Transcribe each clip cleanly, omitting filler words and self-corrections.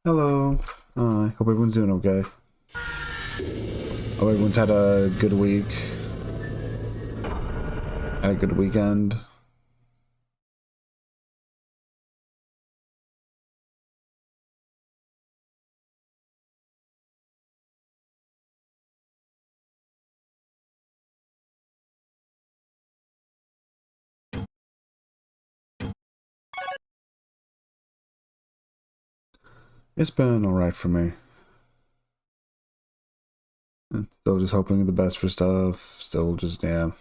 Hello. I hope everyone's doing okay. Hope everyone's had a good week. Had a good weekend. It's been alright for me. Still just hoping the best for stuff. Still just, yeah.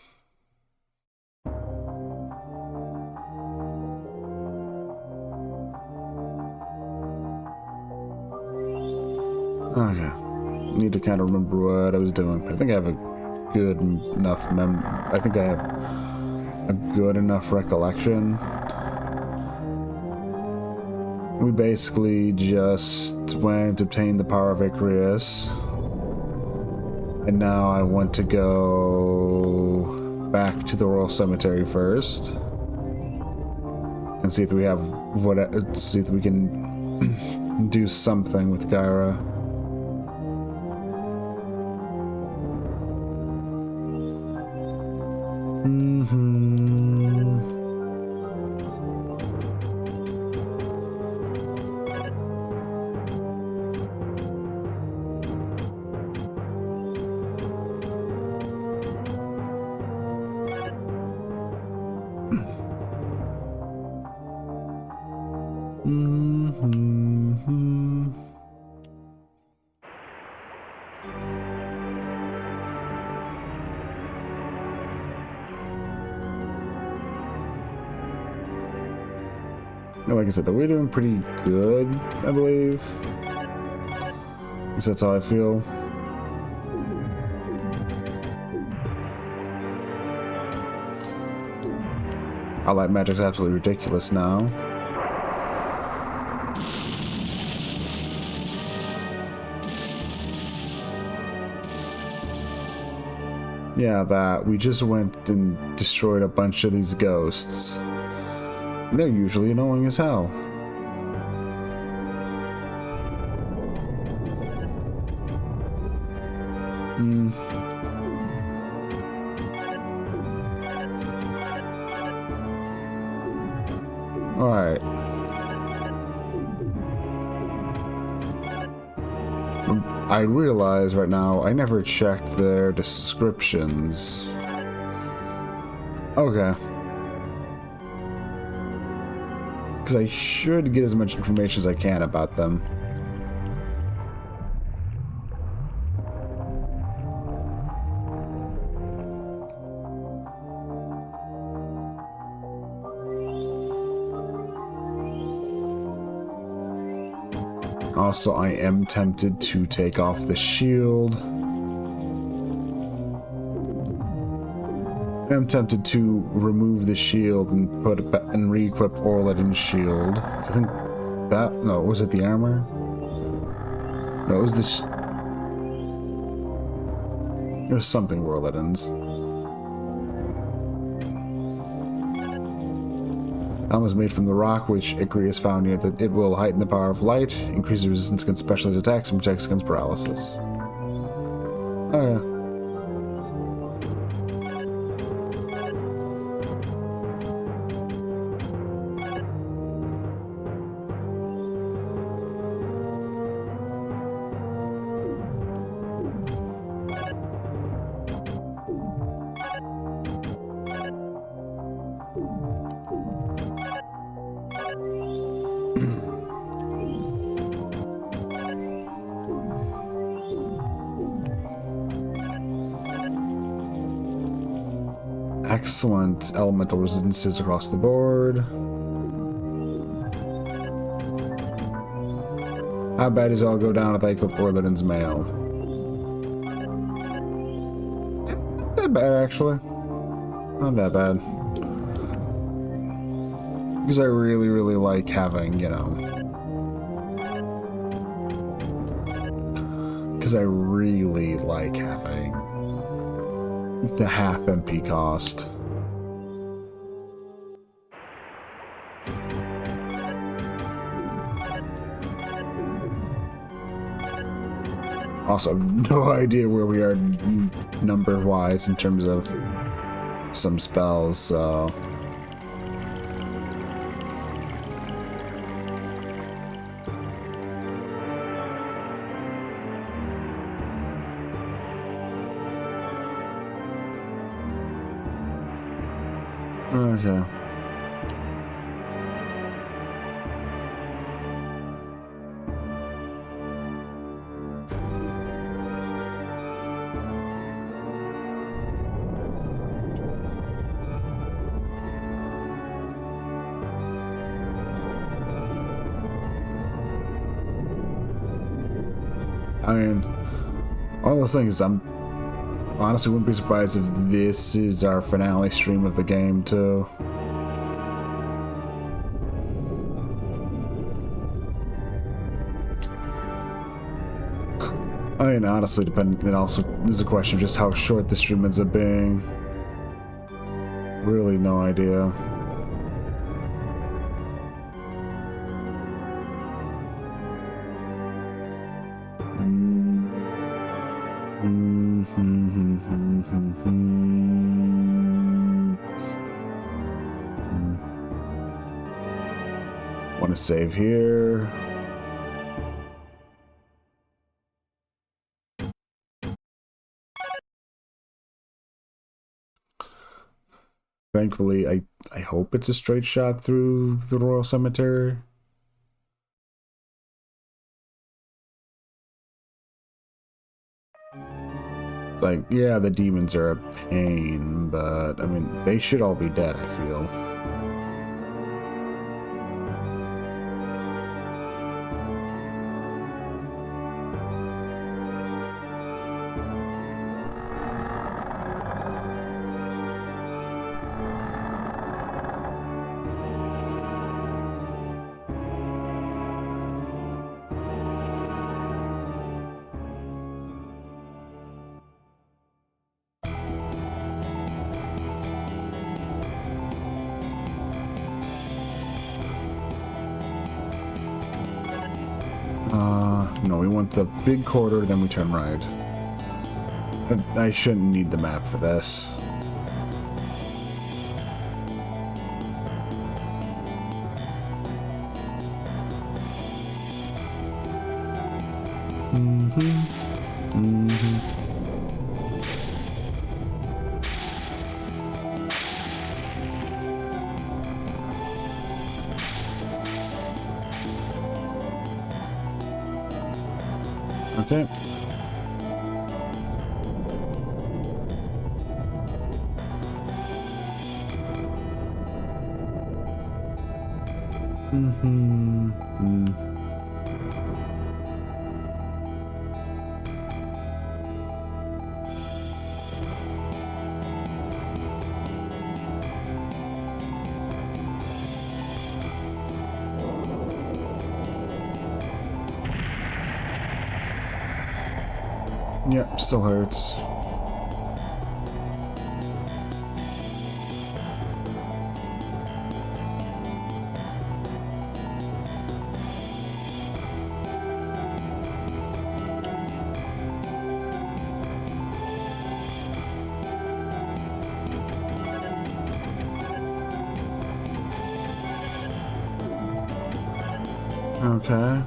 Okay. Need to kind of remember what I was doing. I think I have a good enough I think I have a good enough recollection. We basically just went, obtained the power of Icarus. And now I want to go back to the Royal Cemetery first. And see if we have see if we can do something with Gyra. Like I said, though, we're doing pretty good, I believe. At least that's how I feel. Our light magic's absolutely ridiculous now. Yeah, that. We just went and destroyed a bunch of these ghosts. They're usually annoying as hell. Alright. I realize right now I never checked their descriptions. Okay. Because I should get as much information as I can about them. Also, I am tempted to take off the shield. I am tempted to remove the shield and put it back and re-equip Orladin's shield. I think that... no, was it the armor? No, it was this... it was something Orladin's. That was made from the rock, which Icarius found near that it will heighten the power of light, increase the resistance against specialized attacks, and protects against paralysis. Okay. Excellent elemental resistances across the board. How bad does it all go down if I equip Orladin's mail? Not that bad, actually. Not that bad. Because I really, really like having, you know... because I really like having the half MP cost. Also, no idea where we are number-wise in terms of some spells, so... okay. I mean, all those things, I'm honestly wouldn't be surprised if this is our finale stream of the game, too. I mean, honestly, it also is a question of just how short the stream ends up being. Really no idea. Want to save here. Thankfully, I hope it's a straight shot through the Royal Cemetery. Like, yeah, the demons are a pain, but, I mean, they should all be dead, I feel. No, we want the big corridor, then we turn right. I shouldn't need the map for this. Mm-hmm. Okay. Yep, still hurts. Okay.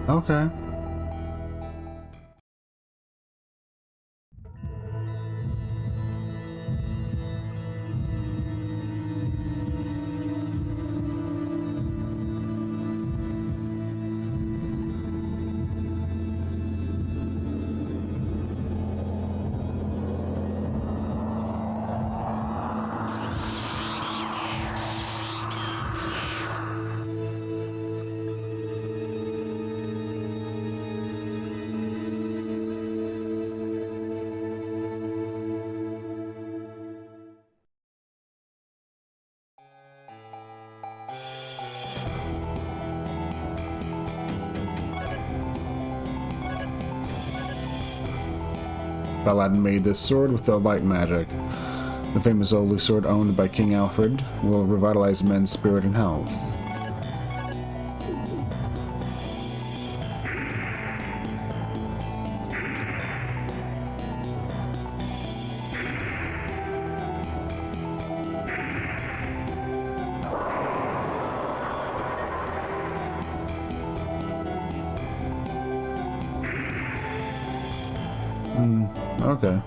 Okay. Paladin made this sword with the light magic. The famous Olu sword owned by King Alfred will revitalize men's spirit and health. Okay.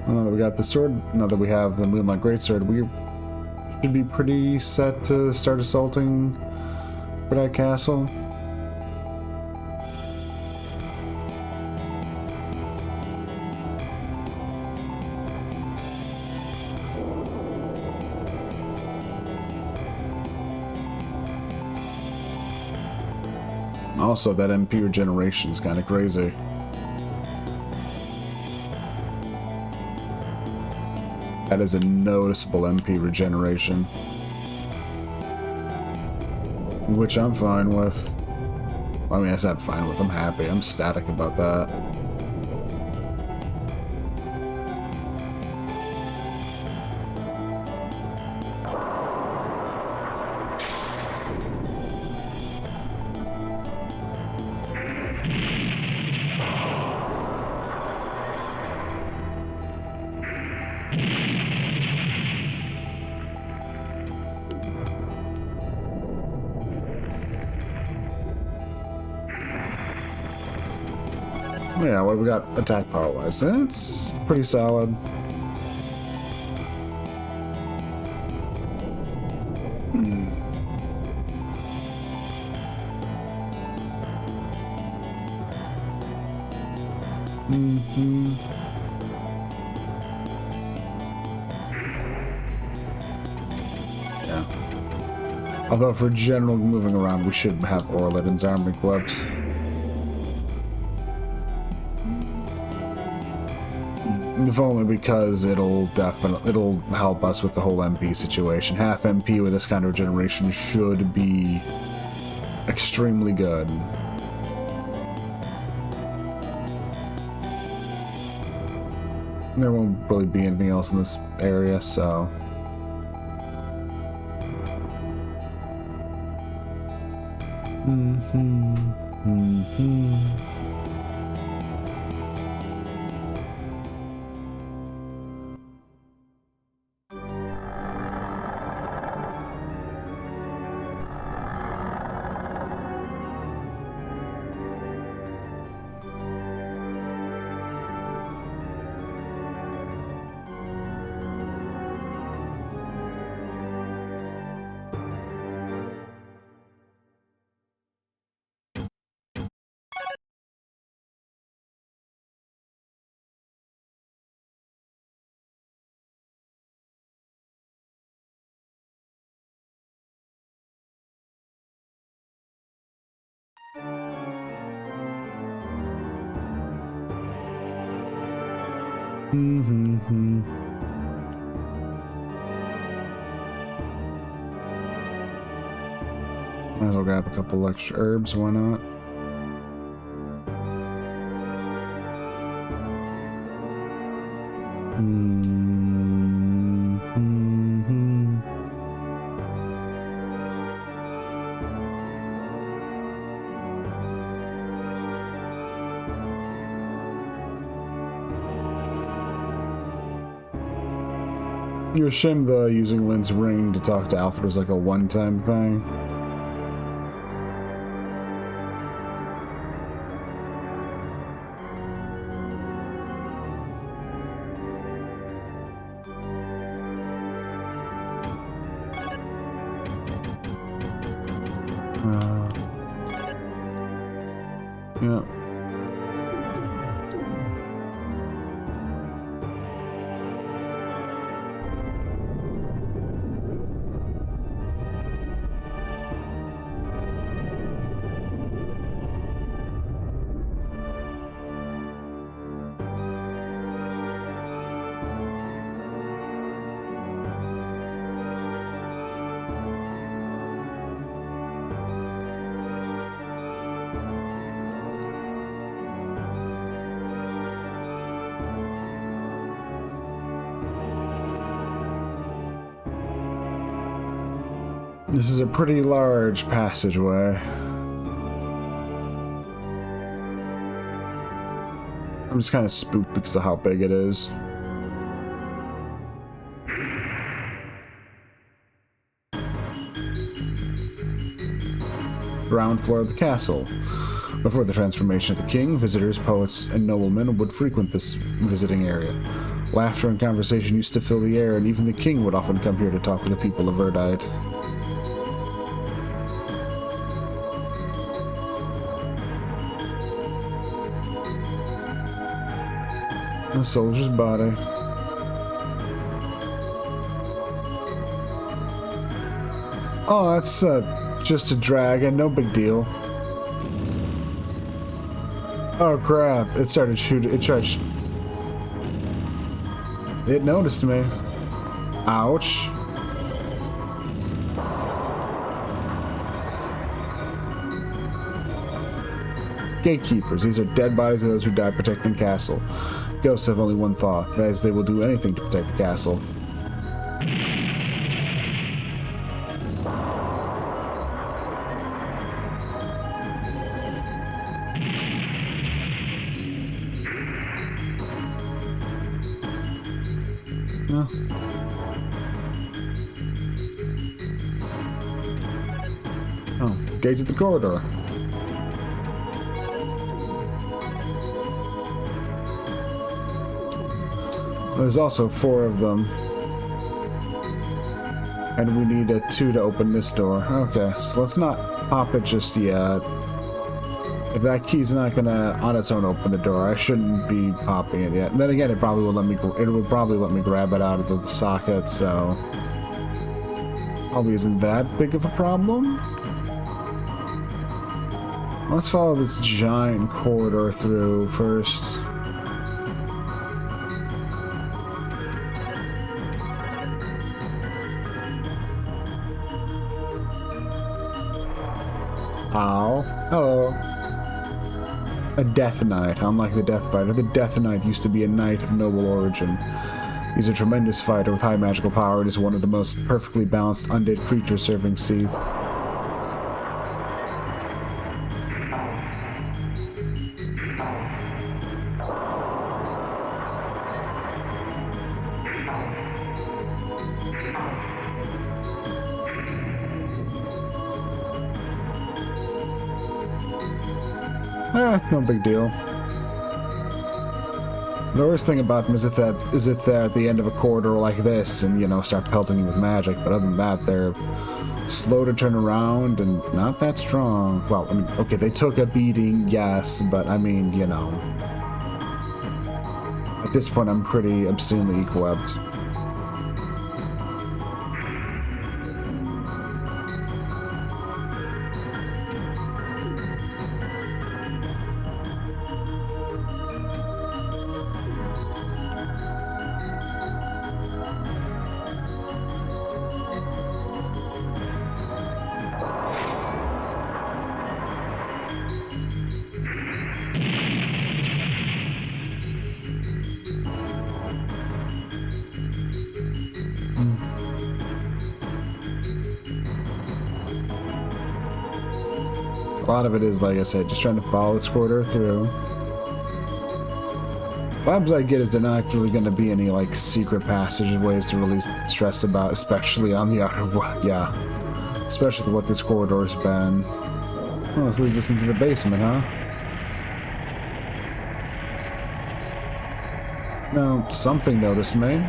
Well, now that we got the sword, now that we have the Moonlight Greatsword, we should be pretty set to start assaulting Verdite Castle. Also, that MP regeneration is kind of crazy. That is a noticeable MP regeneration. Which I'm fine with. I mean, I said I'm fine with. I'm happy. I'm ecstatic about that. Yeah, what do we got attack power wise? It's pretty solid. Although for general moving around, we should have Orladin's arm equipped. If only because it'll help us with the whole MP situation. Half MP with this kind of regeneration should be extremely good. There won't really be anything else in this area, so... Might as well grab a couple extra herbs, why not? You're ashamed that using Lynn's ring to talk to Alfred was like a one-time thing. Yeah. This is a pretty large passageway. I'm just kind of spooked because of how big it is. Ground floor of the castle. Before the transformation of the king, visitors, poets, and noblemen would frequent this visiting area. Laughter and conversation used to fill the air, and even the king would often come here to talk with the people of Verdite. A soldier's body. Oh, that's just a dragon, no big deal. Oh crap, it started shooting, it noticed me. Ouch. Gatekeepers, these are dead bodies of those who died protecting the castle. Ghosts have only one thought, that is they will do anything to protect the castle. Oh, gate at the corridor. There's also 4 of them. And we need a 2 to open this door. Okay, so let's not pop it just yet. If that key's not gonna on its own open the door, I shouldn't be popping it yet. And then again, it probably will let me. It will probably let me grab it out of the socket. So probably isn't that big of a problem. Let's follow this giant corridor through first. Ow. Hello. A Death Knight. Unlike the Death Biter, the Death Knight used to be a knight of noble origin. He's a tremendous fighter with high magical power and is one of the most perfectly balanced undead creatures serving Seath. No big deal. The worst thing about them is if they're at the end of a corridor like this and, you know, start pelting you with magic, but other than that, they're slow to turn around and not that strong. Well, I mean, okay, they took a beating, yes, but I mean, you know. At this point, I'm pretty obscenely equipped. A lot of it is, like I said, just trying to follow this corridor through. Vibes I get is there not really going to be any, like, secret passageways to really stress about, especially on the outer one. Yeah. Especially with what this corridor's been. Well, this leads us into the basement, huh? Now, something noticed me.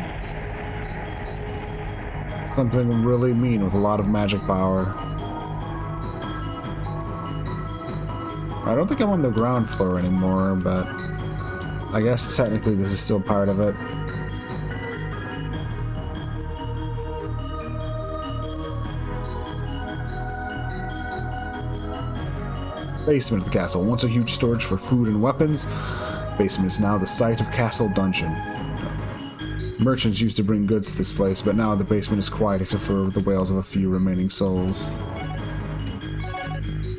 Something really mean with a lot of magic power. I don't think I'm on the ground floor anymore, but I guess technically this is still part of it. Basement of the castle. Once a huge storage for food and weapons, basement is now the site of Castle Dungeon. Merchants used to bring goods to this place, but now the basement is quiet except for the wails of a few remaining souls.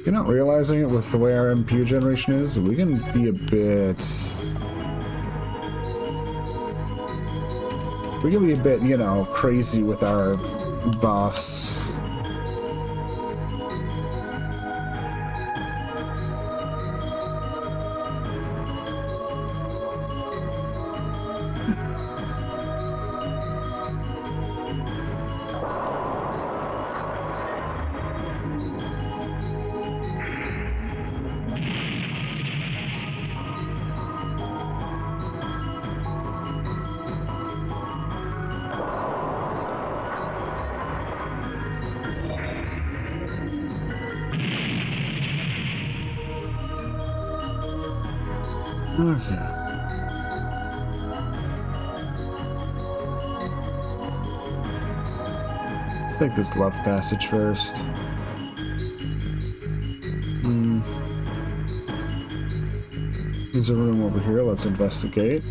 You're not realizing it with the way our MP generation is? We can be a bit... We can be a bit, you know, crazy with our buffs. Okay. Let's take this left passage first. There's a room over here. Let's investigate.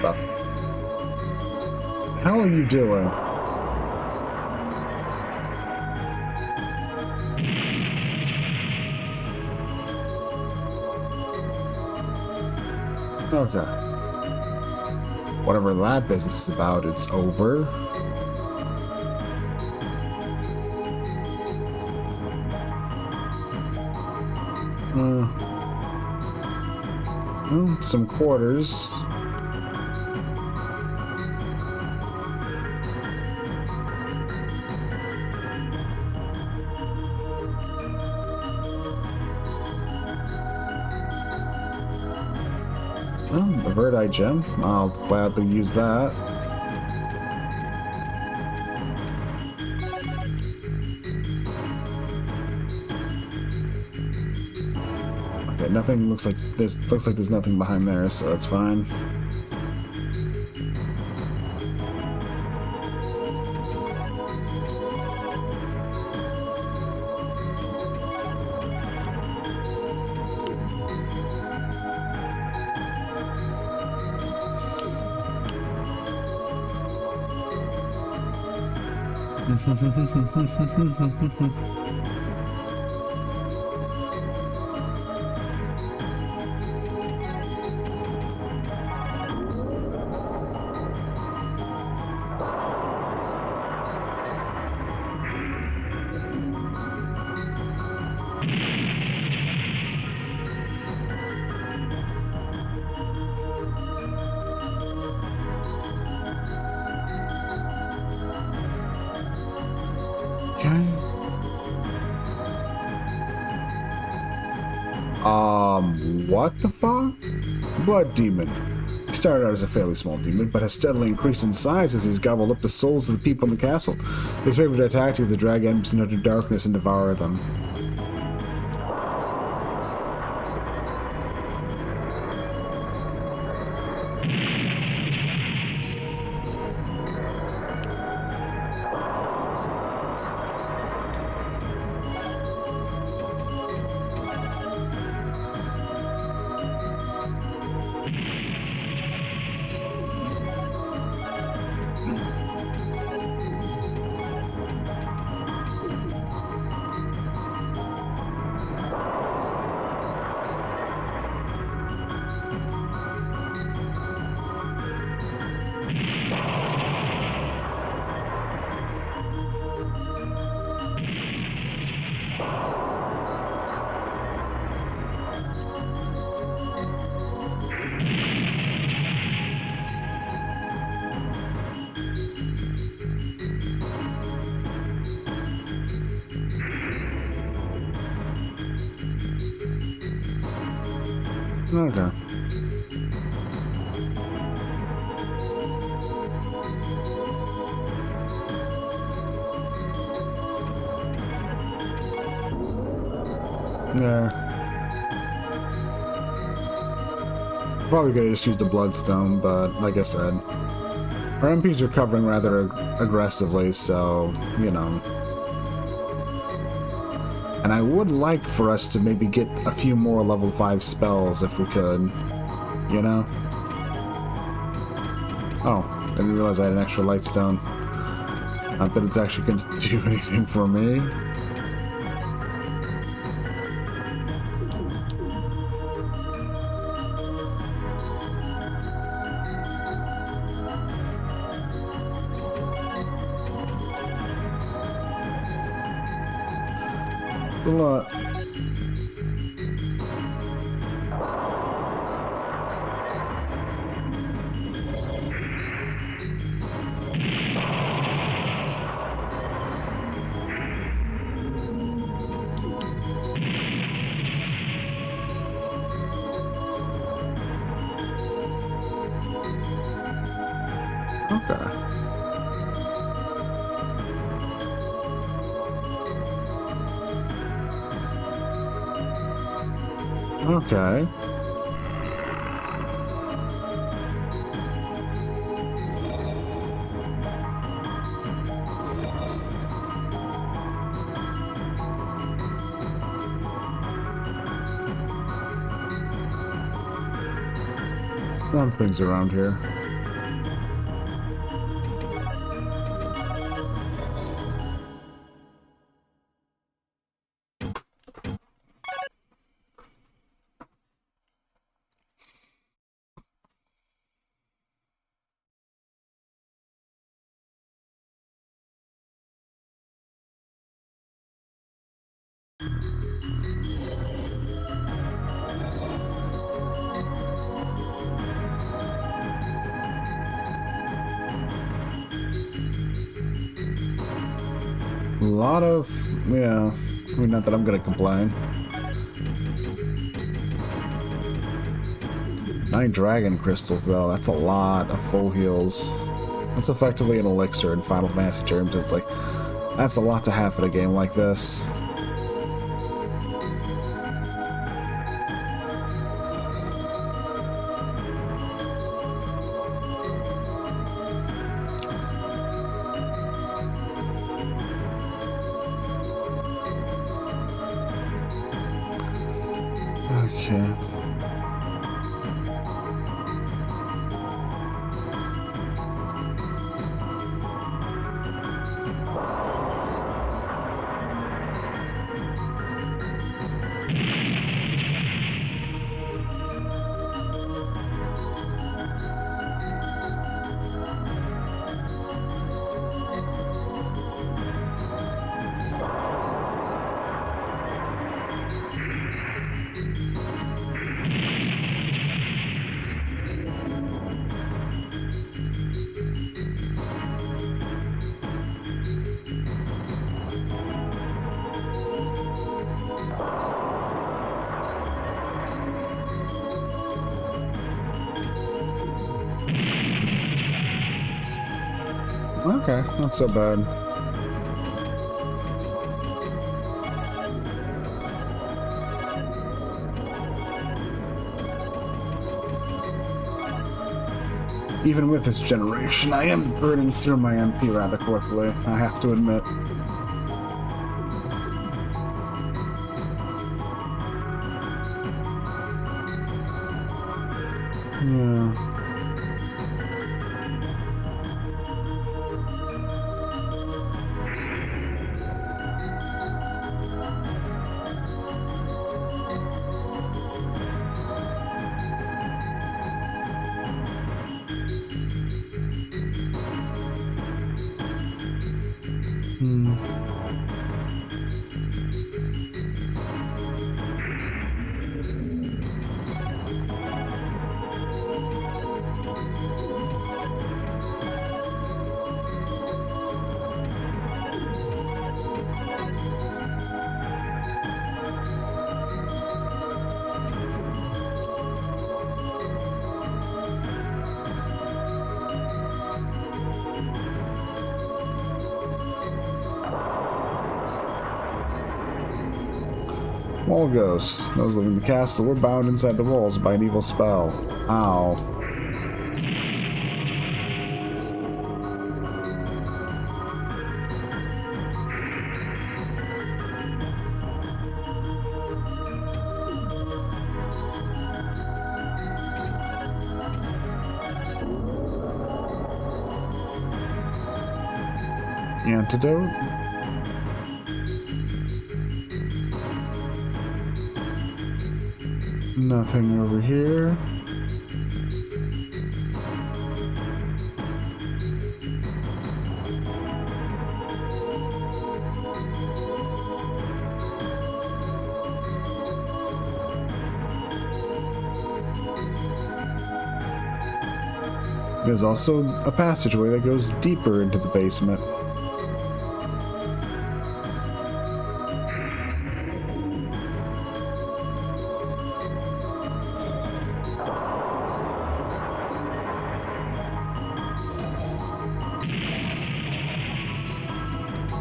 What the hell are you doing? Okay. Whatever that business is about, it's over. Some quarters. Oh, a Verdite gem. I'll gladly use that. Okay, nothing looks like there's nothing behind there, so that's fine. Okay. What the fuck? Blood demon. He started out as a fairly small demon, but has steadily increased in size as he's gobbled up the souls of the people in the castle. His favorite tactic is to drag enemies into darkness and devour them. Okay. Yeah. Probably could have just used the bloodstone, but like I said, our MP's recovering rather aggressively, so, you know. And I would like for us to maybe get a few more level 5 spells if we could, you know? Oh, didn't realize I had an extra light stone. Not that it's actually going to do anything for me. Good luck. Okay. Okay. Some things around here. A lot of, yeah, I mean, not that I'm gonna complain. 9 dragon crystals, though, that's a lot of full heals. That's effectively an elixir in Final Fantasy terms. It's like, that's a lot to have in a game like this. Okay. Okay, not so bad. Even with this generation, I am burning through my MP rather quickly, I have to admit. Yeah. Hmm. Wall ghosts. Those living in the castle were bound inside the walls by an evil spell. Ow. Antidote? Nothing over here. There's also a passageway that goes deeper into the basement.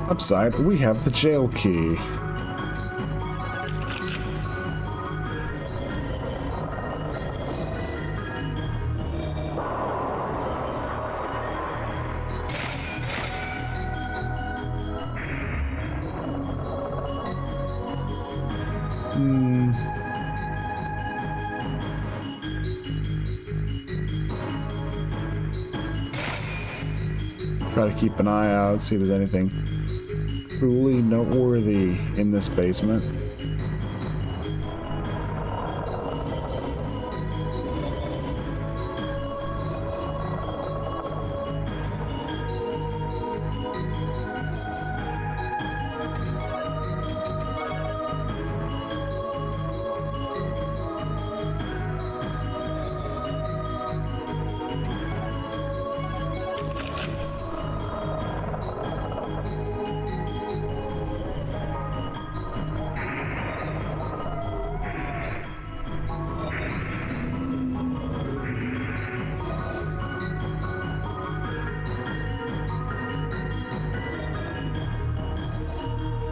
Upside, we have the jail key. Try to keep an eye out, see if there's anything truly noteworthy in this basement.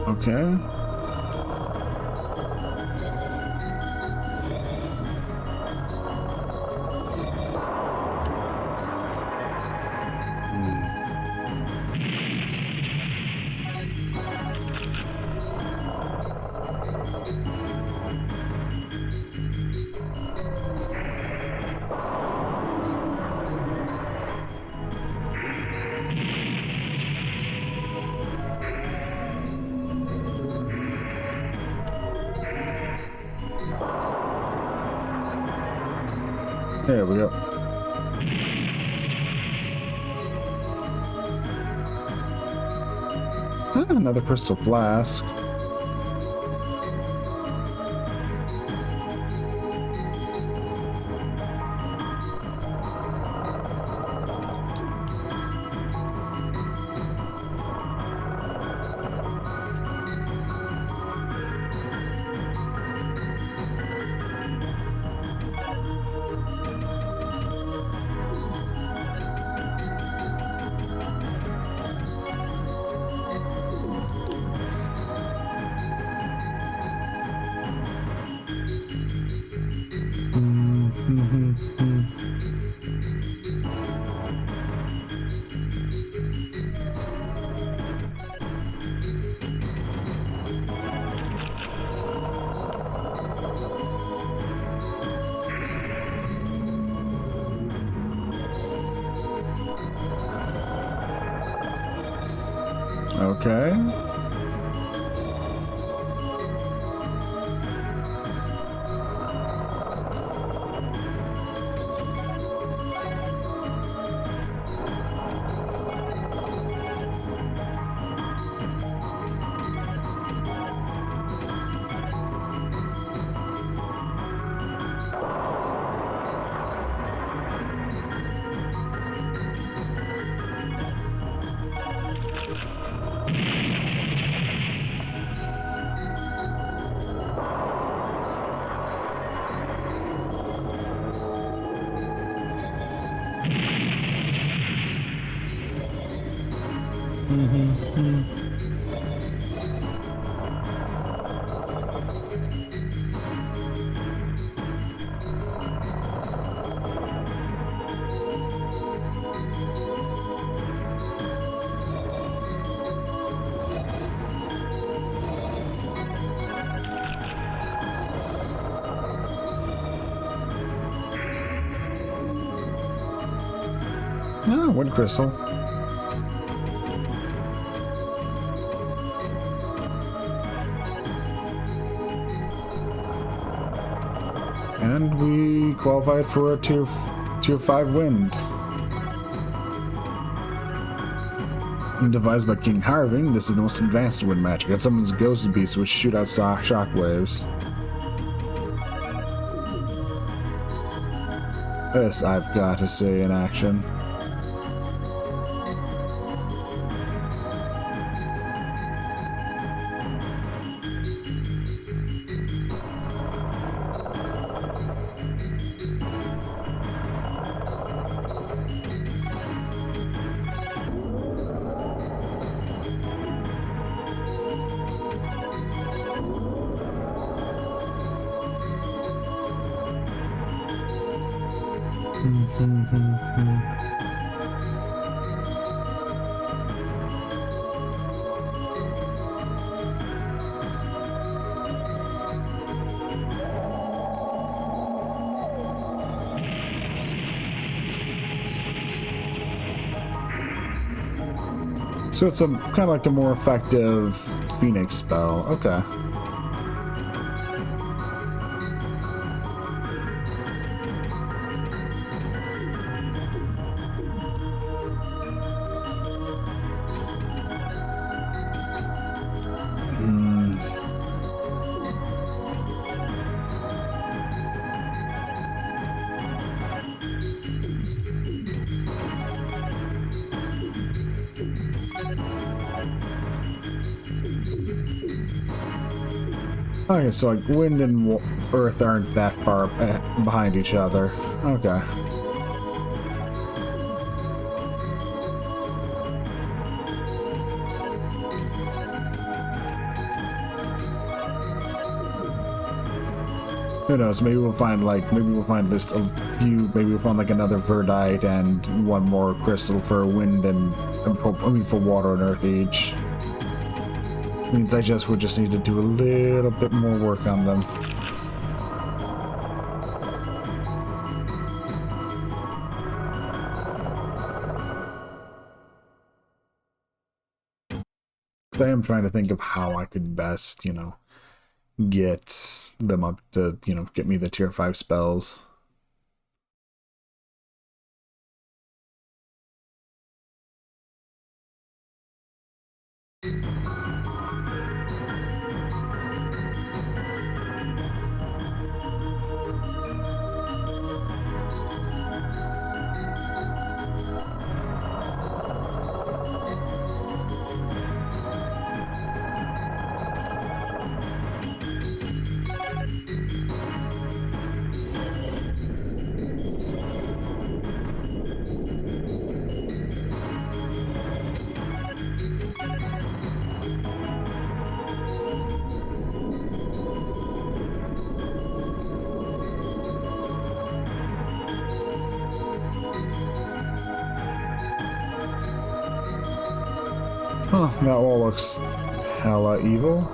Okay. There we go. Ah, another crystal flask. Okay. Ah, wood crystal. And we qualified for a tier 5 wind. Devised by King Harving, this is the most advanced wind magic. It summons ghost beasts which shoot out shockwaves. This I've got to see in action. So it's a kind of like a more effective Phoenix spell. Okay. Okay, so like wind and earth aren't that far behind each other. Okay. Who knows? Maybe we'll find just a few. Maybe we'll find like another Verdite and one more crystal for wind and for water and earth each. Which means would just need to do a little bit more work on them. So I am trying to think of how I could best, get them up to, get me the tier 5 spells. That wall looks hella evil.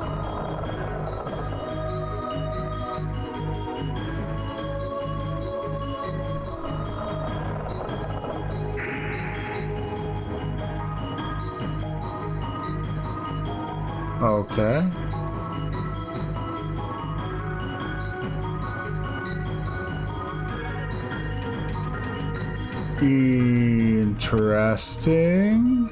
Okay. Interesting.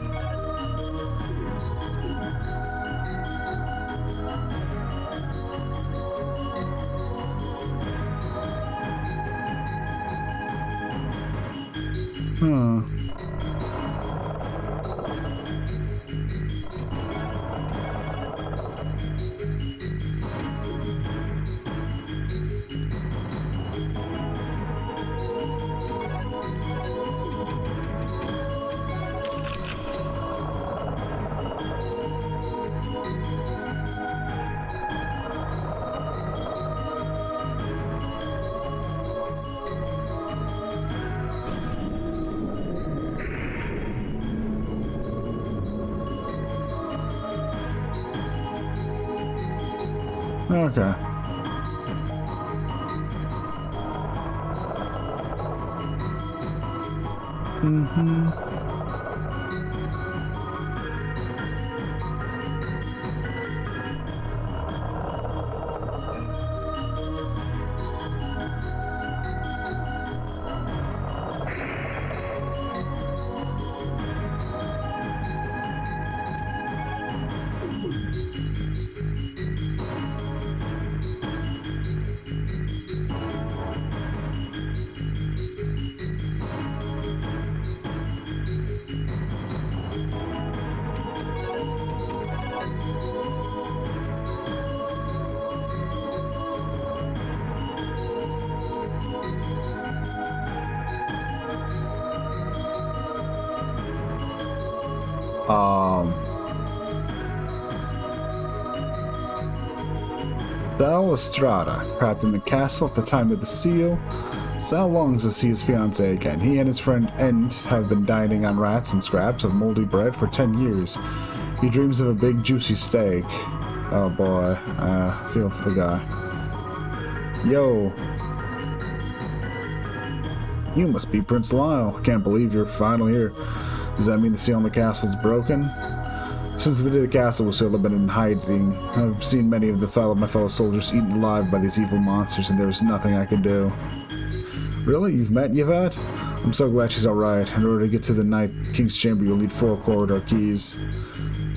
Hmm. Okay. Mm-hmm. Sal Estrada, trapped in the castle at the time of the seal. Sal longs to see his fiancée again. He and his friend Ent have been dining on rats and scraps of moldy bread for 10 years. He dreams of a big juicy steak. Oh boy, feel for the guy. Yo. You must be Prince Lyle. Can't believe you're finally here. Does that mean the seal on the castle's broken? Since the day the castle was sealed, I've been in hiding. I've seen many of my fellow soldiers eaten alive by these evil monsters, and there's nothing I can do. Really? You've met Yvette? I'm so glad she's alright. In order to get to the Night King's chamber, you'll need 4 corridor keys.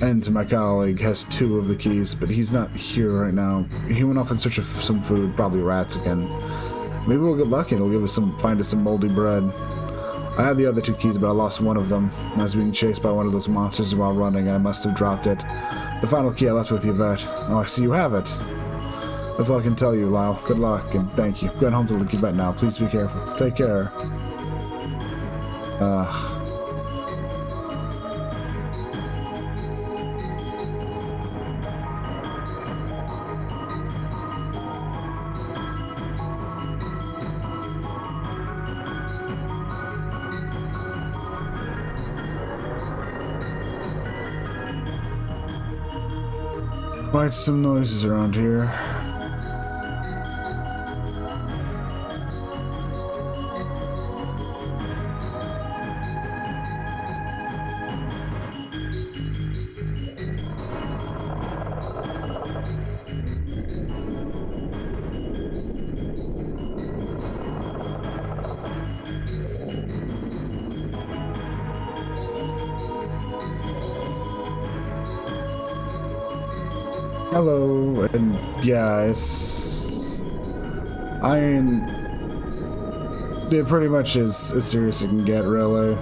And my colleague has 2 of the keys, but he's not here right now. He went off in search of some food, probably rats again. Maybe we'll get lucky and he'll find us some moldy bread. I had the other 2 keys, but I lost one of them. I was being chased by one of those monsters while running, and I must have dropped it. The final key I left with Yvette. Oh, I see you have it. That's all I can tell you, Lyle. Good luck, and thank you. Going home to Yvette now. Please be careful. Take care. Quite some noises around here. Hello, and yes, I mean, it pretty much is as serious as it can get, really.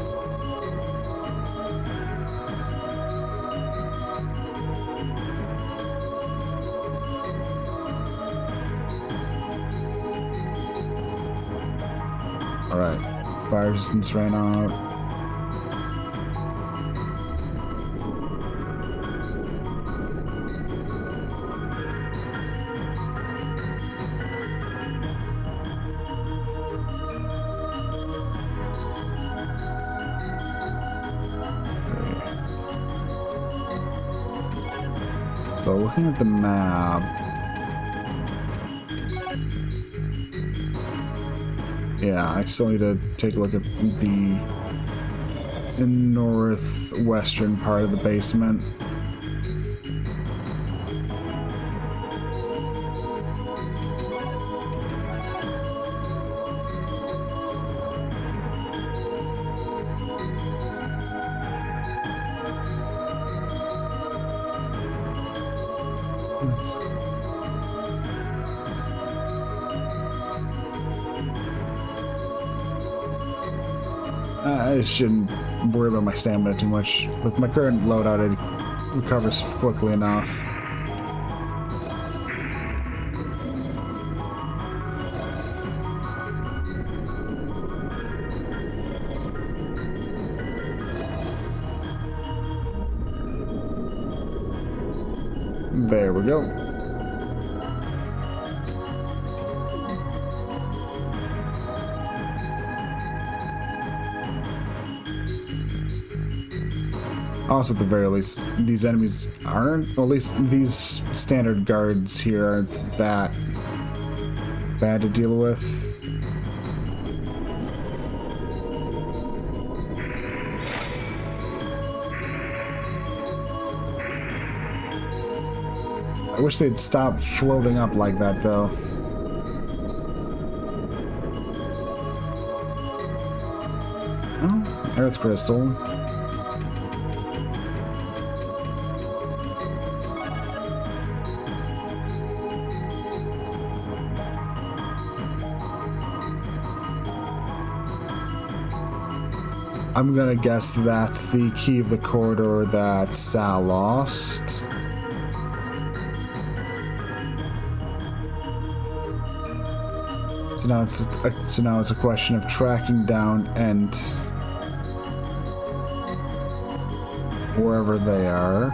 Alright, fire resistance ran out. So, looking at the map... Yeah, I still need to take a look at the northwestern part of the basement. I shouldn't worry about my stamina too much. With my current loadout, it recovers quickly enough. There we go. Also, at the very least, these enemies aren't, or at least these standard guards here aren't that bad to deal with. I wish they'd stop floating up like that, though. Oh, Earth Crystal. I'm gonna guess that's the key of the corridor that Sal lost. So now it's a question of tracking down and wherever they are.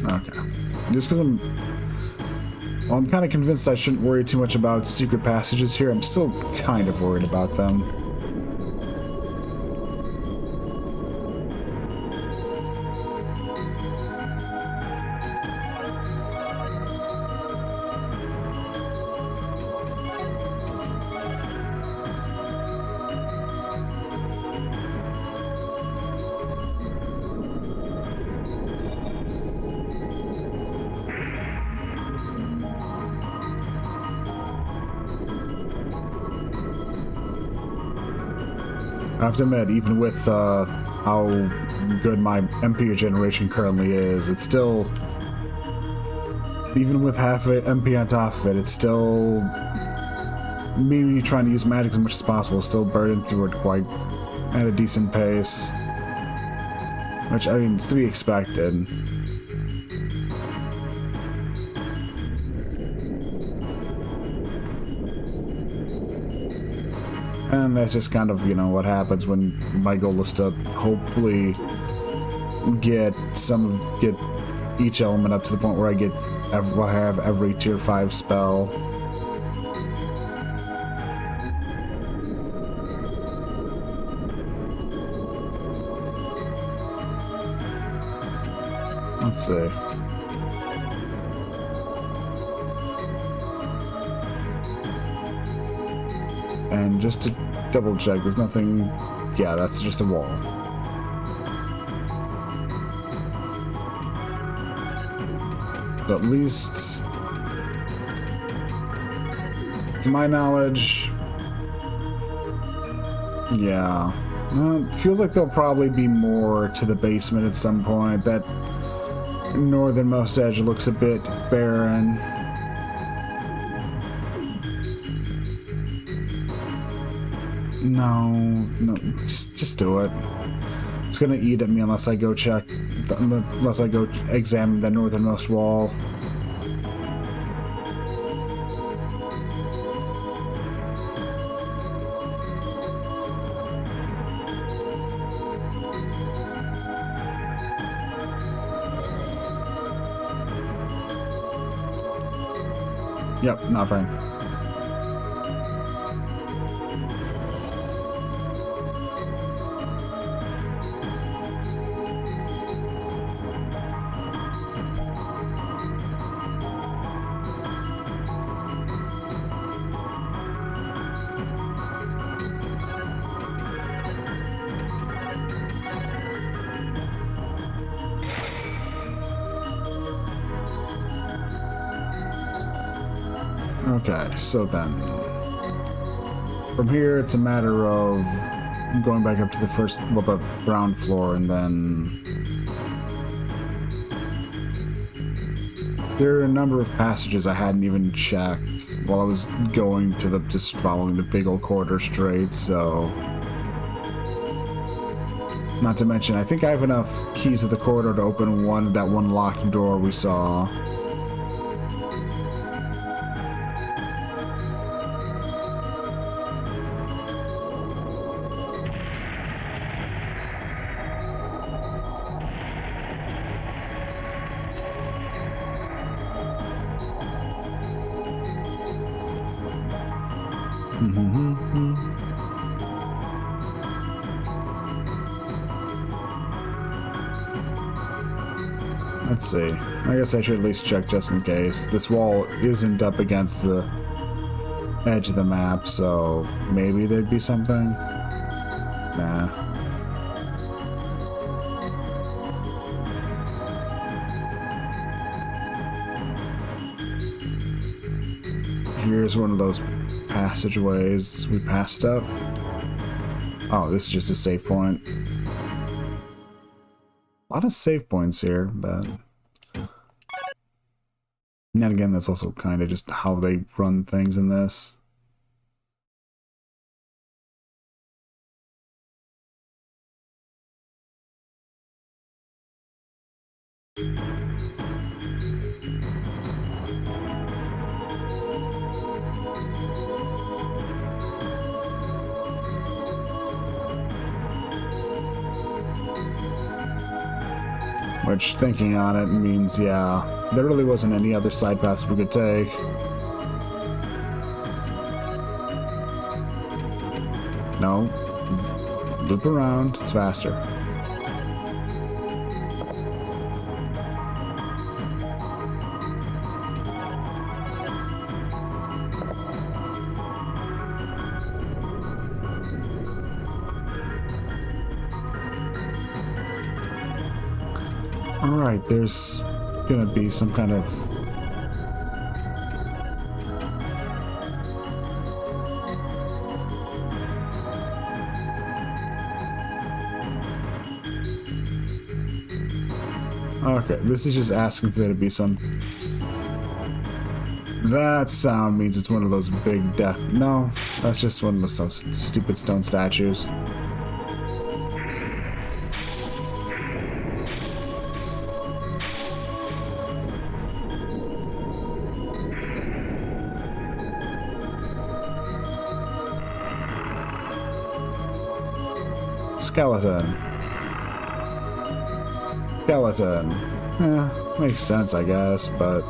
Okay. Just because I'm kind of convinced I shouldn't worry too much about secret passages here. I'm still kind of worried about them. I have to admit, even with how good my MP generation currently is, it's still, even with half of it MP on top of it, it's still me trying to use magic as much as possible, still burning through it quite at a decent pace. Which, I mean, it's to be expected. And that's just kind of, you know, what happens when my goal is to hopefully get each element up to the point where I have every tier 5 spell. Let's see. And just to double check, there's nothing... Yeah, that's just a wall. But at least, to my knowledge... Yeah. It feels like there'll probably be more to the basement at some point. That northernmost edge looks a bit barren. No, just do it. It's gonna eat at me unless I go unless I go examine the northernmost wall. Yep, nothing. Okay, so then from here it's a matter of going back up to the first, well, the ground floor, and then there are a number of passages I hadn't even checked while I was going to the, just following the big old corridor straight, so. Not to mention, I think I have enough keys to the corridor to open that one locked door we saw. Let's see. I guess I should at least check just in case. This wall isn't up against the edge of the map, so maybe there'd be something? Nah. Here's one of those passageways we passed up. Oh, this is just a save point. A lot of save points here, but... And again, that's also kind of just how they run things in this. Which, thinking on it, means, yeah, there really wasn't any other side paths we could take. No. Loop around, it's faster. Alright, there's gonna be some kind of... Okay, this is just asking for there to be some... That sound means it's one of those big death... No, that's just one of those stupid stone statues. Skeleton. Skeleton. Makes sense, I guess, but...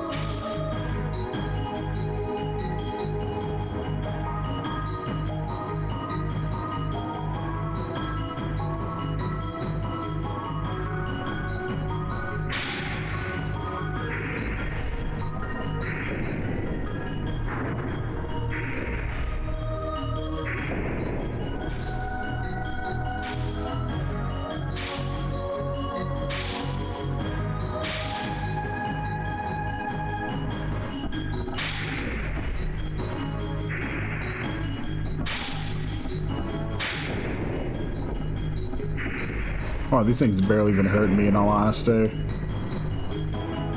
Oh, these things barely even hurt me, in all honesty.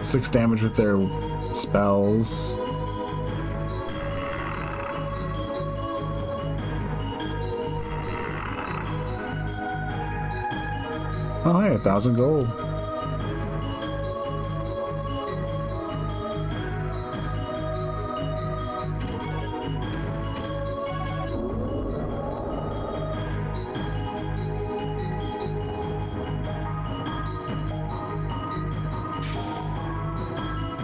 6 damage with their spells. Oh, hey, 1,000 gold.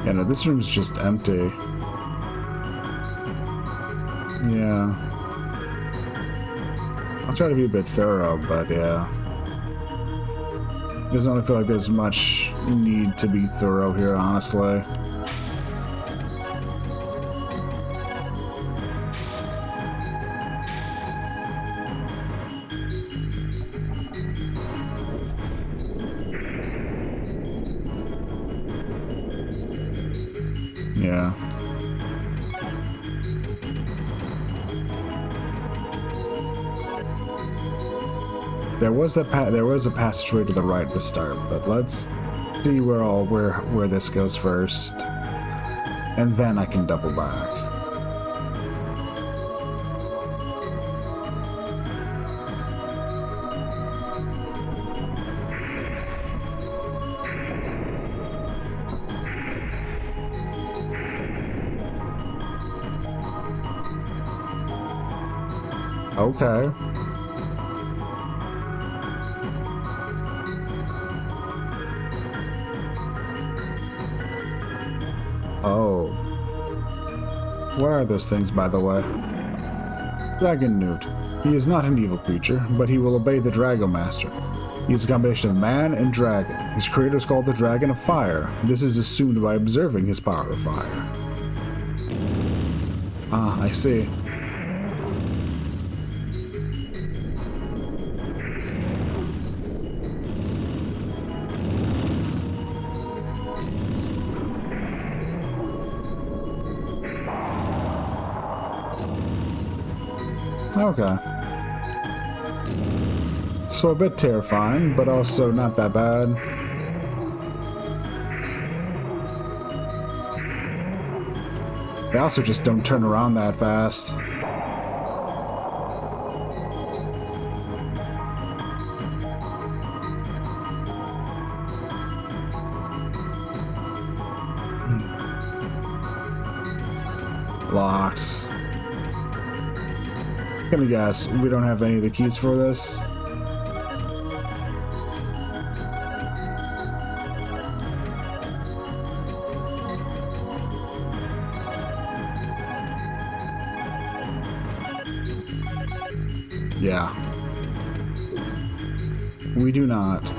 Yeah, no, this room's just empty. Yeah. I'll try to be a bit thorough, but yeah. Doesn't really feel like there's much need to be thorough here, honestly. Yeah. There was a passageway to the right to start, but let's see where this goes first, and then I can double back. Okay. Oh. What are those things, by the way? Dragon Newt. He is not an evil creature, but he will obey the Dragon Master. He is a combination of man and dragon. His creator is called the Dragon of Fire. This is assumed by observing his power of fire. Ah, I see. Okay. So a bit terrifying, but also not that bad. They also just don't turn around that fast. Locked. Gonna guess we don't have any of the keys for this. Yeah. We do not.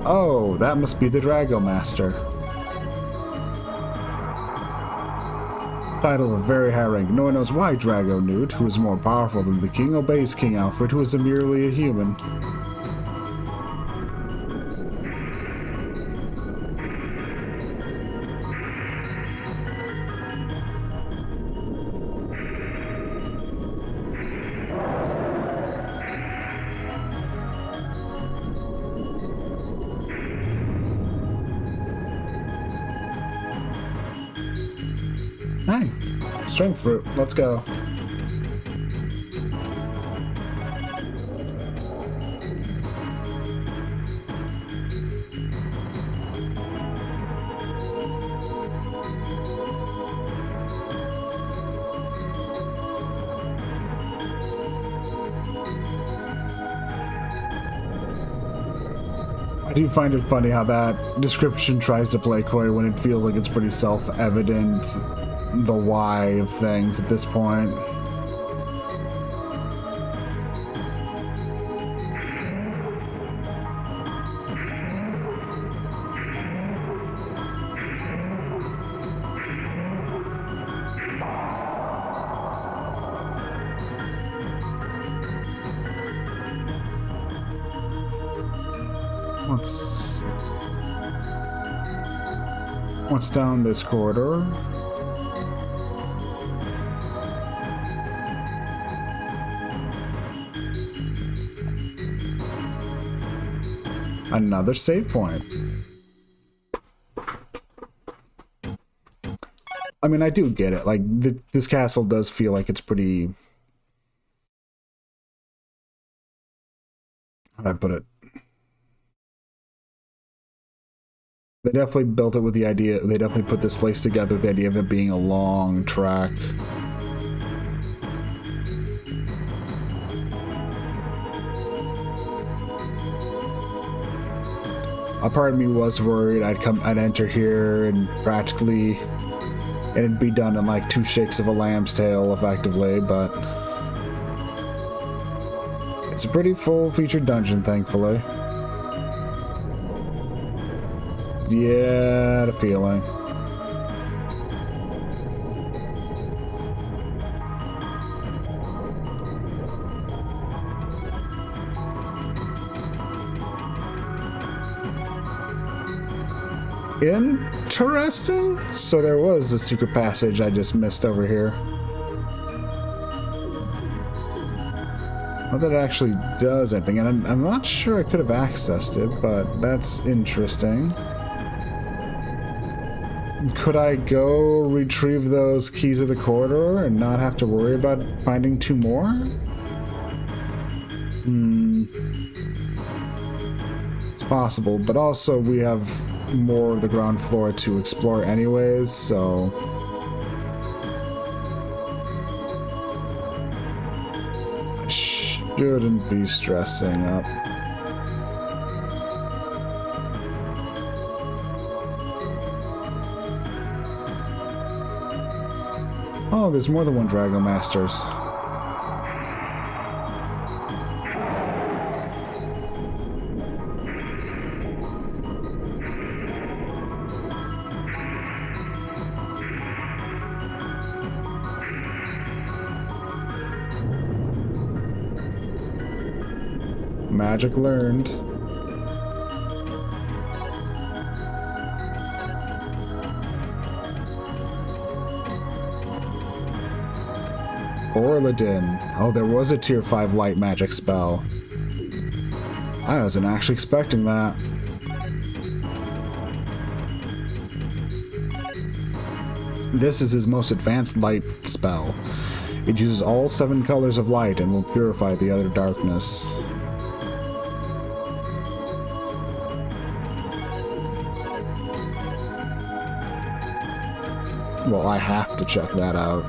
Oh, that must be the Drago Master. Title of very high rank. No one knows why Drago Newt, who is more powerful than the king, obeys King Alfred, who is merely a human. Hey, strength fruit. Let's go. I do find it funny how that description tries to play coy when it feels like it's pretty self-evident the why of things at this point. What's down this corridor? Another save point. I mean, I do get it. Like, this castle does feel like it's pretty... How'd I put it? They definitely built it with the idea... They definitely put this place together with the idea of it being a long track. A part of me was worried I'd enter here and practically it'd be done in like 2 shakes of a lamb's tail effectively, but it's a pretty full-featured dungeon, thankfully. Yeah, the feeling. Interesting. So there was a secret passage I just missed over here. Not that it actually does anything, and I'm not sure I could have accessed it, but that's interesting. Could I go retrieve those keys of the corridor and not have to worry about finding 2 more? It's possible, but also we have more of the ground floor to explore anyways, so... I shouldn't be stressing up. Oh, there's more than one Dragon Masters. Magic learned. Orladin. Oh, there was a tier 5 light magic spell. I wasn't actually expecting that. This is his most advanced light spell. It uses all 7 colors of light and will purify the other darkness. Well, I have to check that out.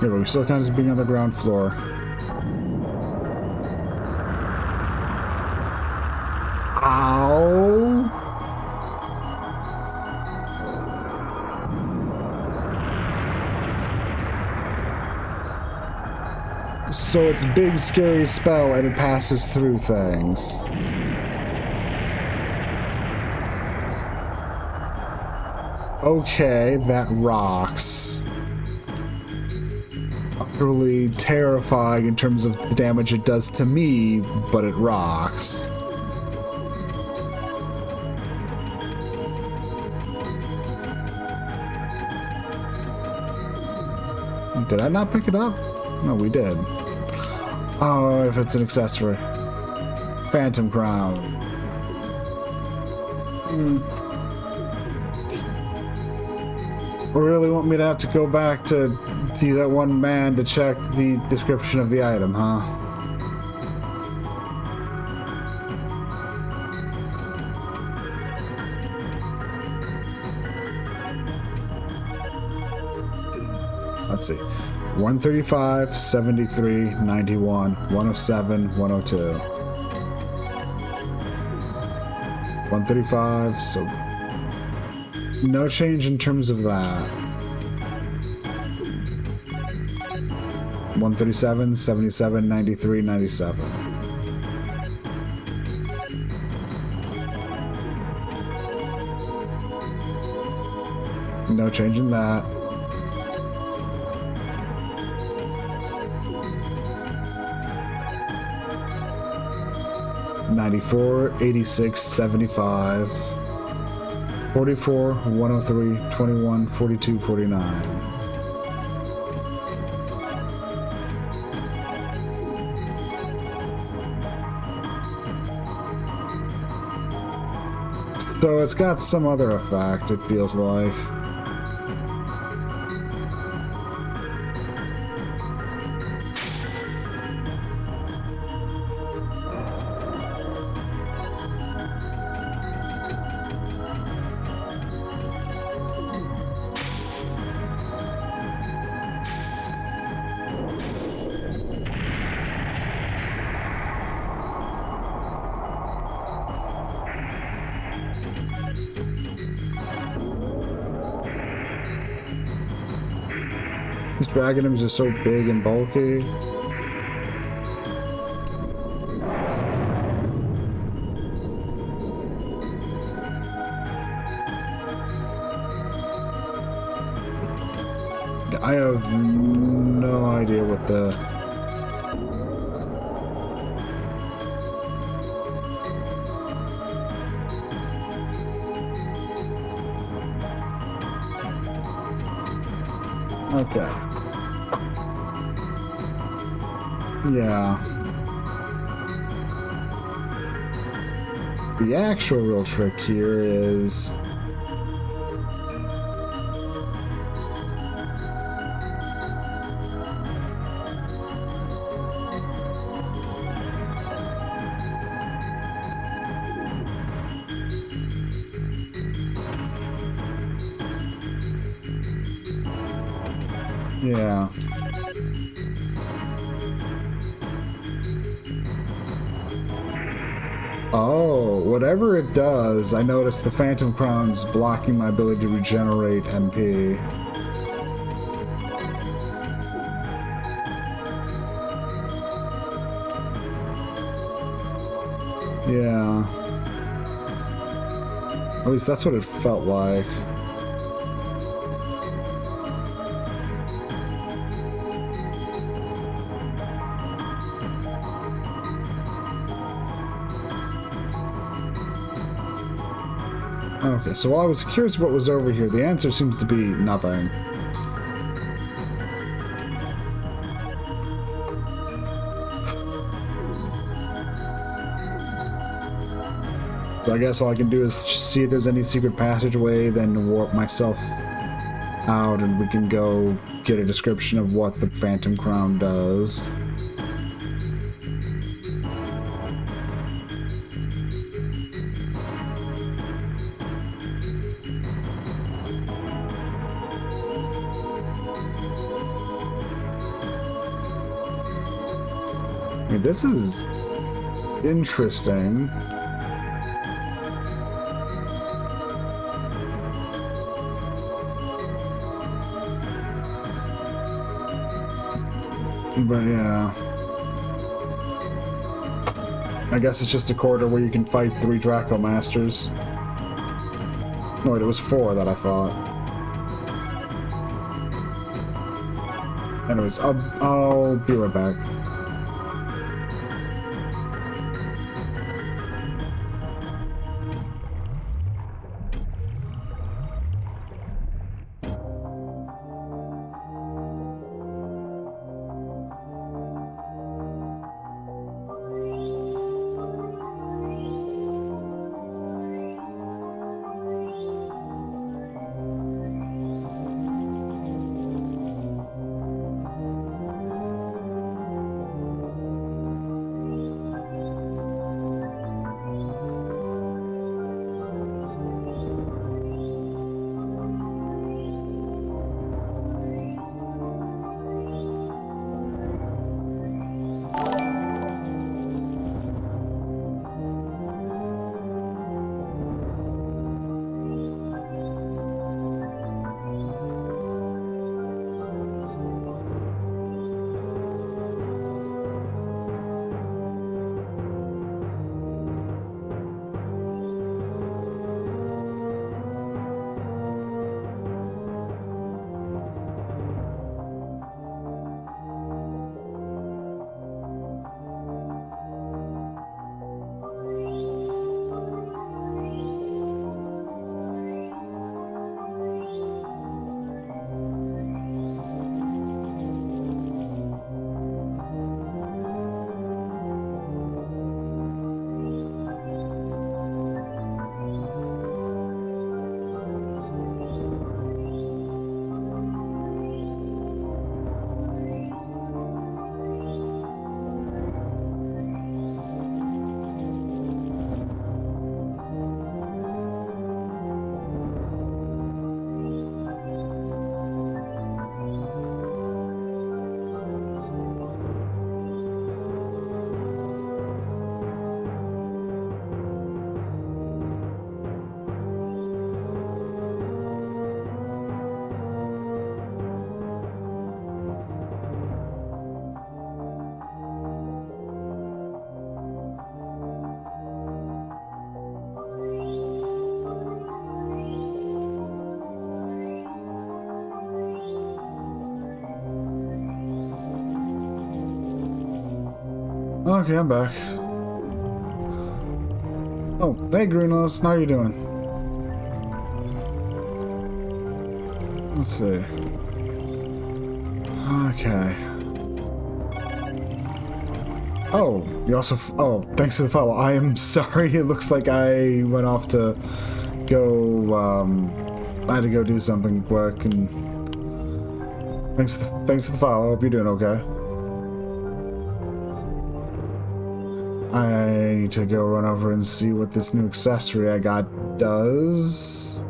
Yeah, but we still kind of being on the ground floor. Ow! So it's big scary spell and it passes through things. Okay, that rocks. Utterly terrifying in terms of the damage it does to me, but it rocks. Did I not pick it up? No, we did. Oh, if it's an accessory. Phantom Crown. Really want me to have to go back to see that one man to check the description of the item, huh? Let's see. 135, 73, 91, 107, 102. 135, so no change in terms of that. 137, 77, 93, 97. No change in that. $94, 86, 75, 44, 103, 21, 42, 49. So it's got some other effect, it feels like. These dragon enemies are so big and bulky. I have no idea what the... Okay. Yeah. The actual real trick here is... Yeah. Oh, whatever it does, I noticed the Phantom Crown's blocking my ability to regenerate MP. Yeah. At least that's what it felt like. Okay, so while I was curious what was over here, the answer seems to be nothing. So I guess all I can do is see if there's any secret passageway, then warp myself out, and we can go get a description of what the Phantom Crown does. I mean, this is interesting. But yeah. I guess it's just a corridor where you can fight 3 Draco Masters. No, wait, it was 4 that I fought. Anyways, I'll be right back. Okay, I'm back. Oh, hey Greenlos, how are you doing? Let's see. Okay. Oh, you also... oh, thanks for the follow. I am sorry, it looks like I went off to go, I had to go do something quick, and... thanks for the follow. Hope you're doing okay. I need to go run over and see what this new accessory I got does.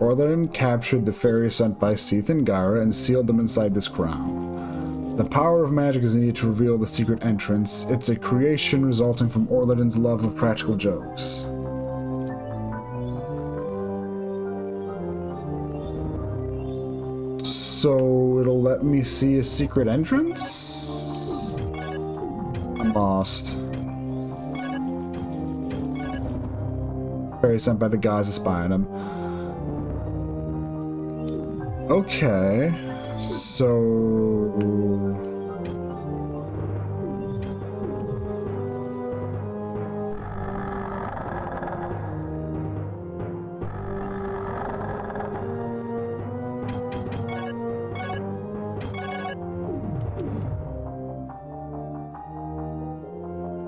Orlin captured the fairy sent by Seath and Gyra and sealed them inside this crown. The power of magic is needed to reveal the secret entrance. It's a creation resulting from Orlidon's love of practical jokes. So it'll let me see a secret entrance? I'm lost. Fairy sent by the gods to spy on him. Okay, so...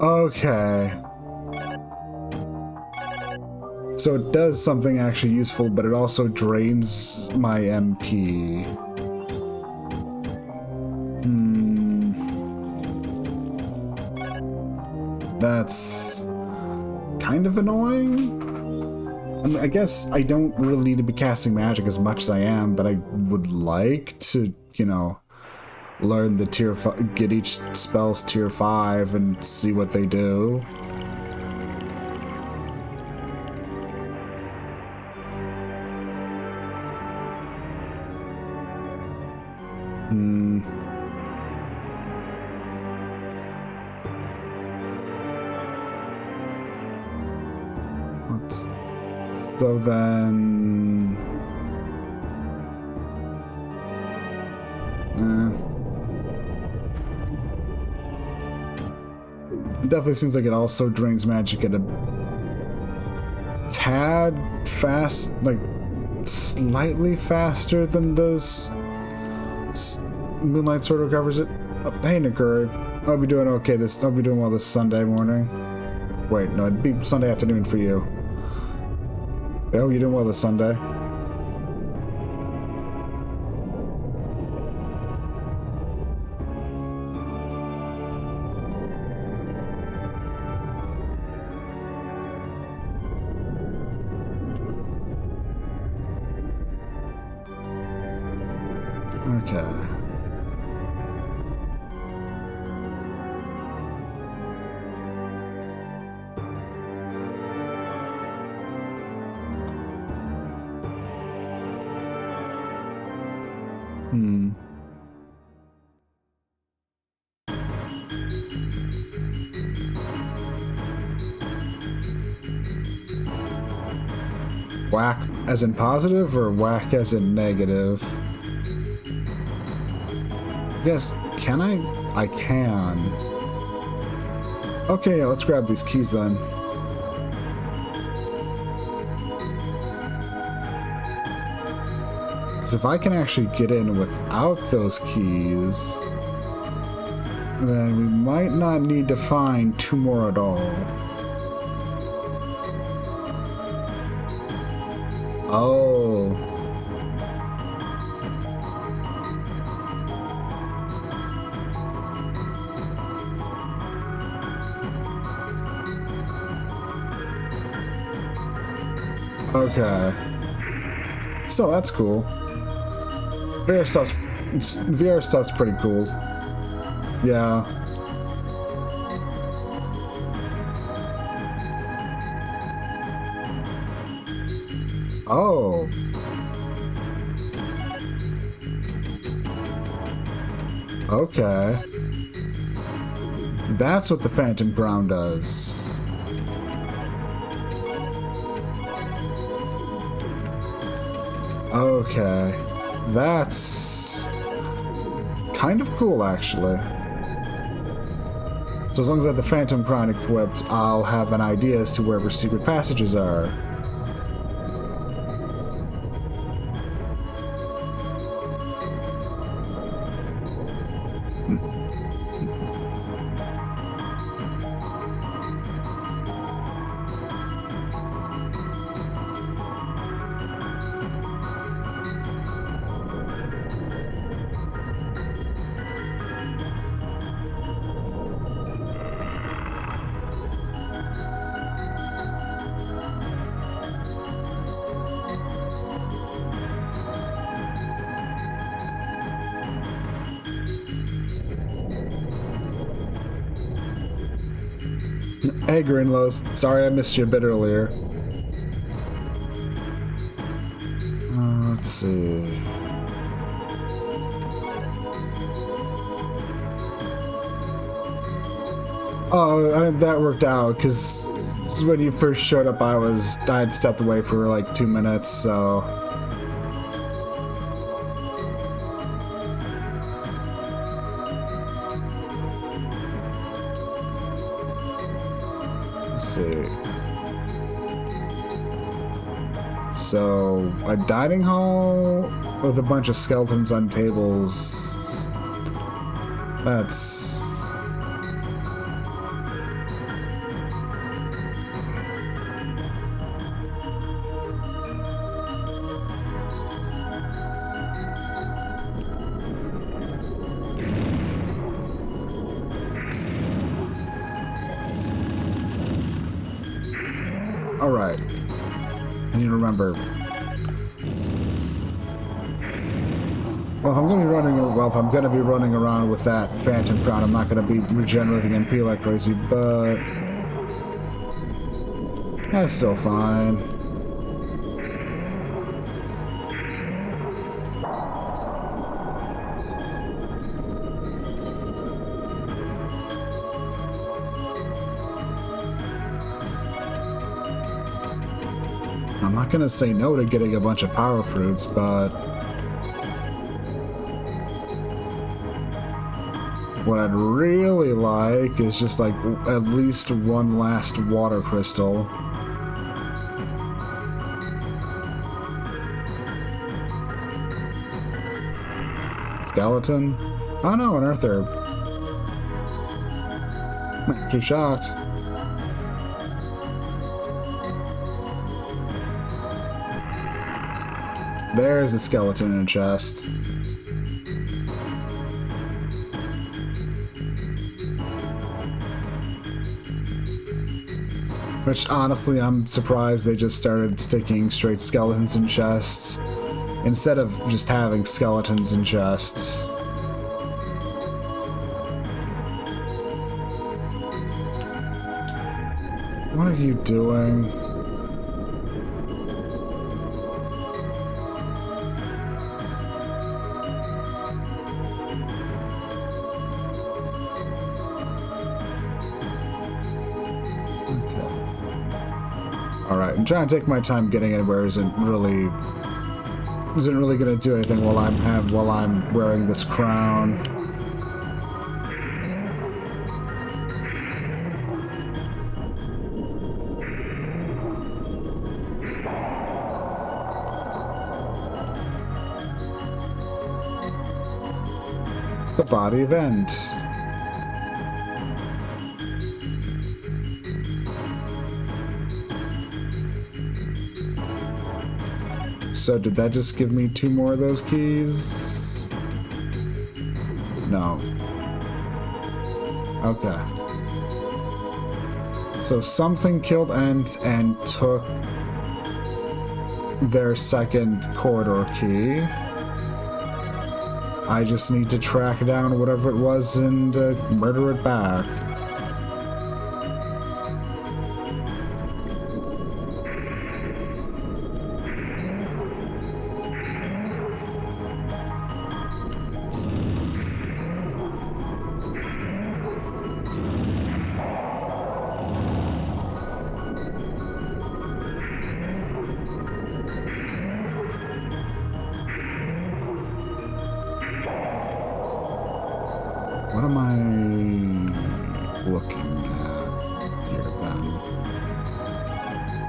okay. So it does something actually useful, but it also drains my MP. That's kind of annoying. I mean, I guess I don't really need to be casting magic as much as I am, but I would like to, you know, learn the tier 5, get each spell's tier 5 and see what they do. So then... it definitely seems like it also drains magic at a tad fast, like slightly faster than the Moonlight Sword recovers it. Oh, hey Nakuri, I'll be doing okay I'll be doing well this Sunday morning. Wait, no, it'd be Sunday afternoon for you. Oh, you're doing well this Sunday. Okay. Whack as in positive or whack as in negative? I guess, can I? I can. Okay, yeah, let's grab these keys then. Because if I can actually get in without those keys, then we might not need to find 2 more at all. Oh. Okay. So that's cool. VR stuff's pretty cool. Yeah. Oh. Okay. That's what the Phantom Crown does. Okay. That's kind of cool, actually. So as long as I have the Phantom Crown equipped, I'll have an idea as to wherever secret passages are. Hey, Grinlos. Sorry I missed you a bit earlier. Let's see. Oh, that worked out, because when you first showed up, I had stepped away for like 2 minutes, so... Let's see. So, a dining hall with a bunch of skeletons on tables. That's... Alright. I need to remember. Well, if I'm gonna be running around with that Phantom Crown, I'm not gonna be regenerating MP like crazy, but that's still fine. I'm not gonna say no to getting a bunch of power fruits, but what I'd really like is just like at least one last water crystal. Skeleton? Oh no, an earth herb. I'm actually shocked. There's a skeleton in a chest. Which, honestly, I'm surprised they just started sticking straight skeletons in chests instead of just having skeletons in chests. What are you doing? Alright, I'm trying to take my time getting anywhere isn't really gonna do anything while I'm wearing this crown. The body of End. So did that just give me 2 more of those keys? No. Okay. So something killed Ent and took their second corridor key. I just need to track down whatever it was and murder it back.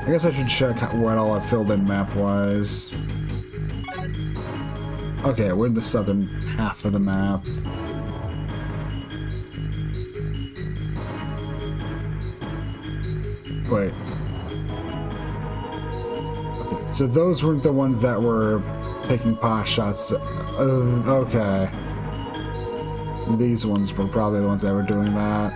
I guess I should check what all I filled in map-wise. Okay, we're in the southern half of the map. Wait. Okay, so those weren't the ones that were taking pot shots. Okay. These ones were probably the ones that were doing that.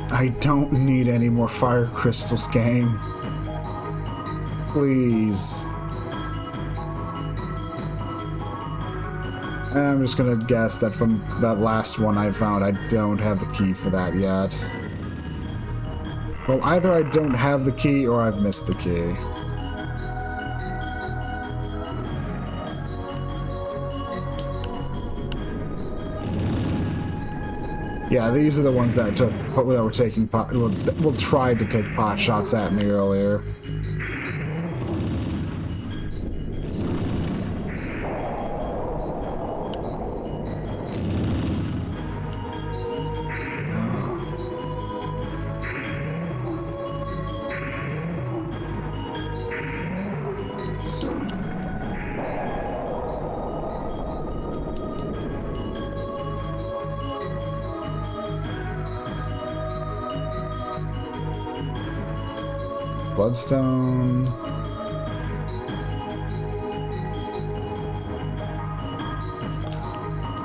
I don't need any more fire crystals, gang. Please. I'm just gonna guess that from that last one I found, I don't have the key for that yet. Well, either I don't have the key or I've missed the key. Yeah, these are the ones that were taking pot. Well, tried to take pot shots at me earlier. Bloodstone.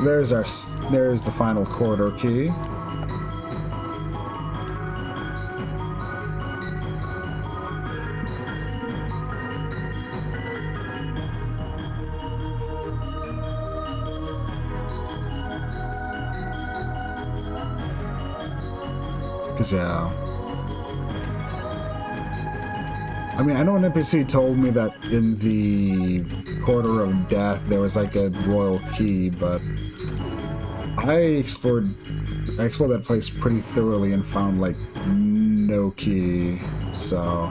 There's the final corridor key. Cause yeah. I mean, I know an NPC told me that in the Corridor of Death there was like a royal key, but I explored that place pretty thoroughly and found like no key, so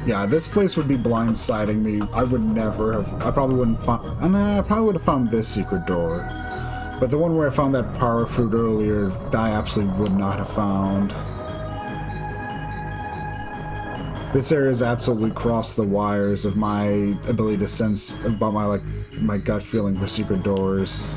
yeah, this place would be blindsiding me. I would never have. I probably wouldn't find. I probably would have found this secret door, but the one where I found that power fruit earlier, I absolutely would not have found. This area has absolutely crossed the wires of my ability to sense about my gut feeling for secret doors.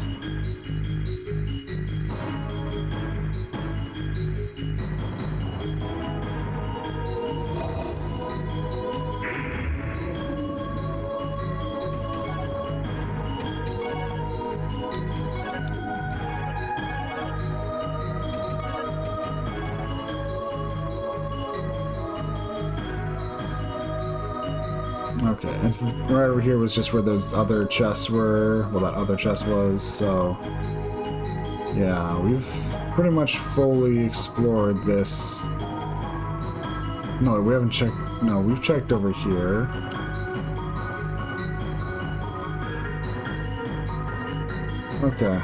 Okay, and right over here was just where those other chests were. Well, that other chest was, so... Yeah, we've pretty much fully explored this. No, we haven't checked... No, we've checked over here. Okay.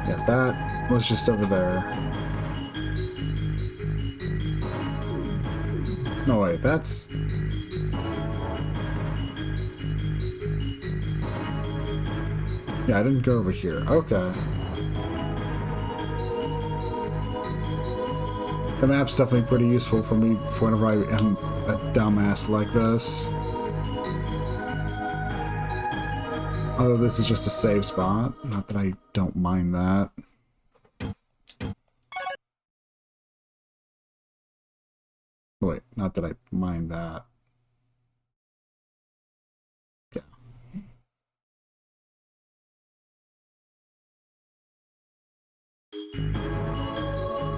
Yeah, that was just over there. No, wait, that's... Yeah, I didn't go over here. Okay. The map's definitely pretty useful for me for whenever I am a dumbass like this. Although this is just a save spot. Not that I don't mind that. Wait, not that I mind that. Yeah.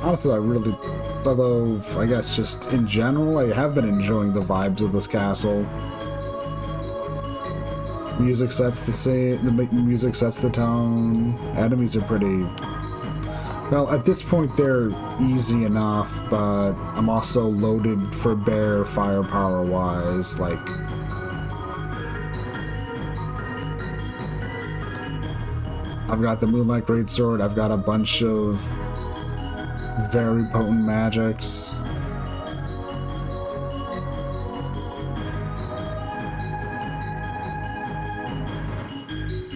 Honestly, I really, although I guess just in general, I have been enjoying the vibes of this castle. Music sets the same. The music sets the tone. Enemies are pretty. Well, at this point, they're easy enough, but I'm also loaded for bear firepower wise. Like, I've got the Moonlight Greatsword. I've got a bunch of very potent magics.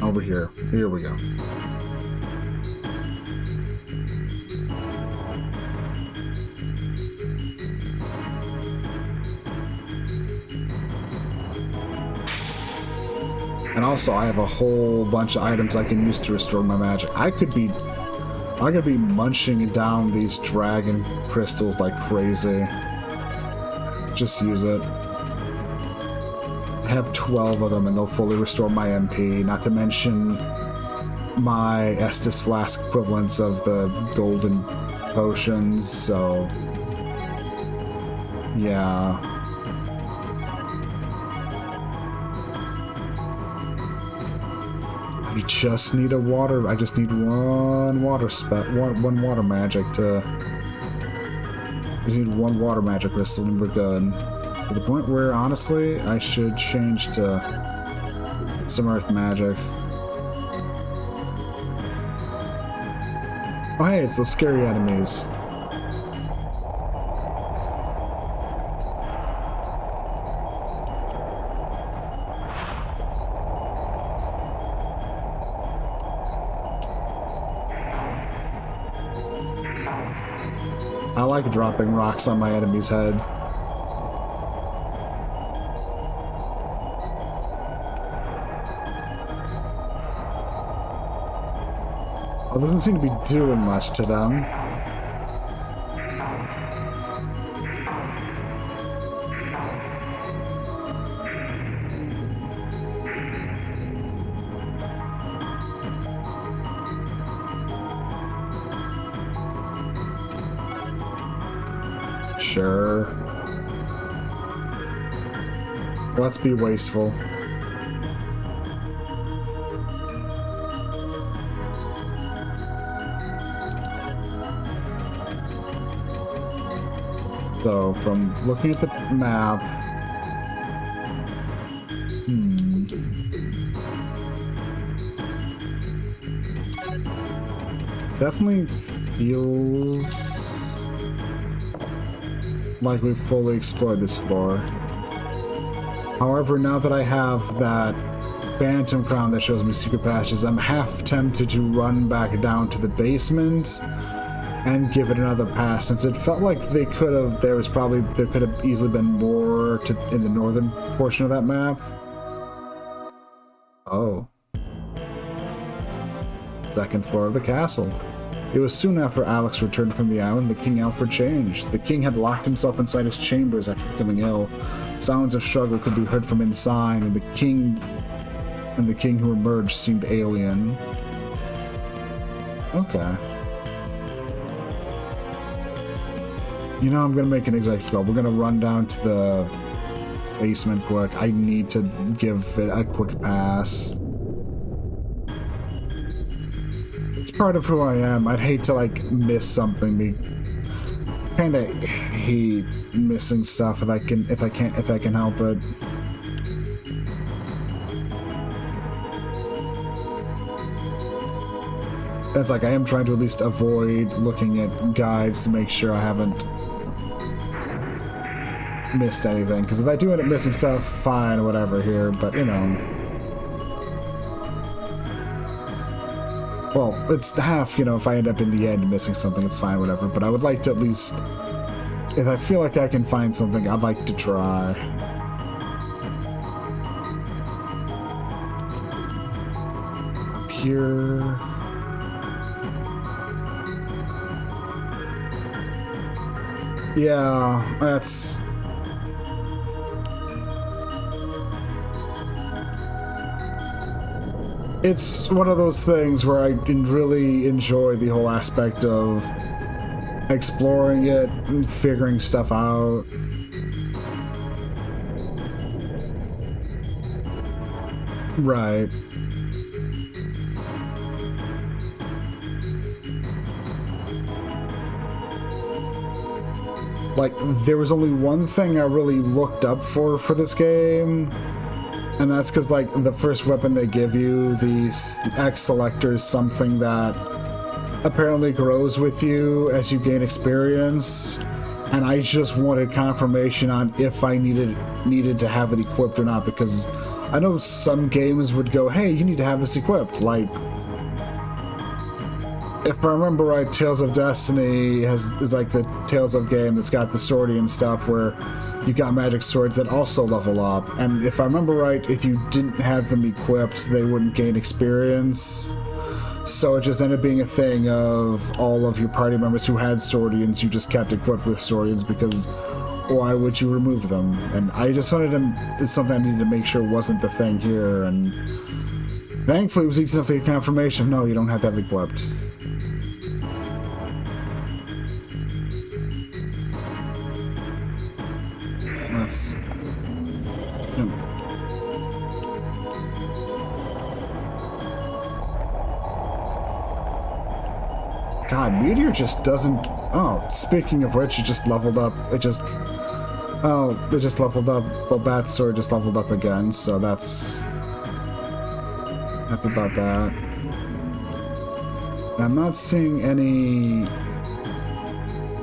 Over here. Here we go. And also, I have a whole bunch of items I can use to restore my magic. I could be munching down these dragon crystals like crazy. Just use it. I have 12 of them, and they'll fully restore my MP. Not to mention my Estus Flask equivalents of the golden potions. So, yeah. I just need a water. I just need one water one water magic to. I just need one water magic crystal and we're good. To the point where, honestly, I should change to some earth magic. Oh hey, it's those scary enemies. I like dropping rocks on my enemies' heads. Well, doesn't seem to be doing much to them. Sure. Let's be wasteful. So, from looking at the map... Definitely feels like we've fully explored this floor. However, now that I have that Phantom Crown that shows me secret passages, I'm half tempted to run back down to the basement and give it another pass, since it felt like they could have, there could have easily been more in the northern portion of that map. Oh. Second floor of the castle. It was soon after Alex returned from the island that King Alfred changed. The king had locked himself inside his chambers after becoming ill. Sounds of struggle could be heard from inside, and the king who emerged seemed alien. Okay. You know, I'm gonna make an executive call. We're gonna run down to the basement quick. I need to give it a quick pass. It's part of who I am. I'd hate to, like, miss something. I kinda hate missing stuff if I can help it. It's like I am trying to at least avoid looking at guides to make sure I haven't missed anything, because if I do end up missing stuff, fine, whatever here, but you know. Well, it's half, you know, if I end up in the end missing something, it's fine, whatever, but I would like to at least, if I feel like I can find something, I'd like to try. Up here. Yeah, that's... It's one of those things where I really enjoy the whole aspect of exploring it and figuring stuff out. Right. Like, there was only one thing I really looked up for this game, and that's because, like, the first weapon they give you, the X Selector, is something that apparently grows with you as you gain experience, and I just wanted confirmation on if I needed to have it equipped or not, because I know some games would go, hey, you need to have this equipped, like... If I remember right, Tales of Destiny is like the Tales of game that's got the swordy stuff where you got magic swords that also level up. And if I remember right, if you didn't have them equipped, they wouldn't gain experience. So it just ended up being a thing of all of your party members who had swordians, you just kept equipped with swordians because why would you remove them? And I just wanted to, it's something I needed to make sure wasn't the thing here. And thankfully it was easy enough to get confirmation. No, you don't have to have it equipped. That's... God, Meteor just doesn't... Oh, speaking of which, it just leveled up. It just... Well, it just leveled up. Well, that sword just leveled up again, so that's... Happy about that. I'm not seeing any...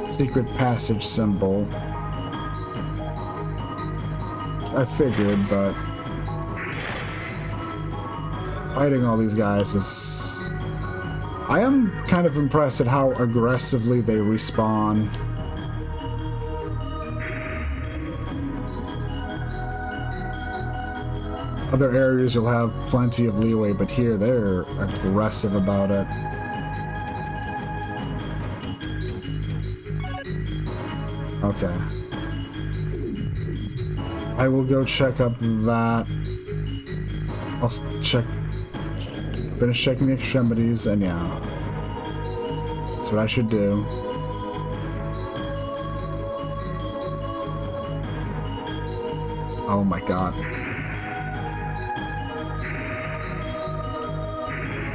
secret passage symbol. I figured, but... Fighting all these guys is... I am kind of impressed at how aggressively they respawn. Other areas you'll have plenty of leeway, but here they're aggressive about it. Okay. I will go check up that. I'll check... Finish checking the extremities, and yeah. That's what I should do. Oh my god.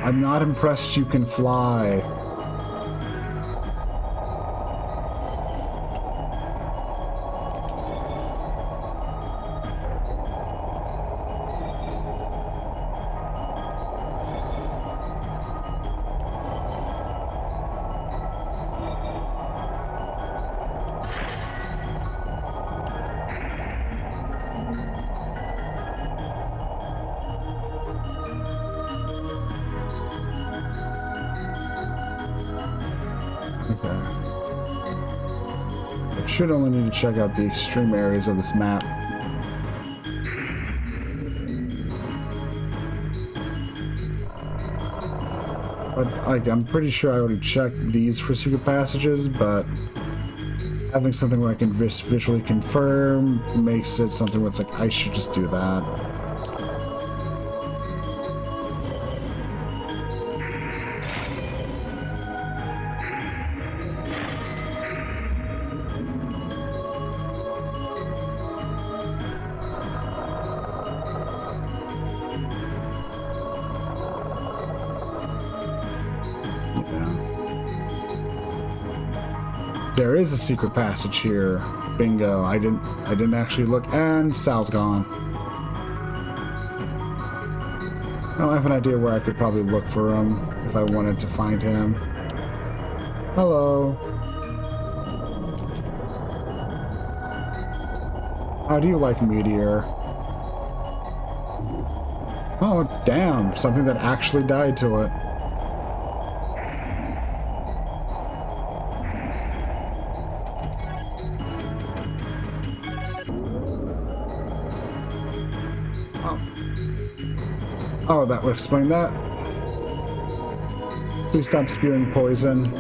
I'm not impressed you can fly. Should only need to check out the extreme areas of this map. But like, I'm pretty sure I already checked these for secret passages, but having something where I can visually confirm makes it something where it's like, I should just do that. There is a secret passage here. Bingo. I didn't actually look, and Sal's gone. Well, I have an idea where I could probably look for him if I wanted to find him. Hello. How do you like Meteor? Oh, damn. Something that actually died to it. Oh, that would explain that. Please stop spewing poison.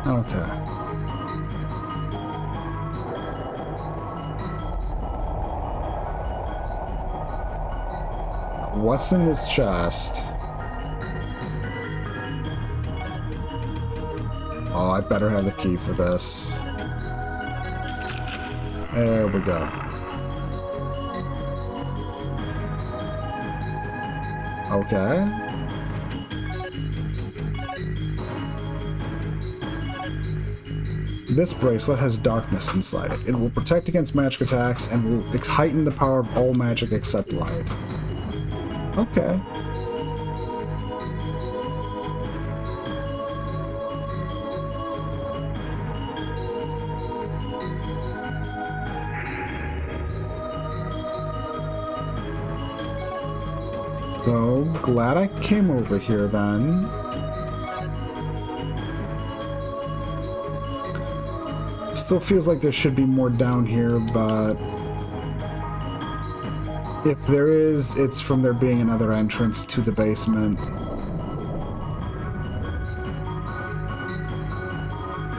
Okay. What's in this chest? Oh, I better have the key for this. There we go. Okay. This bracelet has darkness inside it. It will protect against magic attacks and will heighten the power of all magic except light. Okay. So, glad I came over here then. Still feels like there should be more down here, but if there is, it's from there being another entrance to the basement.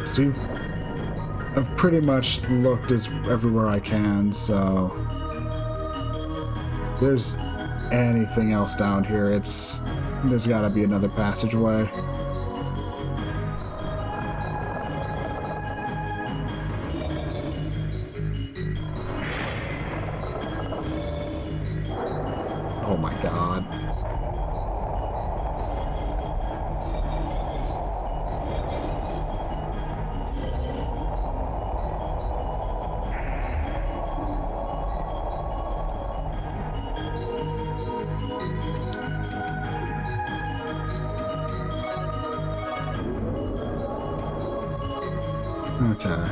So I've pretty much looked everywhere I can, so if there's anything else down here, there's gotta be another passageway. Oh my god. Okay.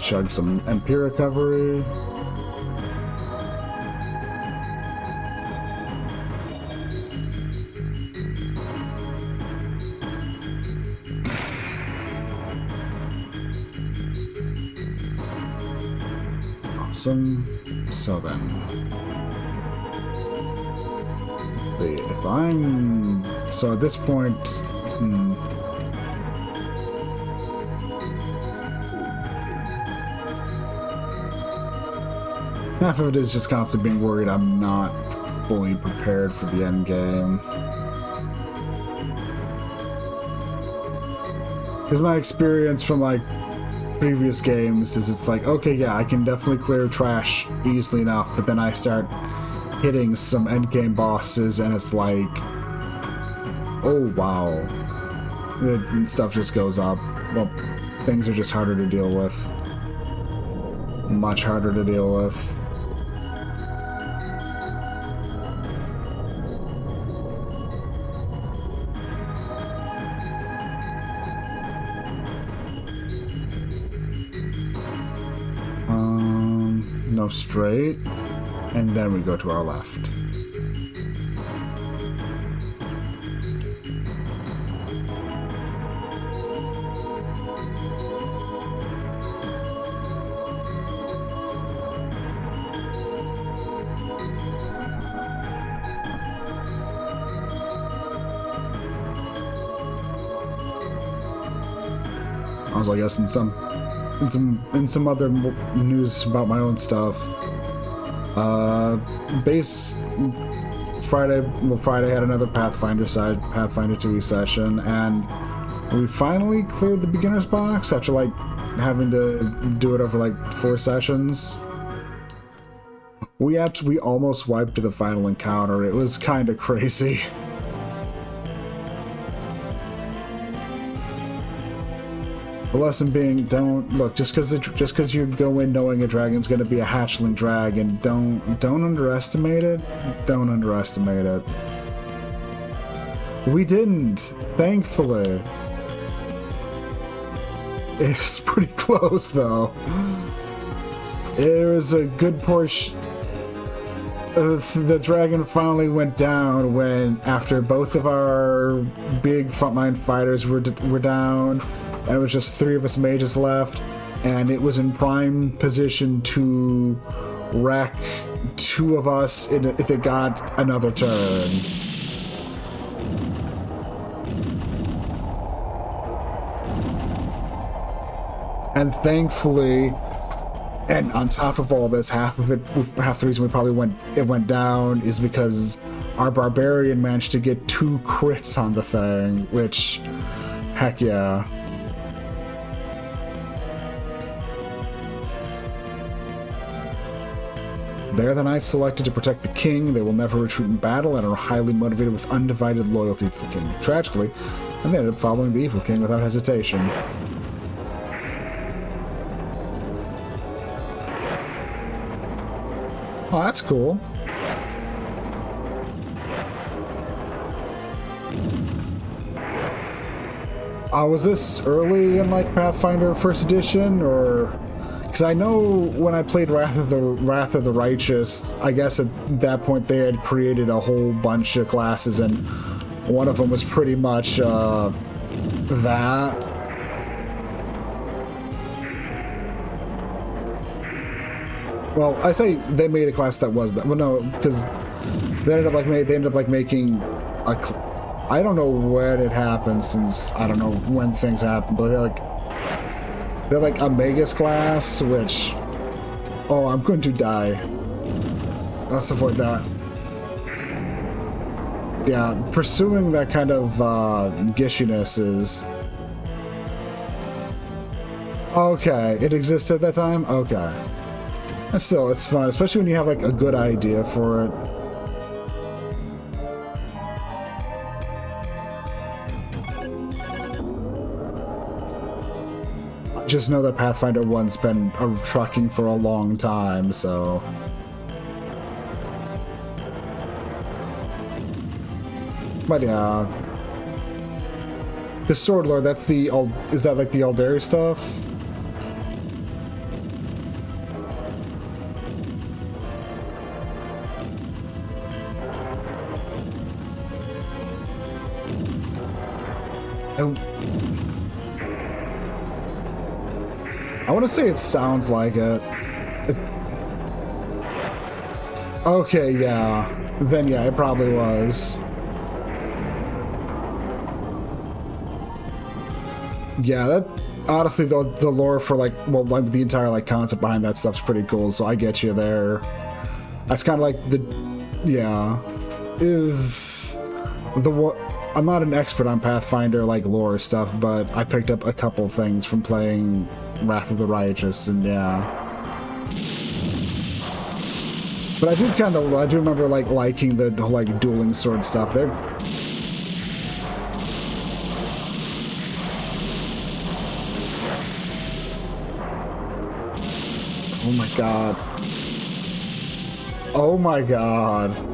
Chug some MP recovery. Awesome. So then, if I'm so at this point, half of it is just constantly being worried I'm not fully prepared for the end game. Because my experience from like previous games is it's like, okay, yeah, I can definitely clear trash easily enough, but then I start hitting some endgame bosses and it's like, oh wow, stuff just goes up. Well, things are just harder to deal with. Much harder to deal with. No, straight, and then we go to our left. Also, I guess in some other news about my own stuff, Friday had another Pathfinder 2e session, and we finally cleared the beginner's box after like having to do it over like 4 sessions. We almost wiped to the final encounter. It was kind of crazy. The lesson being, don't look, just because you go in knowing a dragon's going to be a hatchling dragon, don't underestimate it. Don't underestimate it. We didn't, thankfully. It's pretty close, though. It was a good portion. The dragon finally went down when, after both of our big frontline fighters were down, and it was just 3 of us mages left, and it was in prime position to wreck 2 of us if it got another turn. And thankfully, and on top of all this, half the reason it went down is because our barbarian managed to get 2 crits on the thing, which, heck yeah. They are the knights selected to protect the king. They will never retreat in battle and are highly motivated with undivided loyalty to the king. Tragically, and they ended up following the evil king without hesitation. Oh, that's cool. Was this early in, like, Pathfinder 1st edition, or... Because I know when I played Wrath of the Righteous, I guess at that point they had created a whole bunch of classes, and one of them was pretty much, that. Well, I say they made a class that was that. Well, no, because they ended up making a. I don't know when it happened, since I don't know when things happen, but they're like a Magus class, which. Oh, I'm going to die. Let's avoid that. Yeah, pursuing that kind of gishiness is. Okay, it existed at that time. Okay. And still, it's fun, especially when you have, like, a good idea for it. I just know that Pathfinder 1's been trucking for a long time, so... But yeah... The Sword Lord, that's the... Is that, like, the Aldari stuff? I want to say it sounds like it. Okay, yeah. Then yeah, it probably was. Yeah, that honestly the lore for like the entire like concept behind that stuff's pretty cool, so I get you there. That's kind of like the I'm not an expert on Pathfinder like lore stuff, but I picked up a couple things from playing Wrath of the Righteous, and yeah. But I do remember like liking the like dueling sword stuff. There. Oh my god. Oh my god.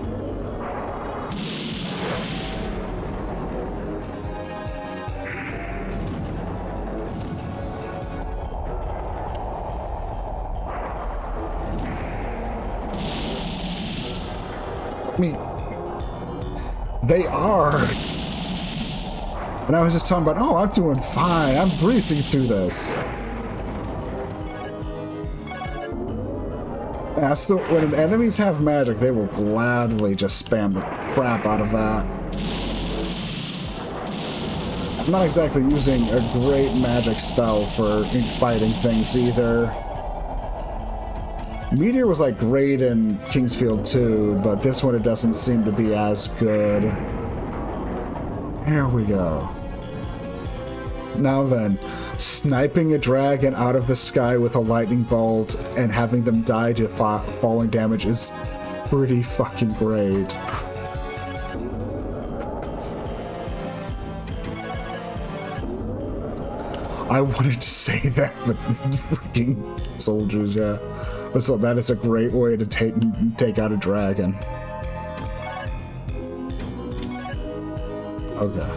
They are. And I was just talking about, oh, I'm doing fine. I'm breezing through this. Yeah, so when enemies have magic, they will gladly just spam the crap out of that. I'm not exactly using a great magic spell for fighting things either. Meteor was like great in Kingsfield 2, but this one it doesn't seem to be as good. Here we go. Now then, sniping a dragon out of the sky with a lightning bolt and having them die to falling damage is pretty fucking great. I wanted to say that, but freaking soldiers, yeah. So that is a great way to take out a dragon. Okay.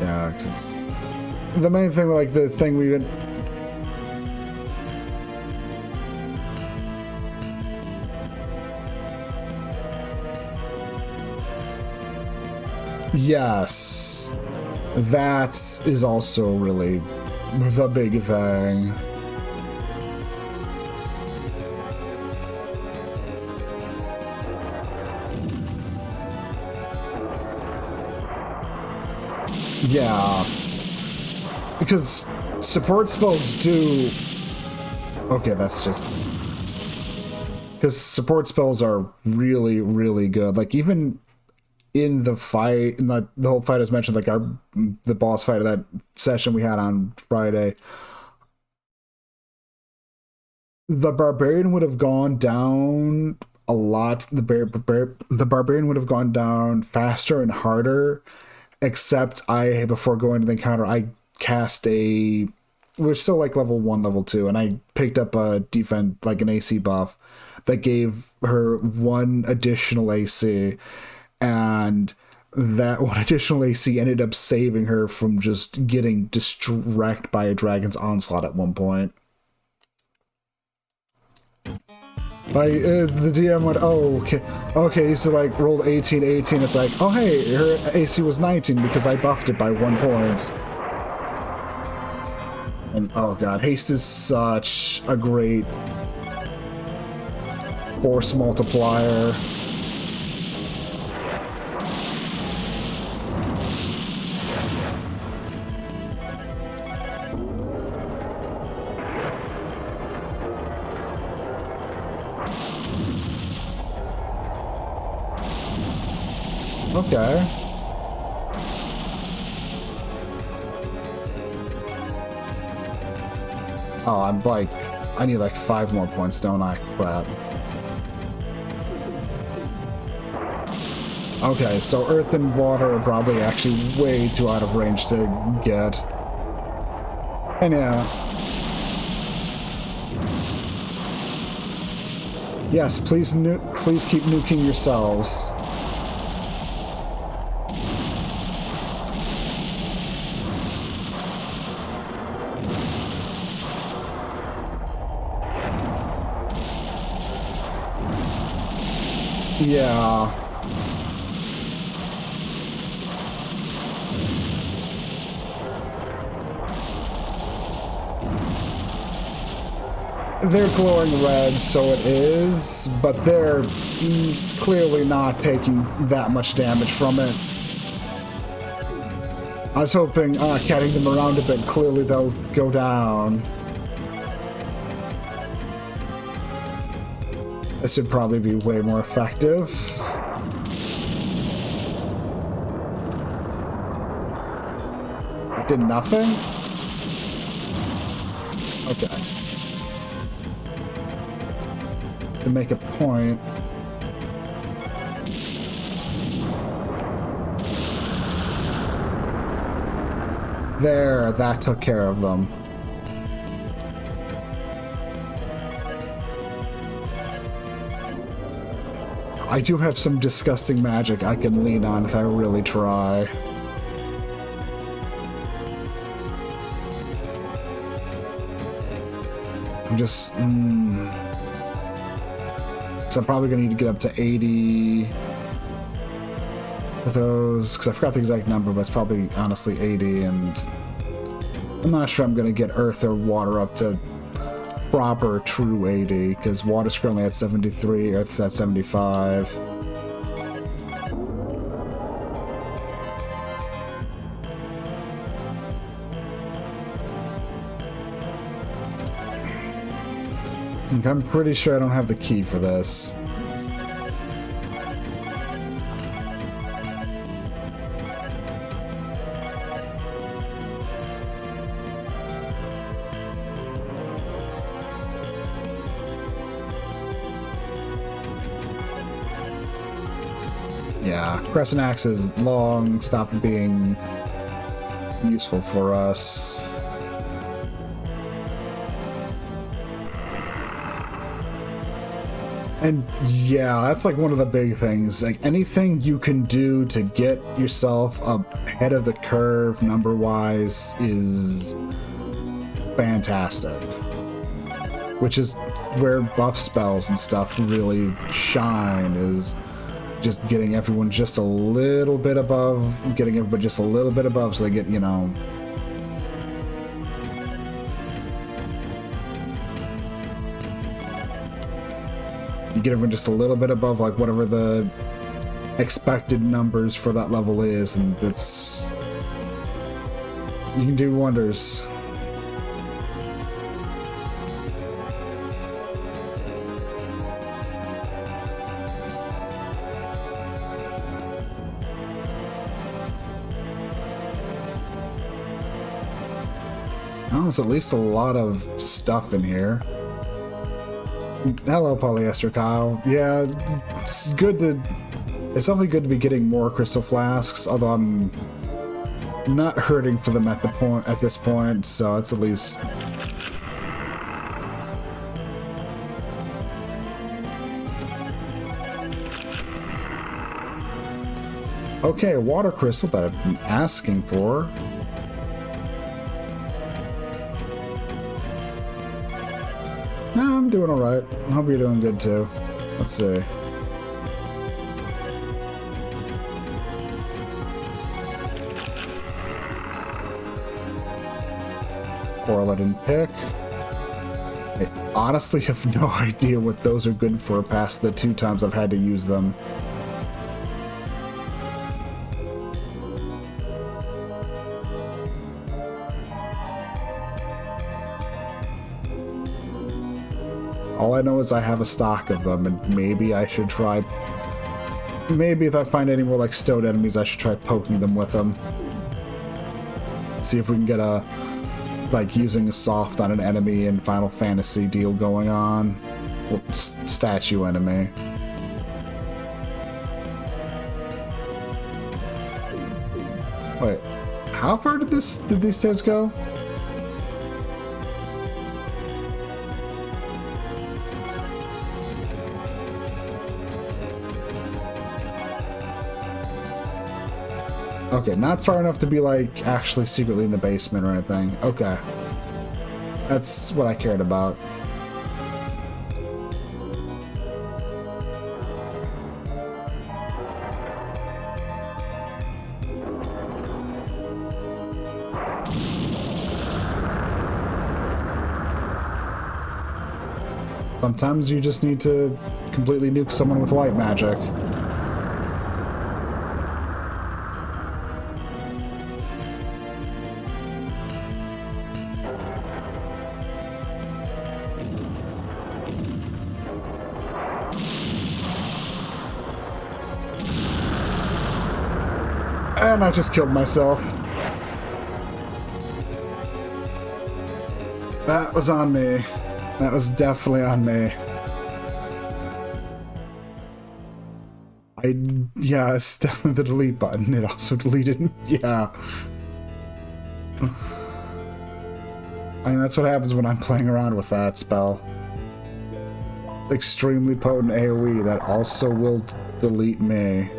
Yeah, because the main thing, like the thing we've been. Yes, that is also really the big thing. Yeah, because support spells do. Okay, that's just because support spells are really, really good. Like even in the fight, in the whole fight as mentioned, like the boss fight of that session we had on Friday, the barbarian would have gone down a lot. The barbarian would have gone down faster and harder. Except before going to the encounter, I cast we're still like level 1, level 2, and I picked up a defense, like an AC buff that gave her 1 additional AC, and that 1 additional AC ended up saving her from just getting distracted by a dragon's onslaught at one point. Like, the DM went, oh, okay, so like, rolled 18, it's like, oh hey, her AC was 19 because I buffed it by 1 point. And, oh god, haste is such a great force multiplier. Okay. Oh, I'm like, I need like 5 more points, don't I? Crap. Okay, so earth and water are probably actually way too out of range to get. And yeah. Yes, please keep nuking yourselves. Yeah. They're glowing red, so it is, but they're clearly not taking that much damage from it. I was hoping, catting them around a bit, clearly they'll go down. This would probably be way more effective. It did nothing? Okay. To make a point. There, that took care of them. I do have some disgusting magic I can lean on if I really try. I'm just... So I'm probably going to need to get up to 80 for those, because I forgot the exact number, but it's probably honestly 80, and I'm not sure I'm going to get earth or water up to proper true 80, because water's currently at 73, earth's at 75. And I'm pretty sure I don't have the key for this. Yeah, Crescent Axe is long stopped being useful for us. And yeah, that's like one of the big things. Like anything you can do to get yourself ahead of the curve number-wise is fantastic. Which is where buff spells and stuff really shine, is just getting everyone just a little bit above, getting everybody just a little bit above so they get, you know... You get everyone just a little bit above, like, whatever the expected numbers for that level is, and it's... You can do wonders. Oh, there's at least a lot of stuff in here. Hello, Polyester Kyle. Yeah, it's good to... It's definitely good to be getting more crystal flasks, although I'm not hurting for them at this point, so it's at least... Okay, a water crystal that I've been asking for. I'm doing alright. I hope you're doing good too. Let's see. Coral I didn't pick. I honestly have no idea what those are good for past the 2 times I've had to use them. All I know is I have a stock of them, and maybe I should try... Maybe if I find any more, like, stone enemies, I should try poking them with them. See if we can get a... like, using a soft on an enemy in Final Fantasy deal going on. Well, statue enemy. Wait, how far did these stairs go? Okay, not far enough to be, like, actually secretly in the basement or anything. Okay. That's what I cared about. Sometimes you just need to completely nuke someone with light magic. And I just killed myself. That was on me. That was definitely on me. Yeah, it's definitely the delete button. It also deleted. Yeah. I mean, that's what happens when I'm playing around with that spell. Extremely potent AoE that also will delete me.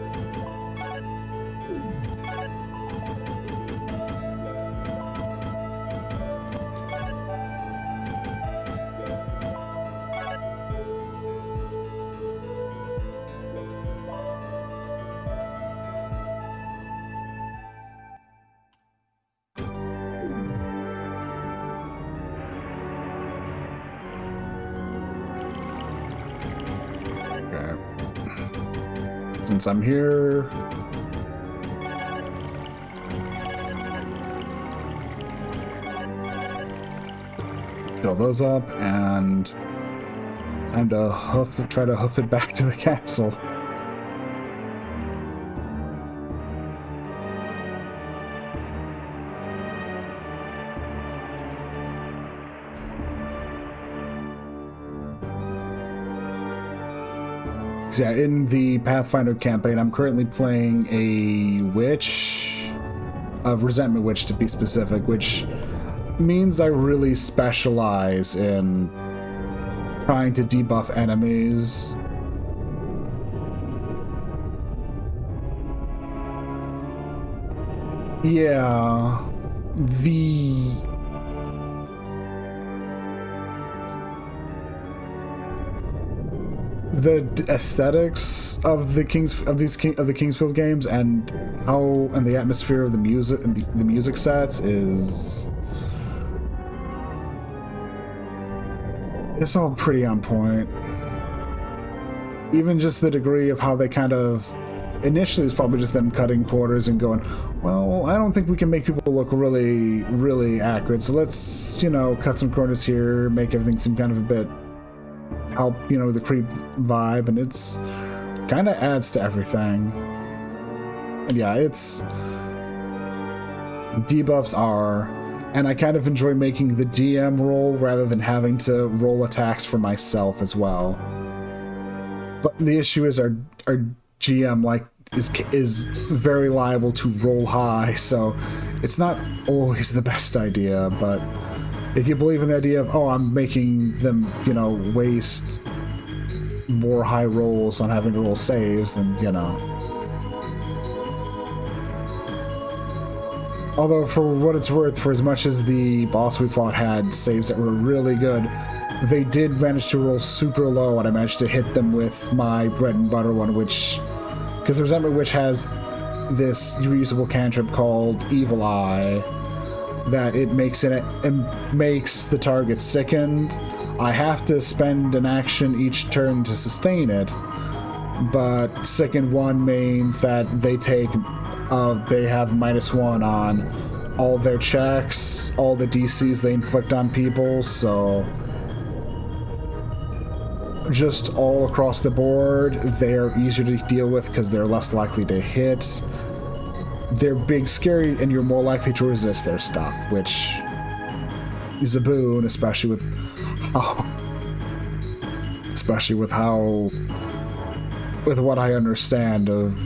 Since I'm here, fill those up, and time to try to hoof it back to the castle. Yeah, in the Pathfinder campaign, I'm currently playing a witch, a resentment witch to be specific, which means I really specialize in trying to debuff enemies Yeah, the aesthetics of the Kingsfield games and the atmosphere of the music and the music sets is it's all pretty on point. Even just the degree of how they kind of initially it's probably just them cutting corners and going, well, I don't think we can make people look really, really accurate, so let's, you know, cut some corners here, make everything seem kind of a bit help, you know, the creep vibe, and it's kind of adds to everything. And yeah, it's debuffs are, and I kind of enjoy making the DM roll rather than having to roll attacks for myself as well. But the issue is our GM is very liable to roll high, so it's not always the best idea. But if you believe in the idea of, oh, I'm making them, you know, waste more high rolls on having to roll saves, then, you know. Although, for what it's worth, for as much as the boss we fought had saves that were really good, they did manage to roll super low, and I managed to hit them with my bread and butter one, which... Because the Resentment Witch has this reusable cantrip called Evil Eye, that it makes the target sickened. I have to spend an action each turn to sustain it, but sickened one means that they take... they have -1 on all their checks, all the DCs they inflict on people, so... Just all across the board, they're easier to deal with because they're less likely to hit. They're big, scary, and you're more likely to resist their stuff, which is a boon, especially with what I understand of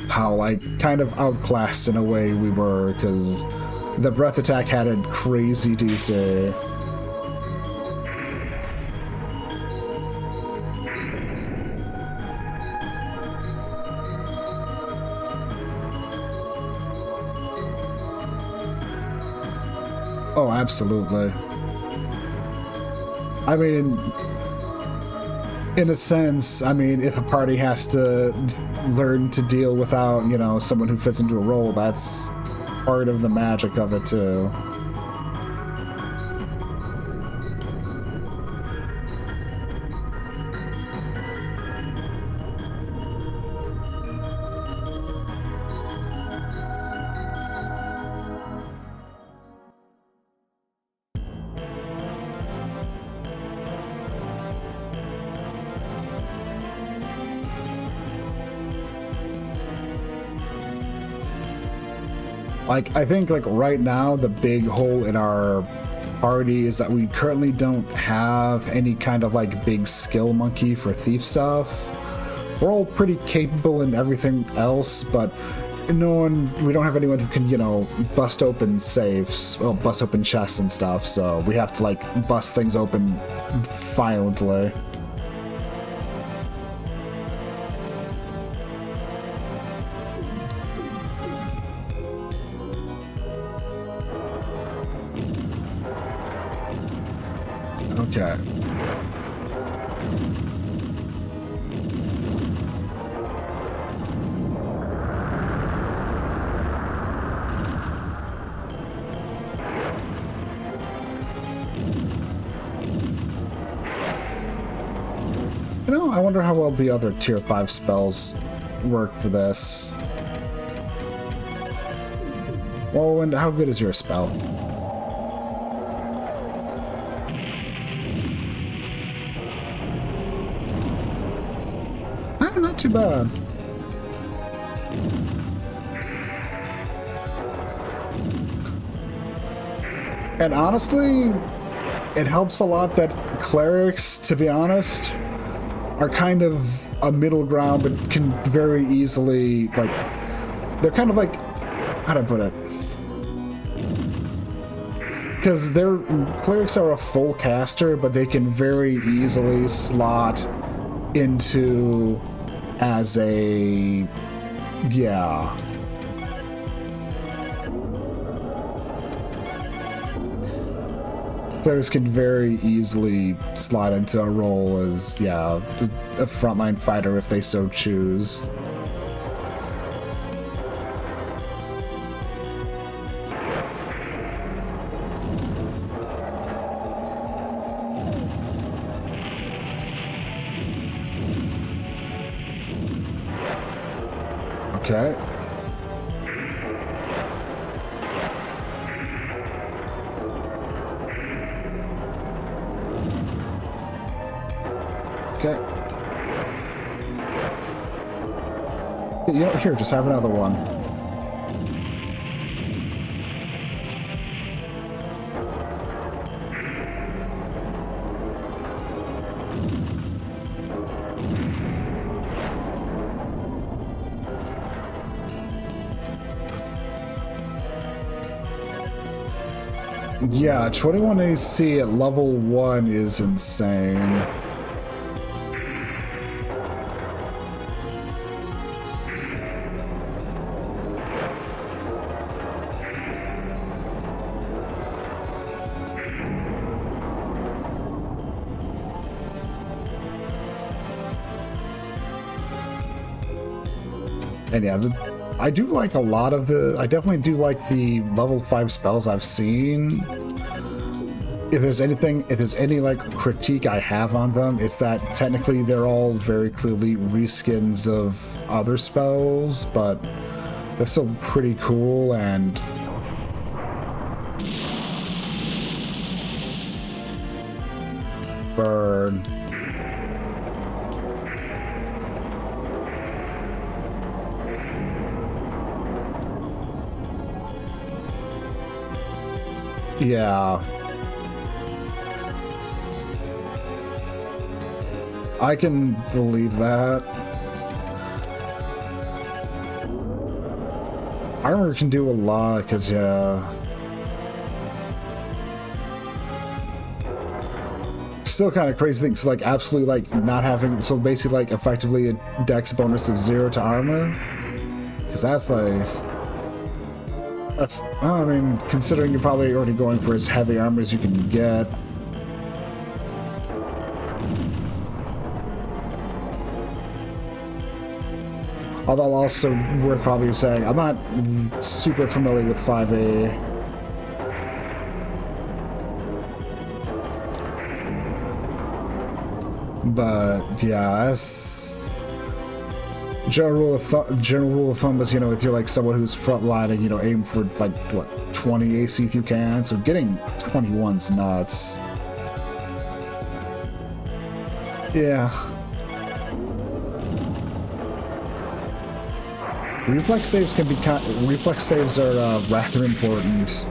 how, like, kind of outclassed in a way we were, because the breath attack had a crazy DC. Oh, absolutely. I mean, in a sense, I mean, if a party has to learn to deal without, you know, someone who fits into a role, that's part of the magic of it, too. Like, I think, like, right now, the big hole in our party is that we currently don't have any kind of, like, big skill monkey for thief stuff. We're all pretty capable in everything else, but we don't have anyone who can, you know, bust open safes, well, bust open chests and stuff, so we have to, like, bust things open violently. Okay. You know, I wonder how well the other tier 5 spells work for this. Well, and how good is your spell? Not too bad. And honestly, it helps a lot that clerics, to be honest, are kind of a middle ground, but can very easily, like, they're kind of like, how do I put it? Because clerics are a full caster, but they can very easily slot into as a, yeah, Players can very easily slide into a role as, yeah, a frontline fighter if they so choose. Okay. Okay. You know, here, just have another one. Yeah, 21 AC at level 1 is insane. And yeah, I do like a lot of I definitely do like the level 5 spells I've seen. If there's any like critique I have on them, it's that technically they're all very clearly reskins of other spells, but they're still pretty cool. And burn. Yeah. I can believe that. Armor can do a lot, because, yeah. Still kind of crazy things, like, absolutely, like, not having, so basically, like, effectively a dex bonus of 0 to armor. Because that's, like... well, I mean, considering you're probably already going for as heavy armor as you can get. Although also worth probably saying, I'm not super familiar with 5A. But yeah, that's general rule of thumb is, you know, if you're like someone who's frontlining, you know, aim for like what, 20 AC if you can. So getting 21's nuts. Yeah. Reflex saves can be reflex saves are rather important.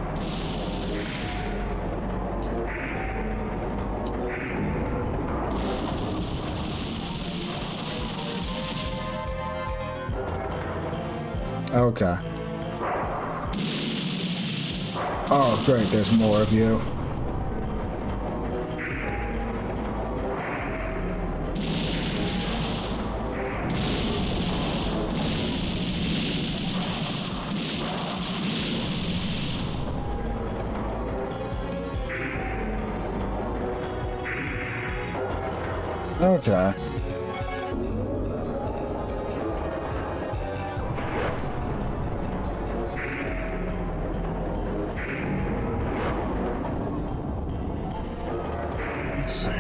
Okay. Oh, great, there's more of you. Okay. Let's see.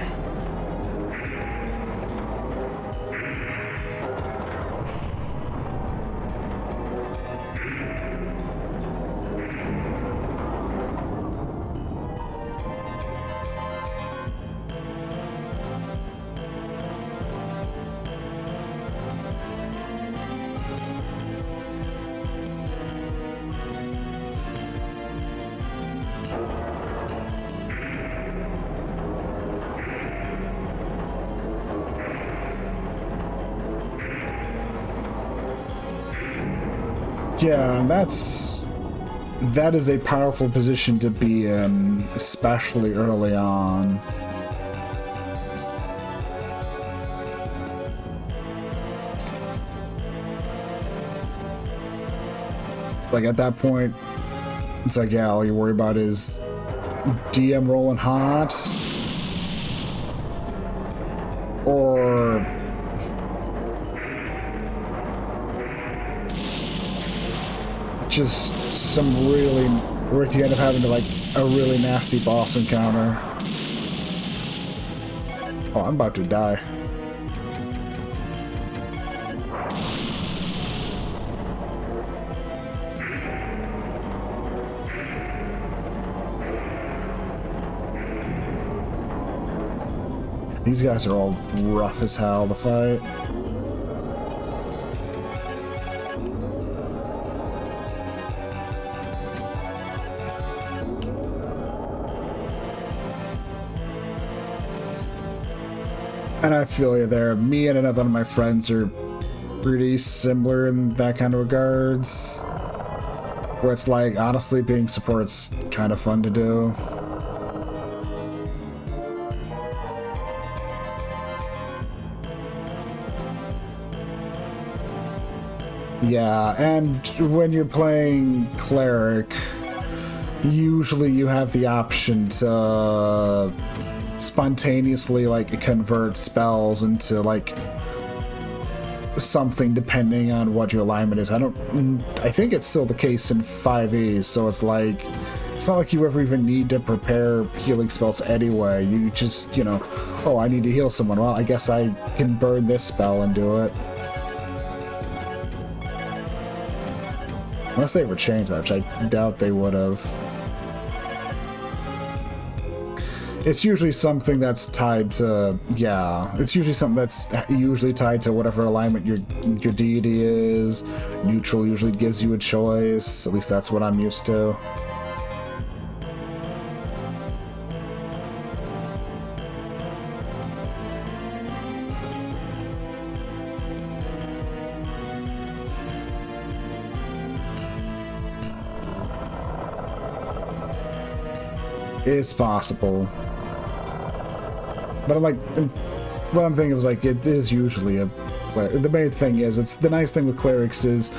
Yeah, and that is a powerful position to be in, especially early on. Like at that point, it's like, yeah, all you worry about is DM rolling hot, or just some really, or if you end up having to like a really nasty boss encounter. Oh, I'm about to die. These guys are all rough as hell to fight. And I feel you there. Me and another one of my friends are pretty similar in that kind of regards. Where it's like, honestly, being support's kind of fun to do. Yeah, and when you're playing cleric, usually you have the option to spontaneously like convert spells into like something depending on what your alignment is. I think it's still the case in 5e, so it's like it's not like you ever even need to prepare healing spells anyway. You just, you know, oh, I need to heal someone. Well, I guess I can burn this spell and do it. Unless they ever changed that, which I doubt they would have. It's usually something that's tied to, yeah, it's usually something that's usually tied to whatever alignment your deity is. Neutral usually gives you a choice. At least that's what I'm used to. It's possible. But I'm like, what I'm thinking is like, it is usually a, the main thing is, it's the nice thing with clerics is,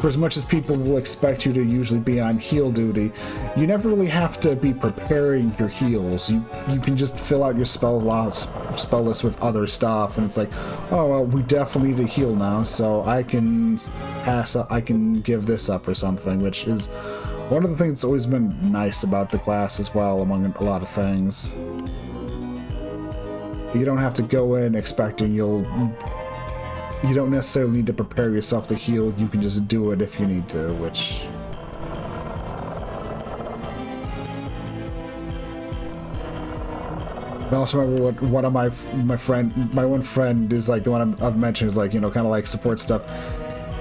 for as much as people will expect you to usually be on heal duty, you never really have to be preparing your heals. You can just fill out your spell list with other stuff, and it's like, oh well, we definitely need to heal now, so I can pass up, I can give this up or something, which is one of the things that's always been nice about the class as well, among a lot of things. You don't have to go in expecting you don't necessarily need to prepare yourself to heal. You can just do it if you need to, which... I also remember what one of my one friend is like, the one I've mentioned is like, you know, kind of like support stuff.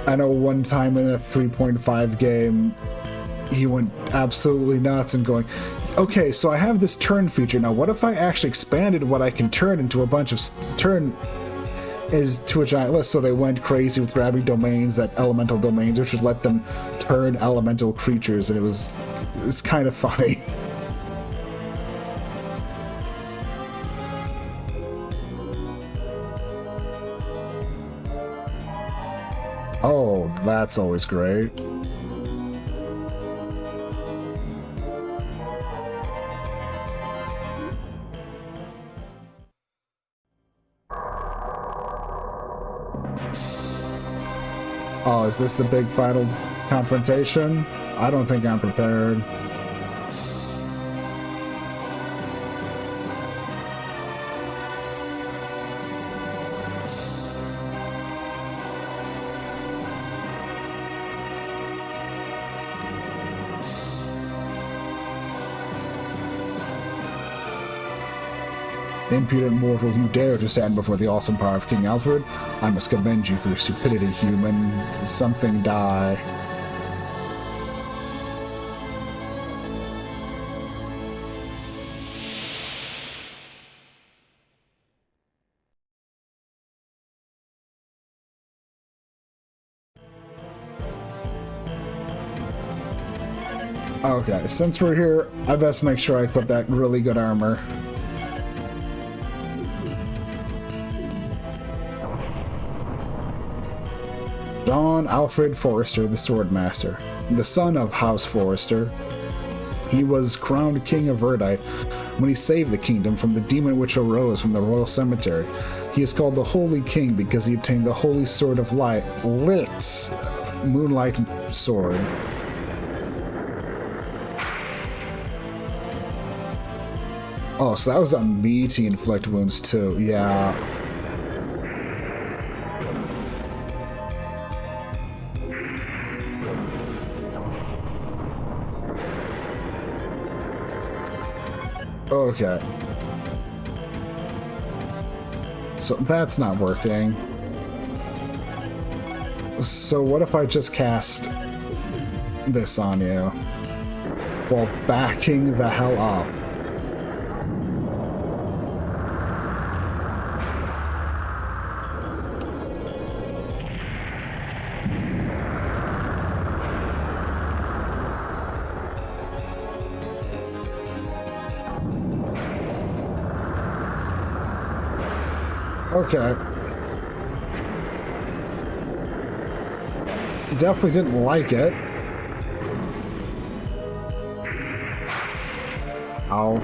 I know one time in a 3.5 game, he went absolutely nuts and going, okay, so I have this turn feature. Now, what if I actually expanded what I can turn into a bunch of turn is to a giant list? So they went crazy with grabbing domains, that elemental domains, which would let them turn elemental creatures, and it's kind of funny. Oh, that's always great. Oh, is this the big final confrontation? I don't think I'm prepared. Impudent mortal, you dare to stand before the awesome power of King Alfred? I must commend you for your stupidity, human. Something die. Okay, since we're here, I best make sure I equip that really good armor. John Alfred Forrester, the Swordmaster, the son of House Forrester. He was crowned king of Verdite when he saved the kingdom from the demon which arose from the royal cemetery. He is called the Holy King because he obtained the Holy Sword of Light, lit Moonlight Sword. Oh, so that was on me to inflict wounds too. Yeah. Okay. So that's not working. So what if I just cast this on you while backing the hell up? Okay. Definitely didn't like it. Ow.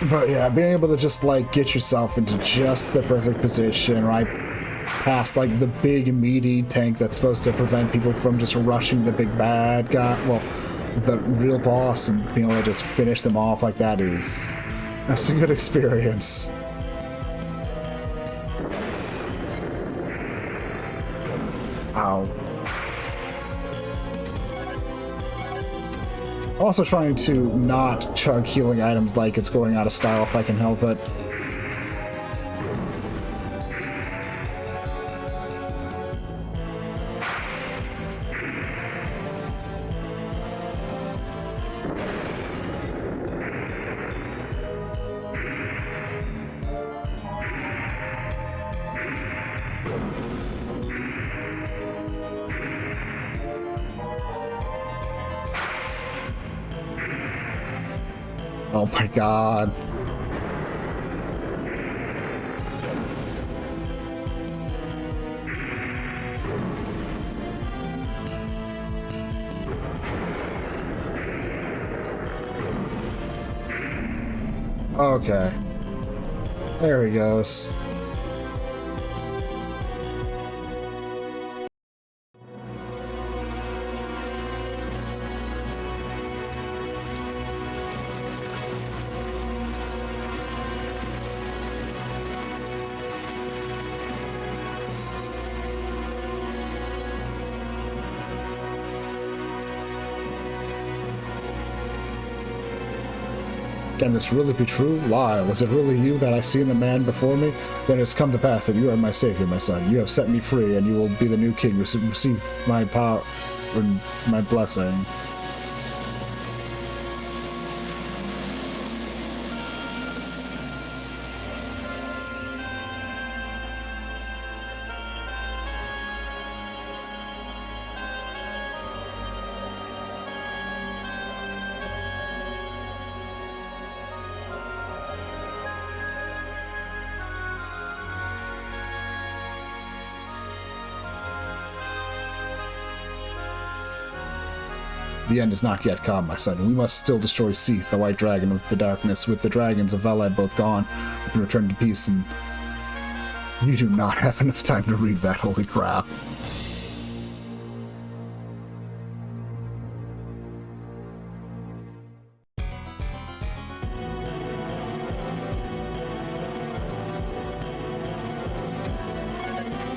But yeah, being able to just like get yourself into just the perfect position right past like the big meaty tank that's supposed to prevent people from just rushing the big bad guy, well, the real boss, and being able to just finish them off like that that's a good experience. Ow. Also trying to not chug healing items like it's going out of style if I can help it. Oh my god. Okay. There he goes. Can this really be true? Lyle, is it really you that I see in the man before me? Then it has come to pass that you are my savior, my son. You have set me free, and you will be the new king. Receive my power and my blessing. The end is not yet come, my son. We must still destroy Seath, the white dragon of the darkness. With the dragons of Velad both gone, we can return to peace, and you do not have enough time to read that, holy crap.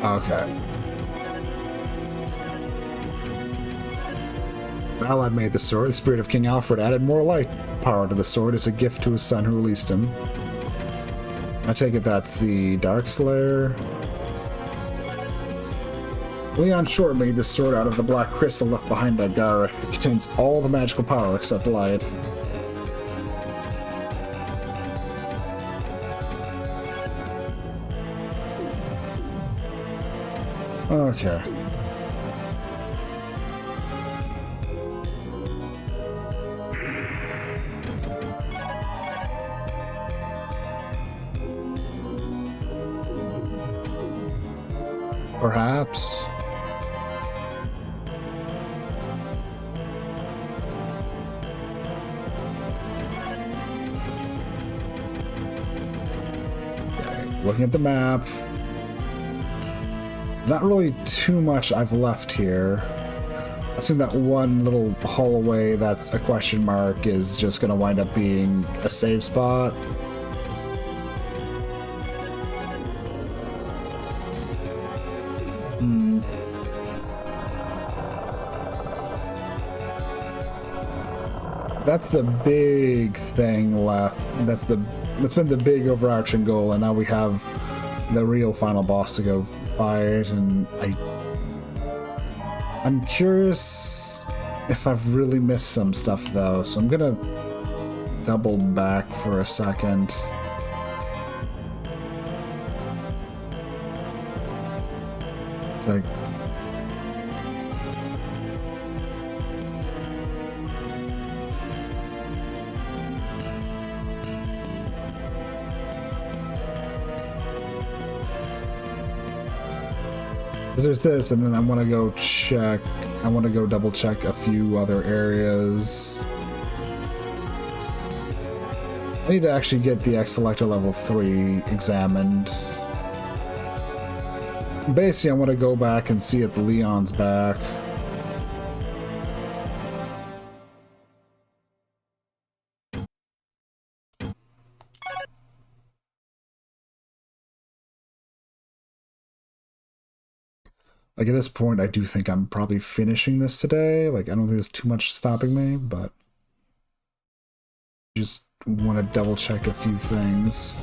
Okay. Valad made the sword. The spirit of King Alfred added more light power to the sword as a gift to his son who released him. I take it that's the Darkslayer. Leon Short made this sword out of the black crystal left behind by Gara. It contains all the magical power except light. Okay. Perhaps. Looking at the map, not really too much I've left here. I assume that one little hallway that's a question mark is just going to wind up being a save spot. That's the big thing left. That's been the big overarching goal, and now we have the real final boss to go fight. And I'm curious if I've really missed some stuff though, so I'm gonna double back for a second. It's like, there's this, and then I want to go check. I want to go double check a few other areas. I need to actually get the X Selector level 3 examined. Basically, I want to go back and see if the Leon's back. Like, at this point, I do think I'm probably finishing this today. Like, I don't think there's too much stopping me, but just want to double check a few things.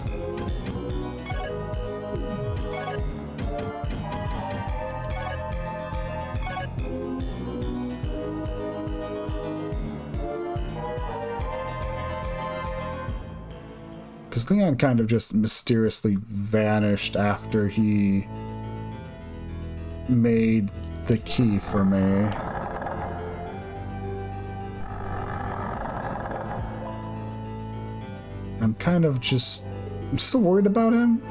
Because Leon kind of just mysteriously vanished after he made the key for me. I'm still worried about him.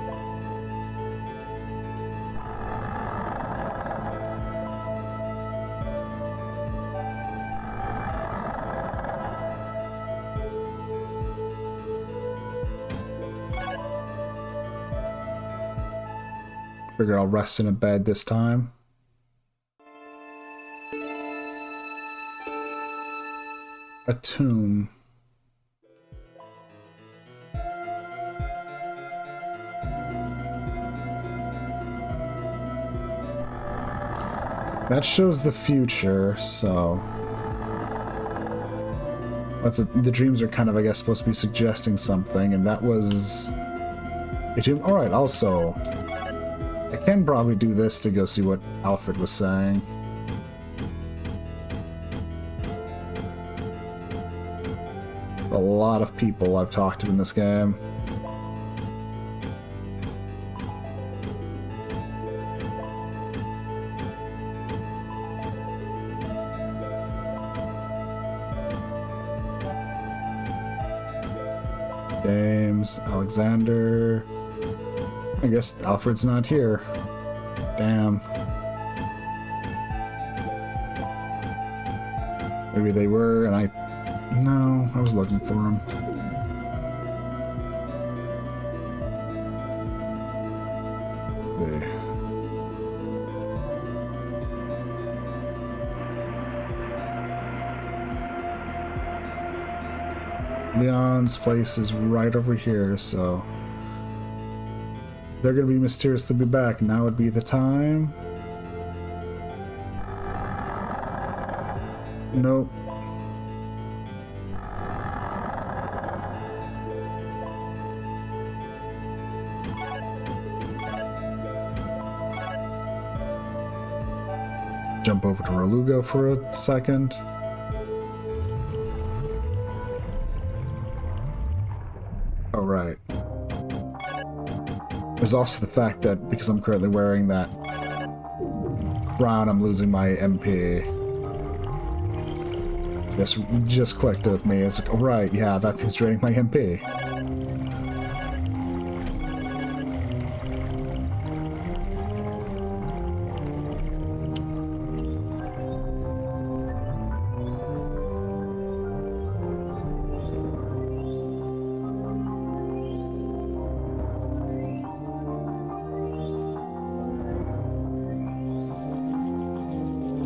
Figure I'll rest in a bed this time. A tomb. That shows the future, so the dreams are kind of, I guess, supposed to be suggesting something, and that was a tomb. All right. Also, I can probably do this to go see what Alfred was saying. A lot of people I've talked to in this game. James, Alexander. I guess Alfred's not here. Damn. Maybe they were, and no, I was looking for him. Let's see. Leon's place is right over here, so they're gonna be mysterious to be back. Now would be the time. Nope. Jump over to Ralugo for a second. Oh, right. There's also the fact that because I'm currently wearing that crown, I'm losing my MP. Just clicked with me. It's like, oh, right, yeah, that thing's draining my MP.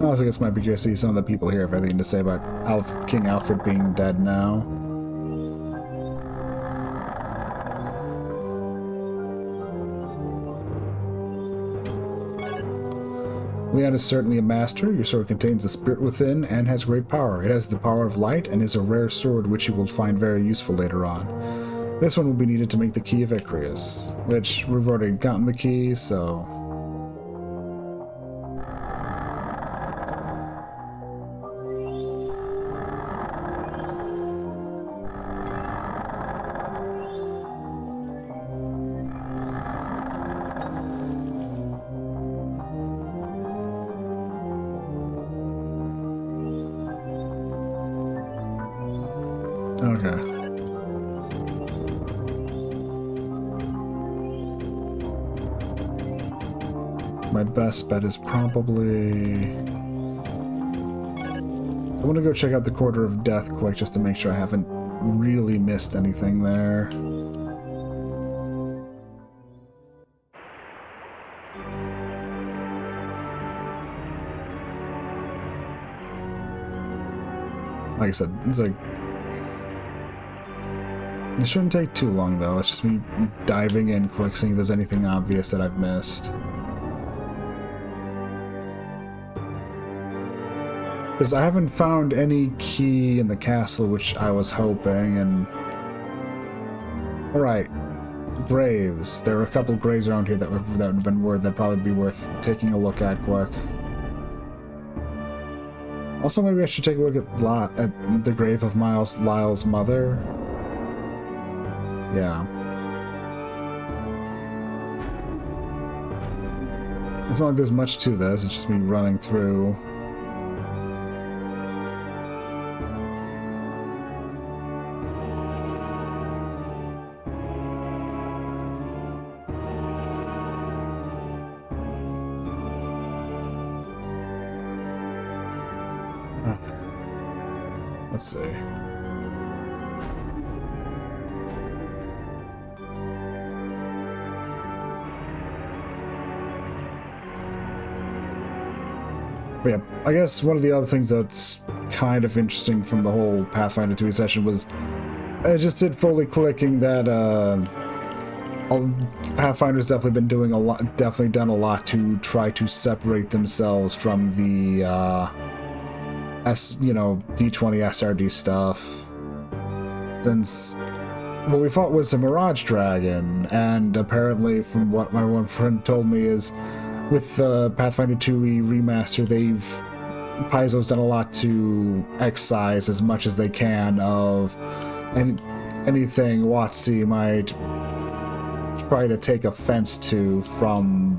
I also guess might be curious to see some of the people here have anything to say about King Alfred being dead now. Leon is certainly a master. Your sword contains the spirit within and has great power. It has the power of light and is a rare sword which you will find very useful later on. This one will be needed to make the key of Icarus, which we've already gotten the key, so... Okay. My best bet is probably... I want to go check out the Quarter of Death quick just to make sure I haven't really missed anything there. Like I said, it's like... It shouldn't take too long, though. It's just me diving in quick, seeing if there's anything obvious that I've missed. Because I haven't found any key in the castle, which I was hoping, and... Alright. Graves. There are a couple graves around here that would have been worth, that'd probably be worth taking a look at quick. Also, maybe I should take a look at the grave of Lyle's mother. Yeah. It's not like there's much to this, it's just me running through. Let's see. But yeah, I guess one of the other things that's kind of interesting from the whole Pathfinder 2 session was it just did fully clicking that Pathfinder's definitely been doing a lot, definitely done a lot to try to separate themselves from the D20 SRD stuff. Since what we fought was the Mirage Dragon, and apparently from what my one friend told me is with the Pathfinder 2e remaster, Paizo's done a lot to excise as much as they can of anything WotC might try to take offense to from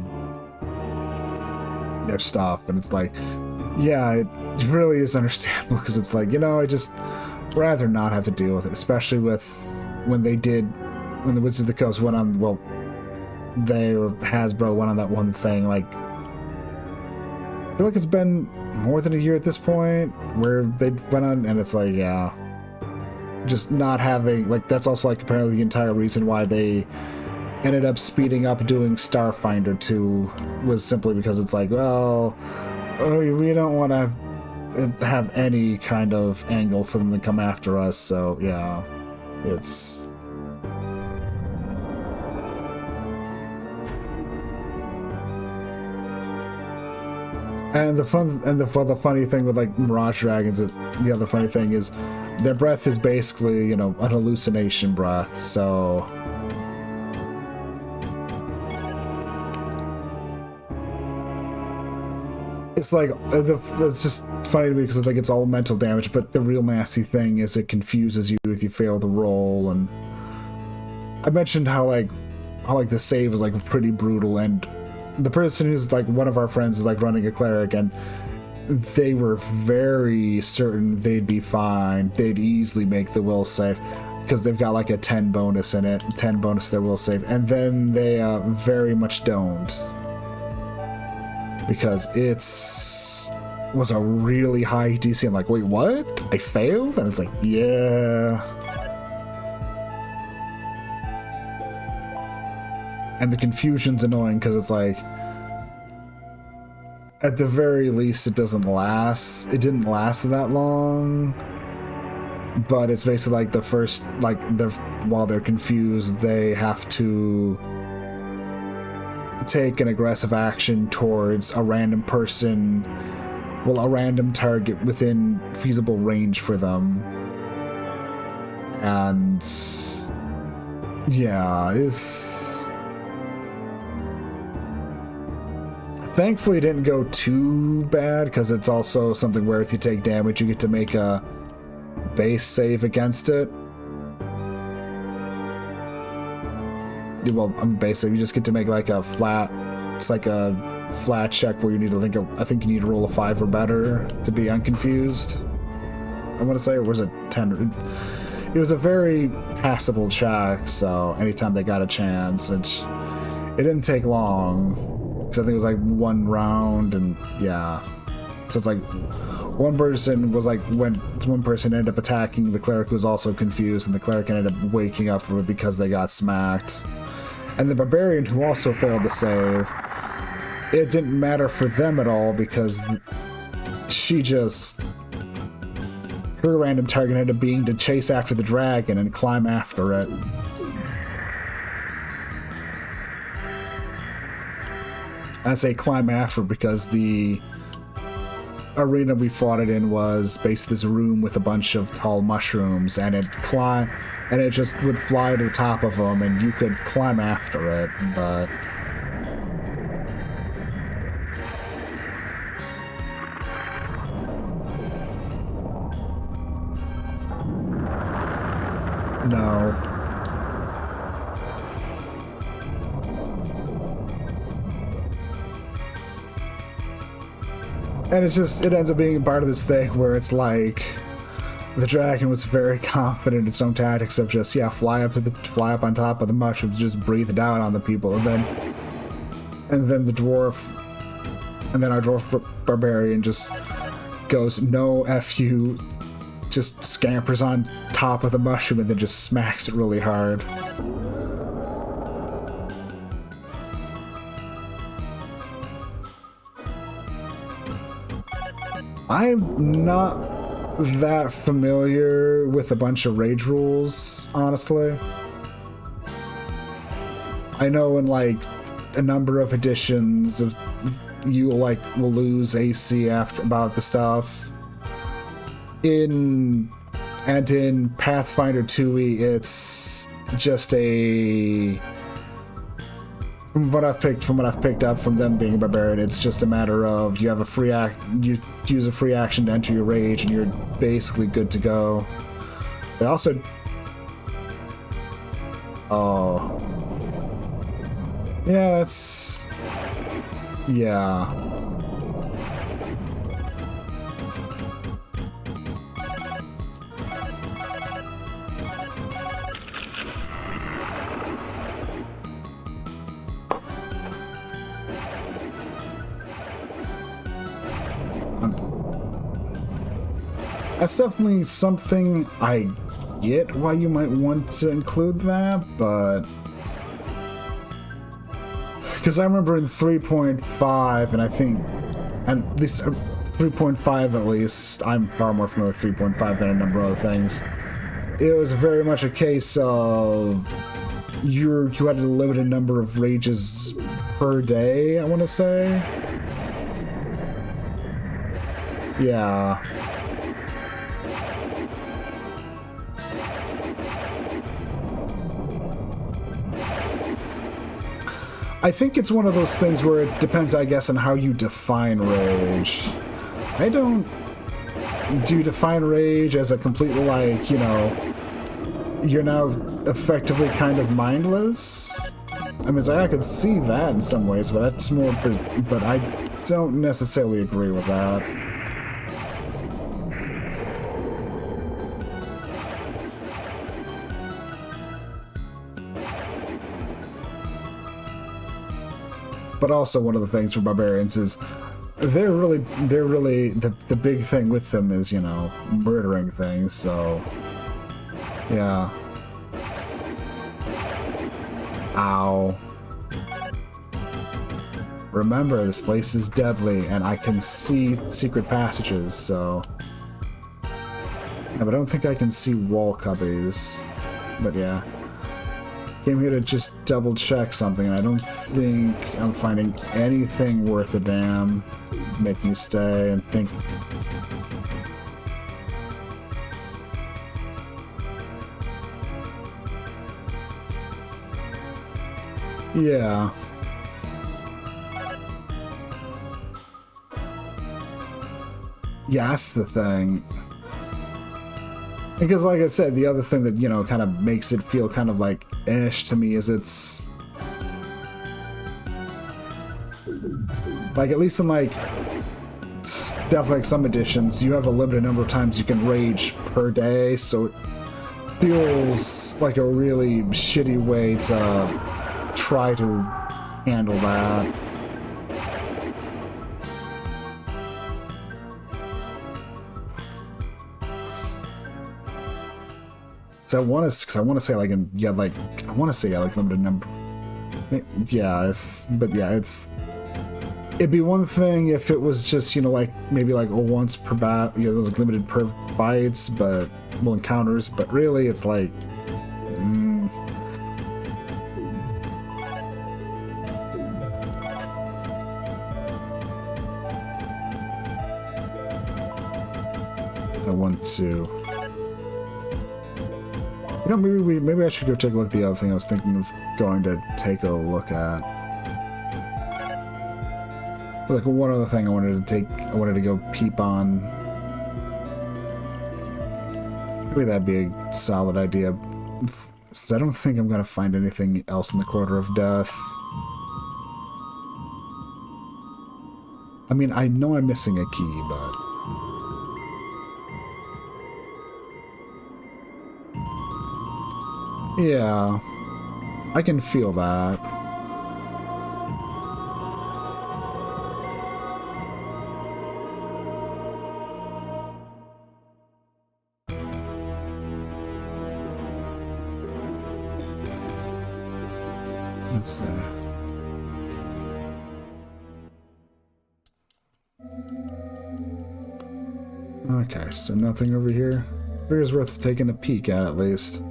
their stuff. And it's like, yeah, it really is understandable, because it's like, I just rather not have to deal with it, especially with when the Wizards of the Coast went on, well, they or Hasbro went on that one thing, like, I feel like it's been more than a year at this point where they went on, and it's like, yeah, just not having, like, that's also like apparently the entire reason why they ended up speeding up doing Starfinder 2 was simply because it's like, well, we don't want to have any kind of angle for them to come after us, so yeah, it's... And the funny thing with like Mirage Dragons, the other funny thing is their breath is basically, an hallucination breath, so it's like, it's just funny to me because it's like it's all mental damage, but the real nasty thing is it confuses you if you fail the roll. And I mentioned how the save is like pretty brutal, and the person who's like one of our friends is like running a cleric, and they were very certain they'd be fine. They'd easily make the will save because they've got like a 10 bonus in it, 10 bonus to their will save, and then they very much don't, because was a really high DC. I'm like, wait, what? I failed? And it's like, yeah. And the confusion's annoying because it's like, at the very least, it doesn't last. It didn't last that long. But it's basically like the first, like, while they're confused, they have to take an aggressive action towards a random person, well, a random target within feasible range for them. And yeah, thankfully it didn't go too bad, because it's also something where if you take damage, you get to make a base save against it. Well, basically, you just get to make like a flat. It's like a flat check where you need to I think you need to roll a 5 or better to be unconfused. I want to say, or was it 10? It was a very passable check. So anytime they got a chance, it didn't take long. Because I think it was like 1 round, and yeah. So it's like one person was like, when one person ended up attacking the cleric who was also confused, and the cleric ended up waking up from it because they got smacked. And the barbarian who also failed to save, it didn't matter for them at all, because she just, her random target ended up being to chase after the dragon and climb after it. I say climb after because the arena we fought it in was basically this room with a bunch of tall mushrooms, and it just would fly to the top of them, and you could climb after it, but no. And it ends up being part of this thing where it's like the dragon was very confident in its own tactics of just, yeah, fly up on top of the mushrooms, just breathe down on the people, and then the dwarf, and then our dwarf barbarian just goes, no, F you, just scampers on top of the mushroom and then just smacks it really hard. I'm not that familiar with a bunch of rage rules, honestly. I know in like a number of editions of you will lose AC after about the stuff. In Pathfinder 2e, it's just a, from what I've picked up from them being a barbarian, it's just a matter of you have a you use a free action to enter your rage, and you're basically good to go. They also, oh, yeah, yeah. That's definitely something I get why you might want to include that, but because I remember in 3.5, and I think at least 3.5 at least, I'm far more familiar with 3.5 than a number of other things. It was very much a case of you had a limited number of rages per day, I want to say. Yeah. I think it's one of those things where it depends, I guess, on how you define rage. I don't do define rage as a complete, like, you know, you're now effectively kind of mindless. I mean, it's like, I could see that in some ways, but that's more, but I don't necessarily agree with that. But also one of the things for barbarians is they're really the big thing with them is, you know, murdering things, so yeah. Ow. Remember, this place is deadly, and I can see secret passages, so... Yeah, but I don't think I can see wall cubbies. But yeah. Came here to just double check something, and I don't think I'm finding anything worth a damn. Make me stay and think. Yeah. Yeah, that's the thing. Because, like I said, the other thing that, you know, kind of makes it feel kind of like ish to me is it's... Like, at least in, like, stuff like some editions, you have a limited number of times you can rage per day, so it feels like a really shitty way to try to handle that. So I want to say like I want to say like limited number. Yeah, it'd be one thing if it was just, you know, like maybe like once per there's like limited per bites, but well, encounters, but really it's like. I want to. You know, maybe I should go take a look at the other thing I was thinking of going to take a look at. Like one other thing I wanted to go peep on. Maybe that'd be a solid idea. Since I don't think I'm gonna find anything else in the Quarter of Death. I mean, I know I'm missing a key, but... Yeah, I can feel that. Let's see. Okay, so nothing over here. Here's worth taking a peek at least.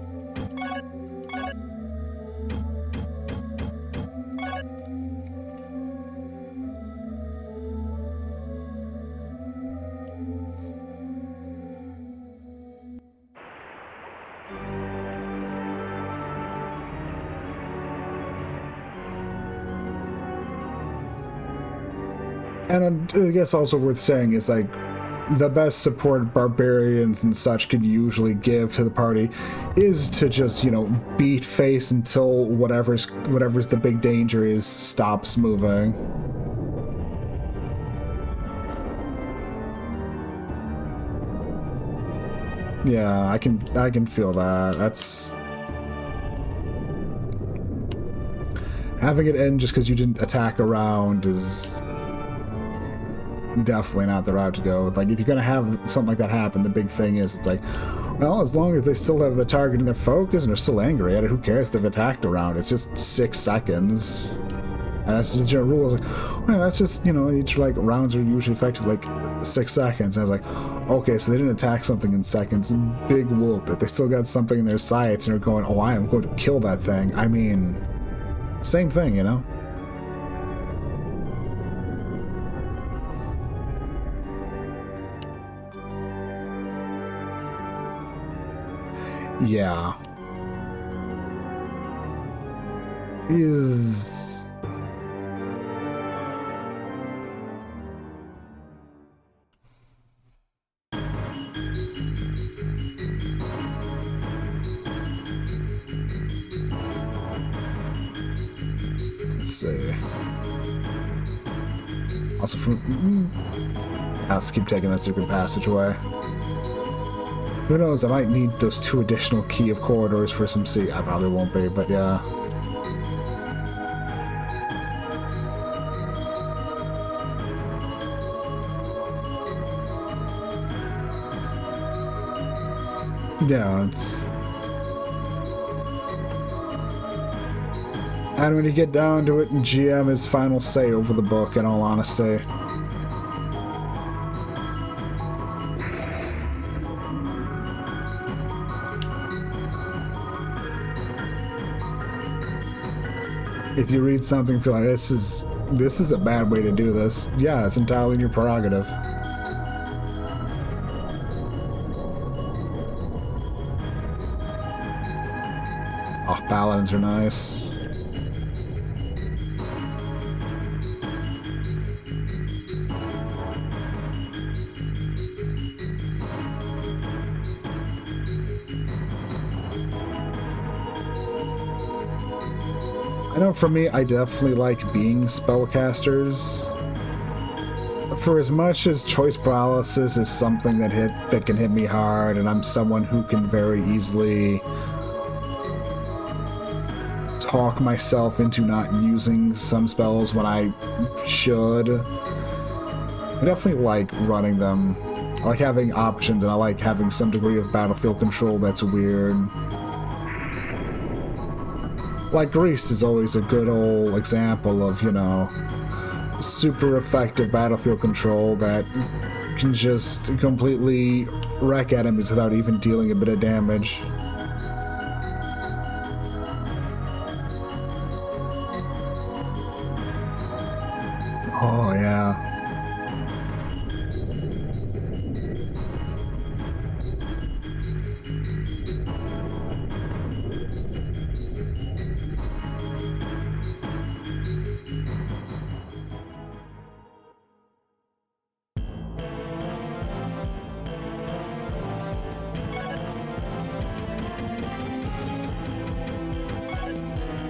And I guess also worth saying is, like, the best support barbarians and such can usually give to the party is to just, you know, beat face until whatever's the big danger is stops moving. Yeah, I can feel that. That's... Having it end just because you didn't attack around is... definitely not the route to go. Like, if you're gonna have something like that happen, the big thing is, it's like, well, as long as they still have the target in their focus and they're still angry at it, who cares if they've attacked around? It's just 6 seconds. And that's just your rule. It's like, well, that's just, you know, each, like, rounds are usually effective, like, 6 seconds. And I was like, okay, so they didn't attack something in seconds. Big whoop. If they still got something in their sights and are going, oh, I am going to kill that thing. I mean, same thing, you know? Yeah. Is... Let's see. Also from... Let's keep taking that secret passageway. Who knows, I might need those 2 additional key of corridors for some sea. I probably won't be, but yeah. Yeah, it's... And when you get down to it, GM is final say over the book, in all honesty. If you read something and feel like this is a bad way to do this, yeah, it's entirely in your prerogative. Oh, paladins are nice. I know for me, I definitely like being spellcasters. For as much as choice paralysis is something that can hit me hard, and I'm someone who can very easily talk myself into not using some spells when I should, I definitely like running them. I like having options, and I like having some degree of battlefield control that's weird. Like, Greece is always a good old example of, you know, super effective battlefield control that can just completely wreck enemies without even dealing a bit of damage. Oh, yeah.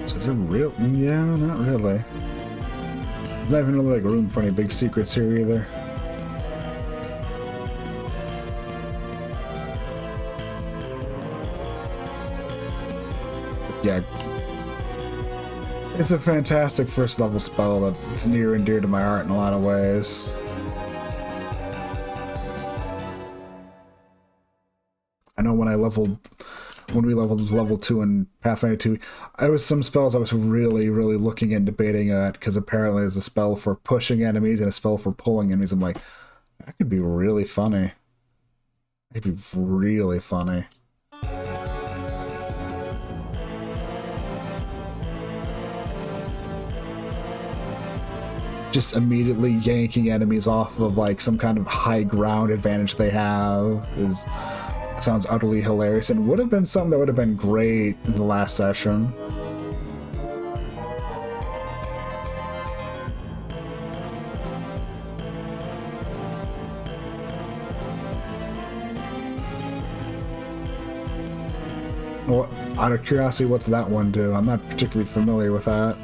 So is it real? Yeah, not really. There's not even really like room for any big secrets here either. Yeah. It's a fantastic first level spell that's near and dear to my heart in a lot of ways. I know when we leveled level 2 in Pathfinder 2, there was some spells I was really, really looking and debating at, because apparently there's a spell for pushing enemies and a spell for pulling enemies. I'm like, that could be really funny. It'd be really funny. Just immediately yanking enemies off of like some kind of high ground advantage they have sounds utterly hilarious, and would have been something that would have been great in the last session. Well, out of curiosity, what's that one do? I'm not particularly familiar with that.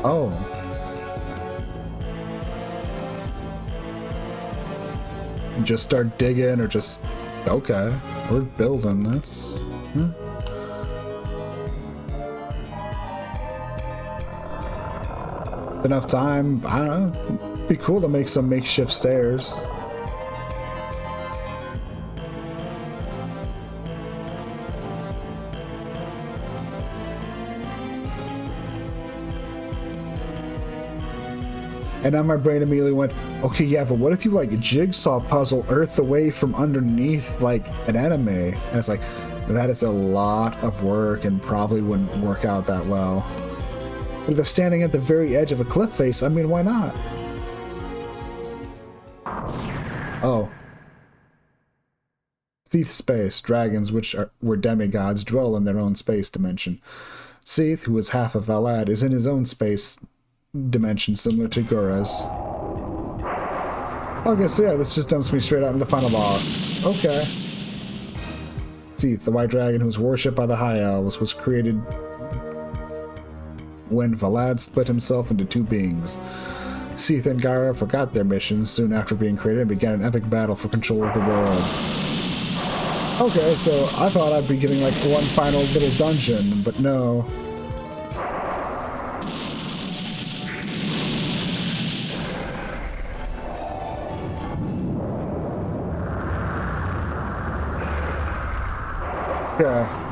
Oh. Just start digging, or just... Okay, we're building, that's... With enough time, I don't know, it'd be cool to make some makeshift stairs. And now my brain immediately went, okay, yeah, but what if you, like, jigsaw puzzle Earth away from underneath, like, an enemy? And it's like, that is a lot of work and probably wouldn't work out that well. But if they're standing at the very edge of a cliff face, I mean, why not? Oh. Seath space. Dragons, were demigods, dwell in their own space dimension. Seath, who is half of Valad, is in his own space dimension similar to Gura's. Okay, so yeah, this just dumps me straight out into the final boss. Okay. Seath, the white dragon who was worshipped by the High Elves, was created when Valad split himself into two beings. Seath and Gyra forgot their missions soon after being created and began an epic battle for control of the world. Okay, so I thought I'd be getting like one final little dungeon, but no. Yeah.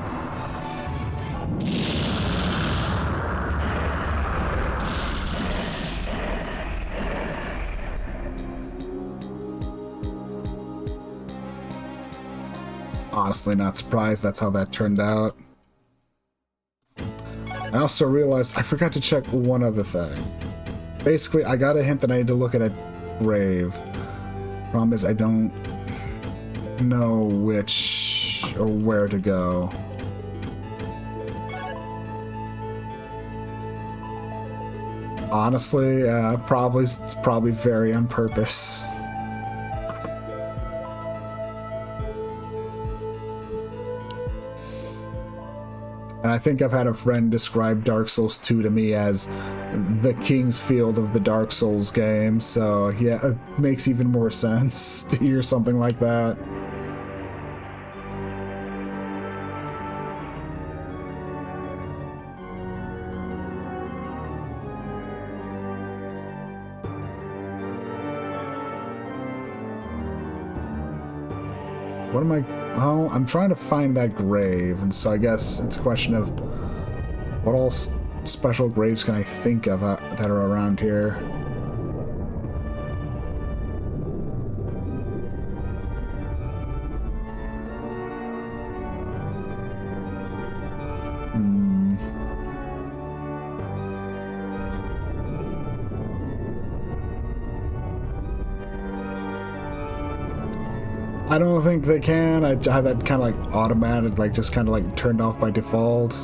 Honestly, not surprised that's how that turned out. I also realized I forgot to check one other thing. Basically, I got a hint that I need to look at a grave. Problem is, I don't know which or where to go. Honestly, it's probably very on purpose. And I think I've had a friend describe Dark Souls 2 to me as the King's Field of the Dark Souls game, so yeah, it makes even more sense to hear something like that. What am I... Well, I'm trying to find that grave, and so I guess it's a question of what all special graves can I think of that are around here? Hmm. I don't think they can. I have that kind of like automatic, like just kind of like turned off by default.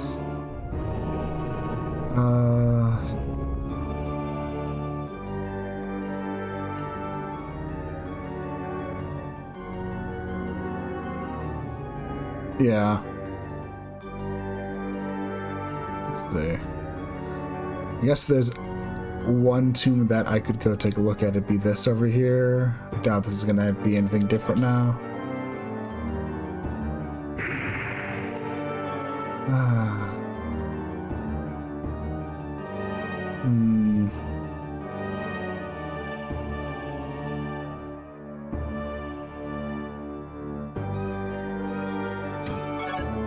Yeah. Let's see. I guess there's one tomb that I could go take a look at. It'd be this over here. I doubt this is gonna be anything different now. Hmm.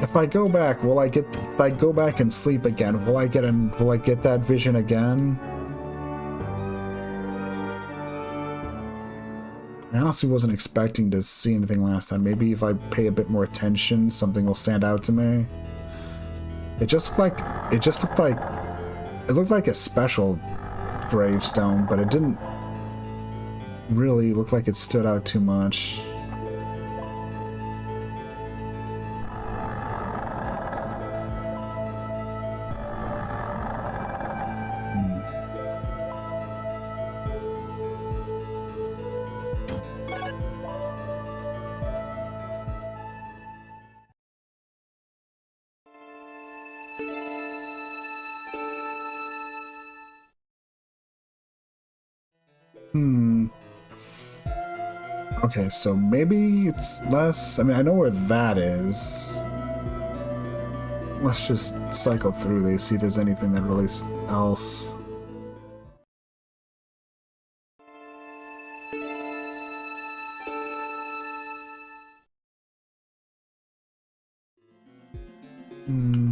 If I go back, if I go back and sleep again, will I get that vision again? I honestly wasn't expecting to see anything last time. Maybe if I pay a bit more attention, something will stand out to me. It looked like a special gravestone, but it didn't really look like it stood out too much. Hmm. Okay, so maybe it's less... I mean, I know where that is. Let's just cycle through these, see if there's anything that really else. Hmm.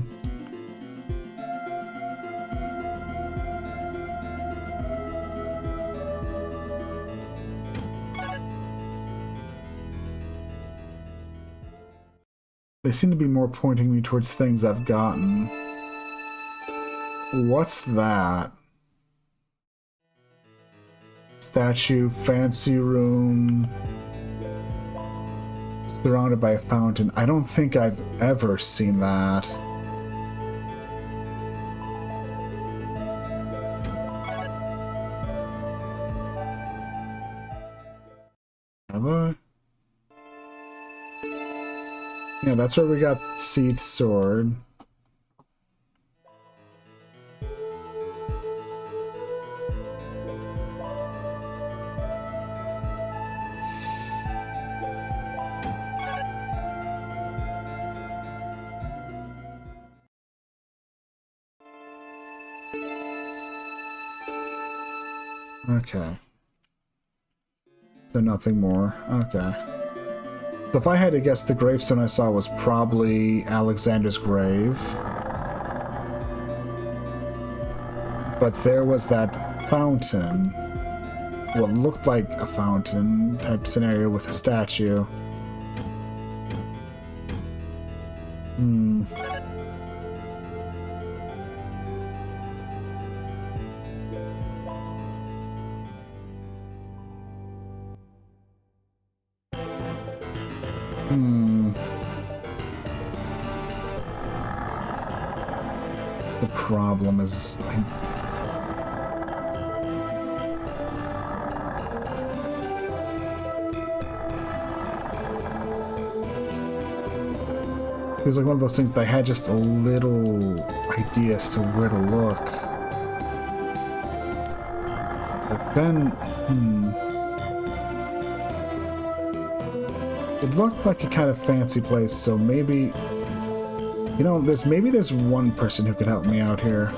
They seem to be more pointing me towards things I've gotten. What's that? Statue, fancy room, surrounded by a fountain. I don't think I've ever seen that. Have I? Yeah, that's where we got Seath Sword. Okay. So nothing more. Okay. So if I had to guess, the gravestone I saw was probably Alexander's grave. But there was that fountain. What looked like a fountain type scenario with a statue. Hmm. The problem is... It was like one of those things that I had just a little idea as to where to look. But then, it looked like a kind of fancy place, so maybe, you know, maybe there's one person who could help me out here.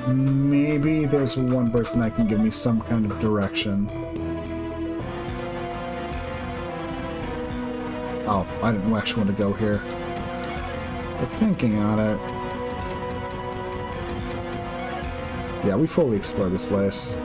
Maybe there's one person that can give me some kind of direction. Oh, I didn't actually want to go here. But thinking on it... Yeah, we fully explored this place.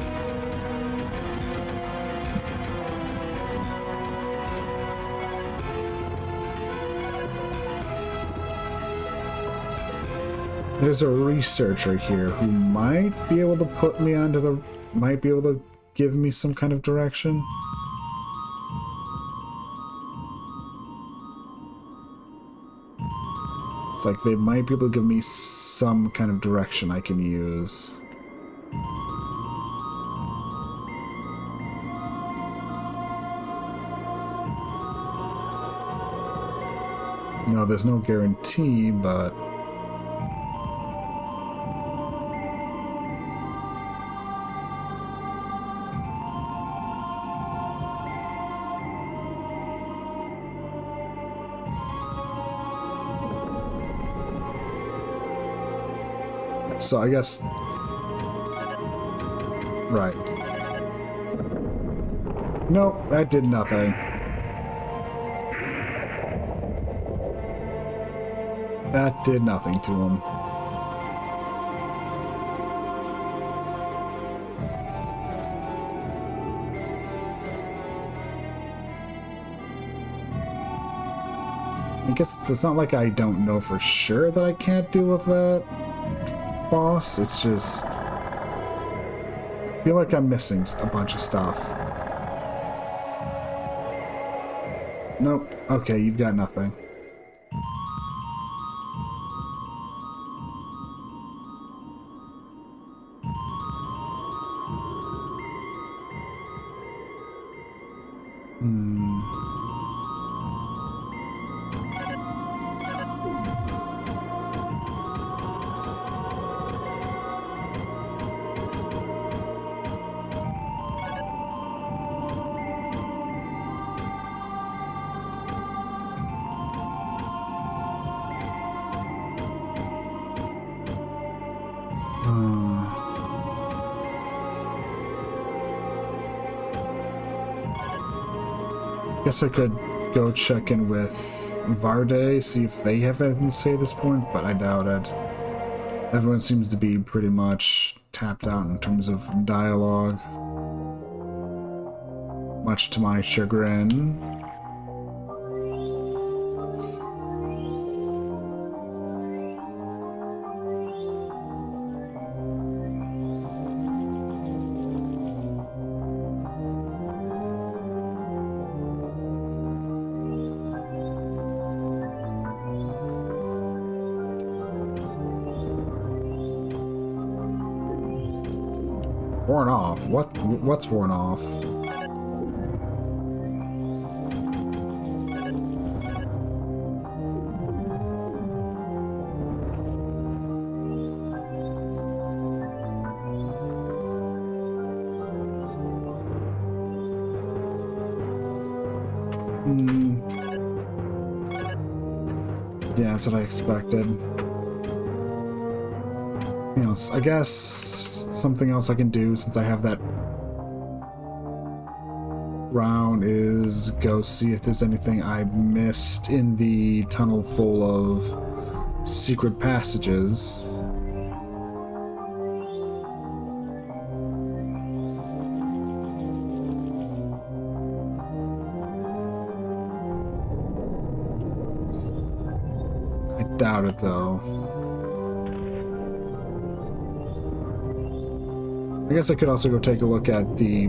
There's a researcher here who might be able to put me onto the... might be able to give me some kind of direction. It's like they might be able to give me some kind of direction I can use. No, there's no guarantee, but... So I guess... Right. Nope, that did nothing. That did nothing to him. I guess it's not like I don't know for sure that I can't deal with that boss. It's just... I feel like I'm missing a bunch of stuff. Nope. Okay, you've got nothing. Guess I could go check in with Verdite, see if they have anything to say at this point, but I doubt it. Everyone seems to be pretty much tapped out in terms of dialogue. Much to my chagrin. Worn off? What's worn off? Yeah, that's what I expected. You know, I guess something else I can do since I have that round is go see if there's anything I missed in the tunnel full of secret passages. I doubt it though. I guess I could also go take a look at the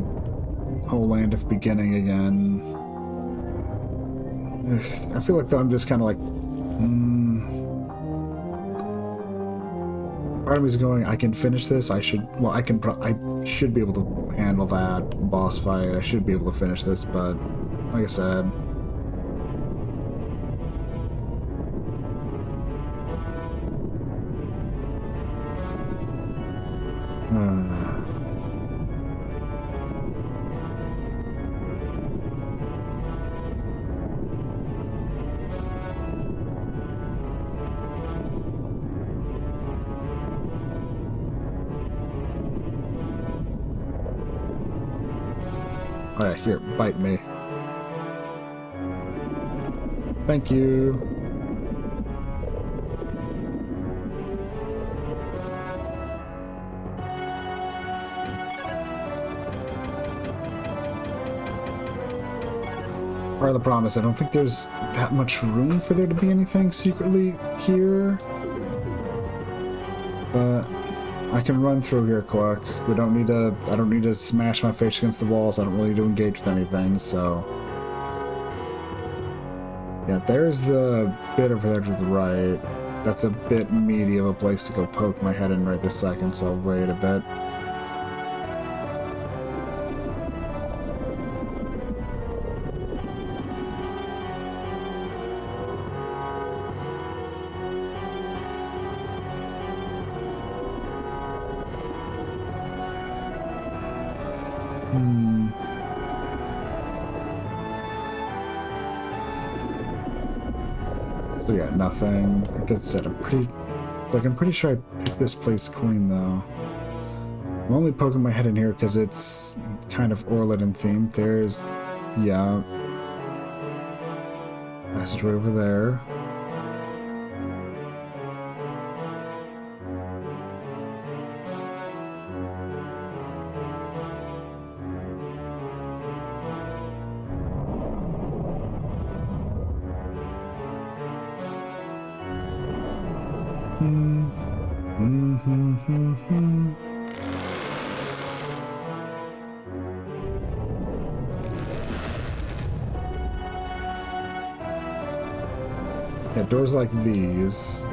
whole Land of Beginning again. Ugh, I feel like though I'm just kind of like, part of me is going, I can finish this. I should, well, I should be able to handle that boss fight. I should be able to finish this, but like I said, alright, here, bite me. Thank you. Part of the problem is I don't think there's that much room for there to be anything secretly here. But I can run through here quick. I don't need to smash my face against the walls. I don't really need to engage with anything, so. Yeah, there's the bit over there to the right. That's a bit meaty of a place to go poke my head in right this second, so I'll wait a bit. So yeah, nothing. Like I said, I'm pretty sure I picked this place clean though. I'm only poking my head in here because it's kind of Orliden themed. There's, yeah, passageway over there. Yeah, doors like these,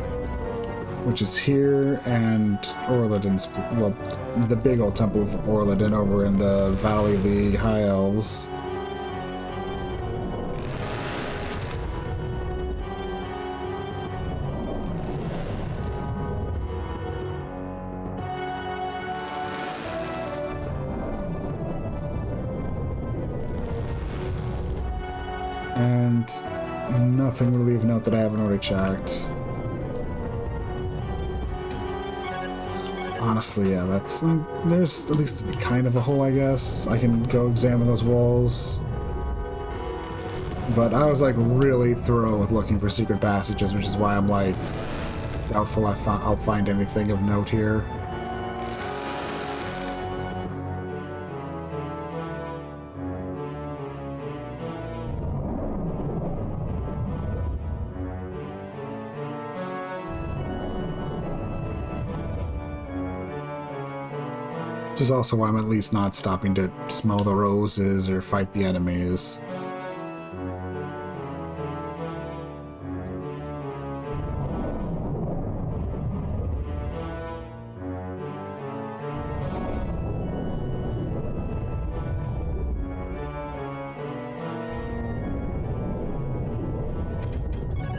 which is here, and Orliden's, well, the big old temple of Orliden over in the Valley of the High Elves. And nothing really of note that I haven't already checked. Honestly, yeah, that's... there's at least kind of a hole, I guess. I can go examine those walls. But I was, like, really thorough with looking for secret passages, which is why I'm, like, doubtful I'll find anything of note here. Which is also why I'm at least not stopping to smell the roses or fight the enemies.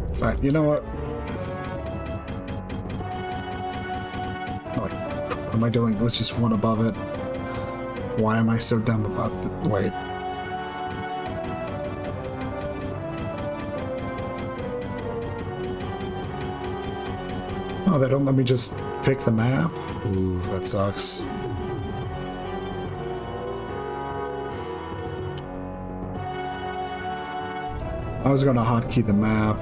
In fact, you know what? What am I doing? It was just one above it. Why am I so dumb about the... Wait. Oh, they don't let me just pick the map? Ooh, that sucks. I was gonna hotkey the map.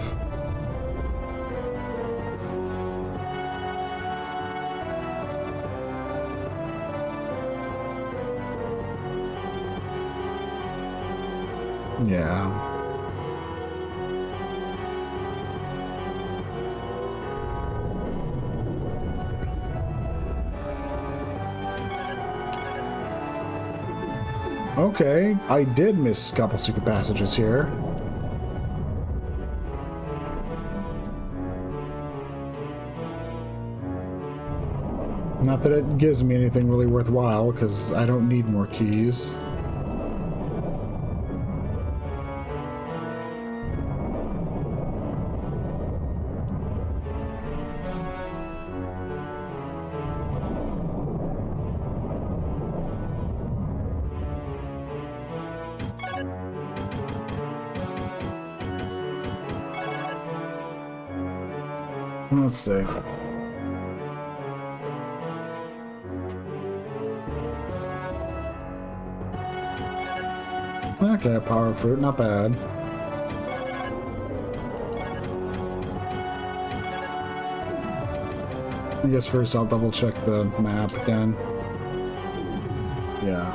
Yeah. Okay, I did miss a couple secret passages here. Not that it gives me anything really worthwhile, because I don't need more keys. Let's see. Okay, power fruit, not bad. I guess first I'll double check the map again. Yeah.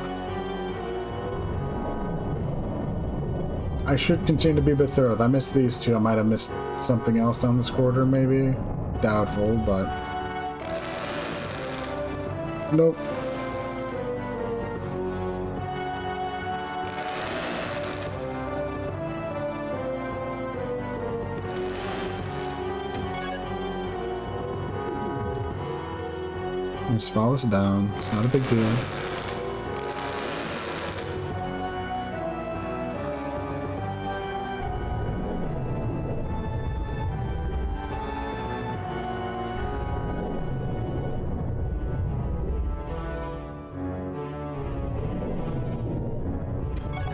I should continue to be a bit thorough. If I missed these two, I might have missed something else down this corridor, maybe. Doubtful, but... Nope. Just follow us down. It's not a big deal.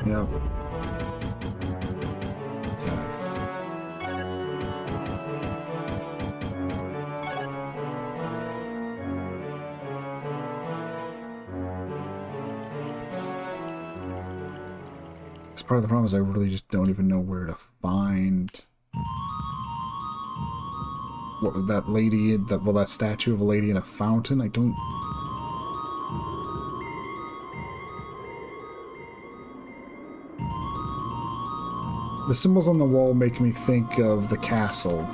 Yep. Okay. It's part of the problem is I really just don't even know where to find what was that lady, that statue of a lady in a fountain. I don't. The symbols on the wall make me think of the castle.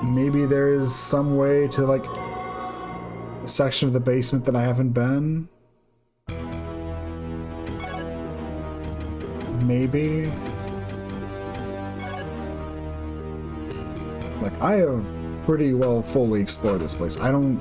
Maybe there is some way to, like, a section of the basement that I haven't been. Maybe. Like, I have pretty well fully explored this place. I don't...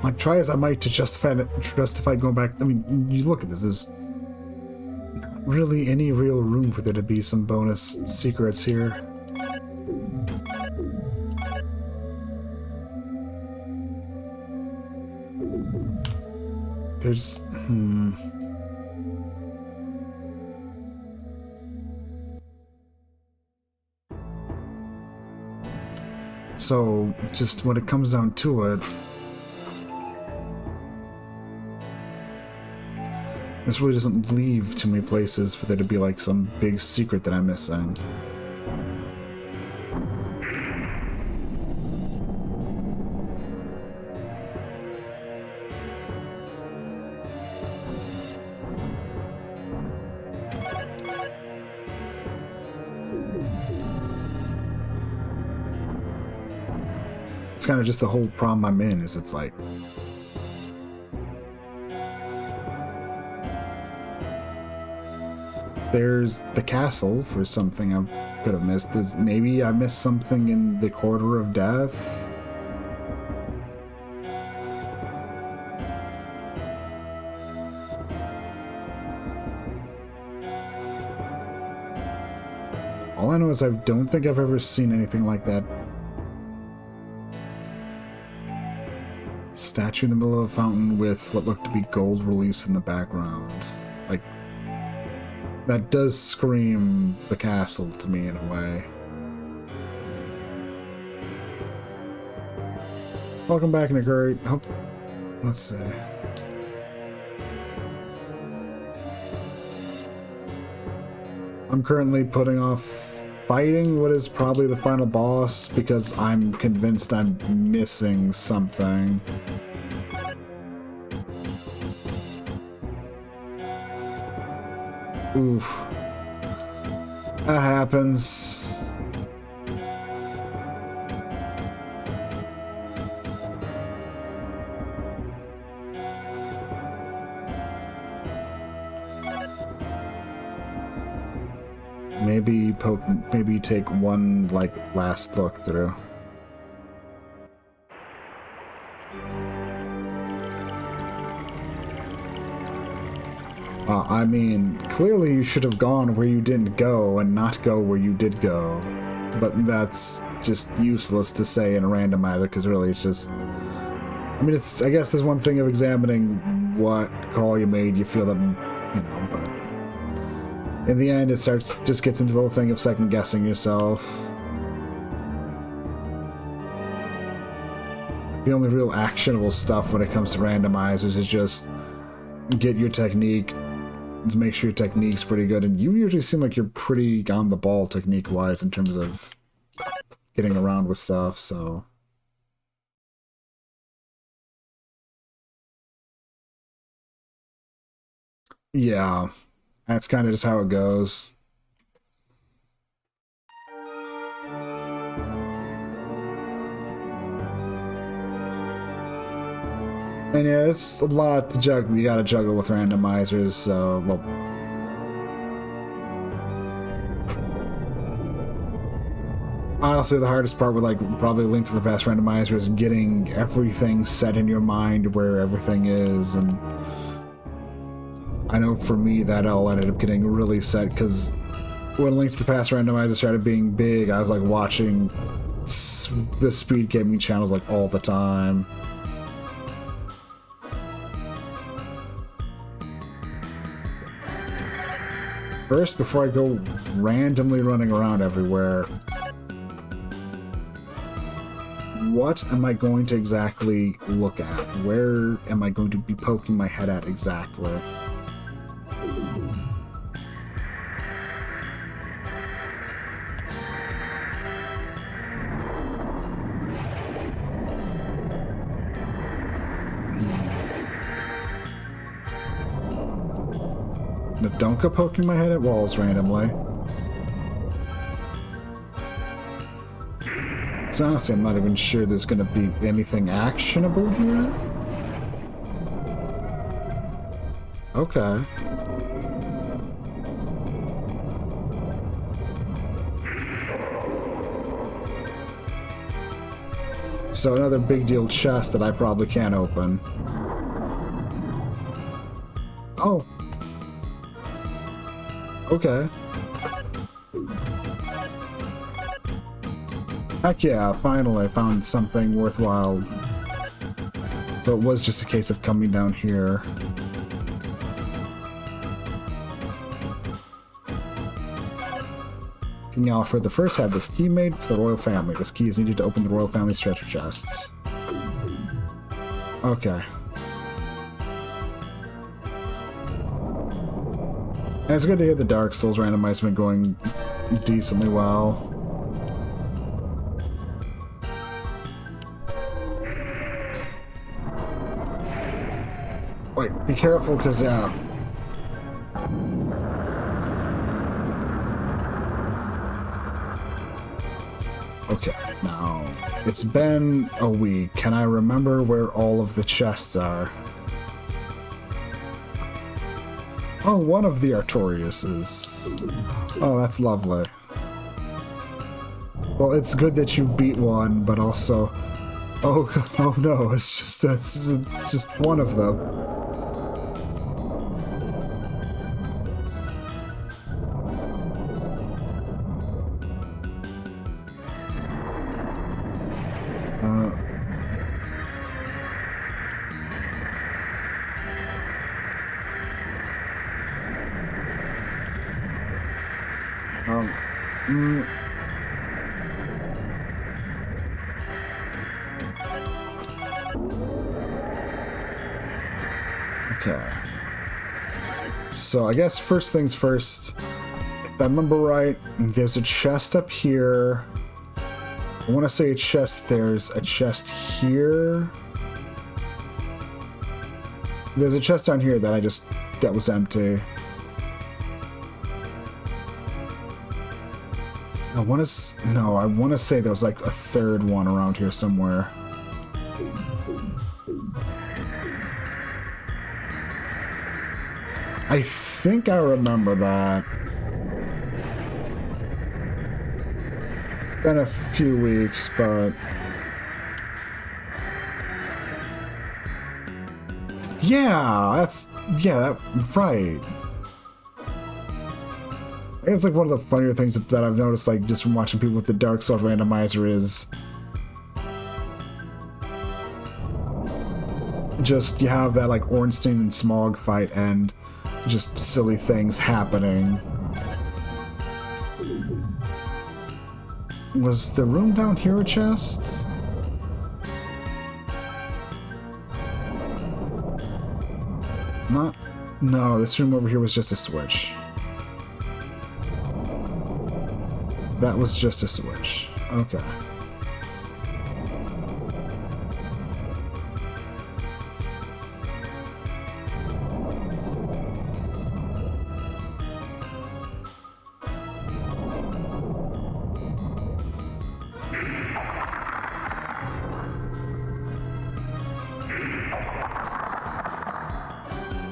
Like, try as I might to justify going back. I mean, you look at this. There's not really any real room for there to be some bonus secrets here. There's... So, just when it comes down to it... This really doesn't leave too many places for there to be, like, some big secret that I'm missing. It's kind of just the whole problem I'm in, is it's like... There's the castle for something I could have missed. Maybe I missed something in the Quarter of Death. All I know is I don't think I've ever seen anything like that. Statue in the middle of a fountain with what looked to be gold reliefs in the background. Like, that does scream the castle to me in a way. Welcome back, Nicole. Hope. Let's see. I'm currently putting off fighting what is probably the final boss because I'm convinced I'm missing something. Oof. That happens. Maybe take one, like, last look through. I mean, clearly you should have gone where you didn't go and not go where you did go. But that's just useless to say in a randomizer, because really it's just... I mean, I guess there's one thing of examining what call you made, you feel that, you know, but... In the end, it just gets into the whole thing of second-guessing yourself. The only real actionable stuff when it comes to randomizers is just get your technique, to make sure your technique's pretty good, and you usually seem like you're pretty on the ball technique-wise in terms of getting around with stuff, so... Yeah. That's kind of just how it goes. And yeah, it's a lot to juggle. You gotta juggle with randomizers, so, well... Honestly, the hardest part with, like, probably Link to the Past randomizer is getting everything set in your mind where everything is, and... I know for me that all ended up getting really set, because when Link to the Past randomizer started being big, I was like watching the speed gaming channels like all the time. First, before I go randomly running around everywhere, what am I going to exactly look at? Where am I going to be poking my head at exactly? Don't go poking my head at walls randomly. Because honestly, I'm not even sure there's going to be anything actionable here. Okay. So another big deal chest that I probably can't open. Oh. Okay. Heck yeah, finally I found something worthwhile. So it was just a case of coming down here. King Alfred I had this key made for the royal family. This key is needed to open the royal family's treasure chests. Okay. And it's good to hear the Dark Souls randomized been going decently well. Wait, be careful, because, yeah. Okay, now, it's been a week. Can I remember where all of the chests are? Oh, one of the Artoriuses. Oh, that's lovely. Well, it's good that you beat one, but also... Oh, oh no, it's just one of them. Okay. So I guess first things first, if I remember right, there's a chest up here. I want to say a chest, there's a chest here. There's a chest down here that that was empty. I want to say there was like a third one around here somewhere. I think I remember that. Been a few weeks, but... Yeah, right. I think it's like one of the funnier things that I've noticed, like, just from watching people with the Dark Souls randomizer is... just, you have that, like, Ornstein and Smog fight, and just silly things happening. Was the room down here a chest? Not... No, this room over here was just a switch. That was just a switch. Okay.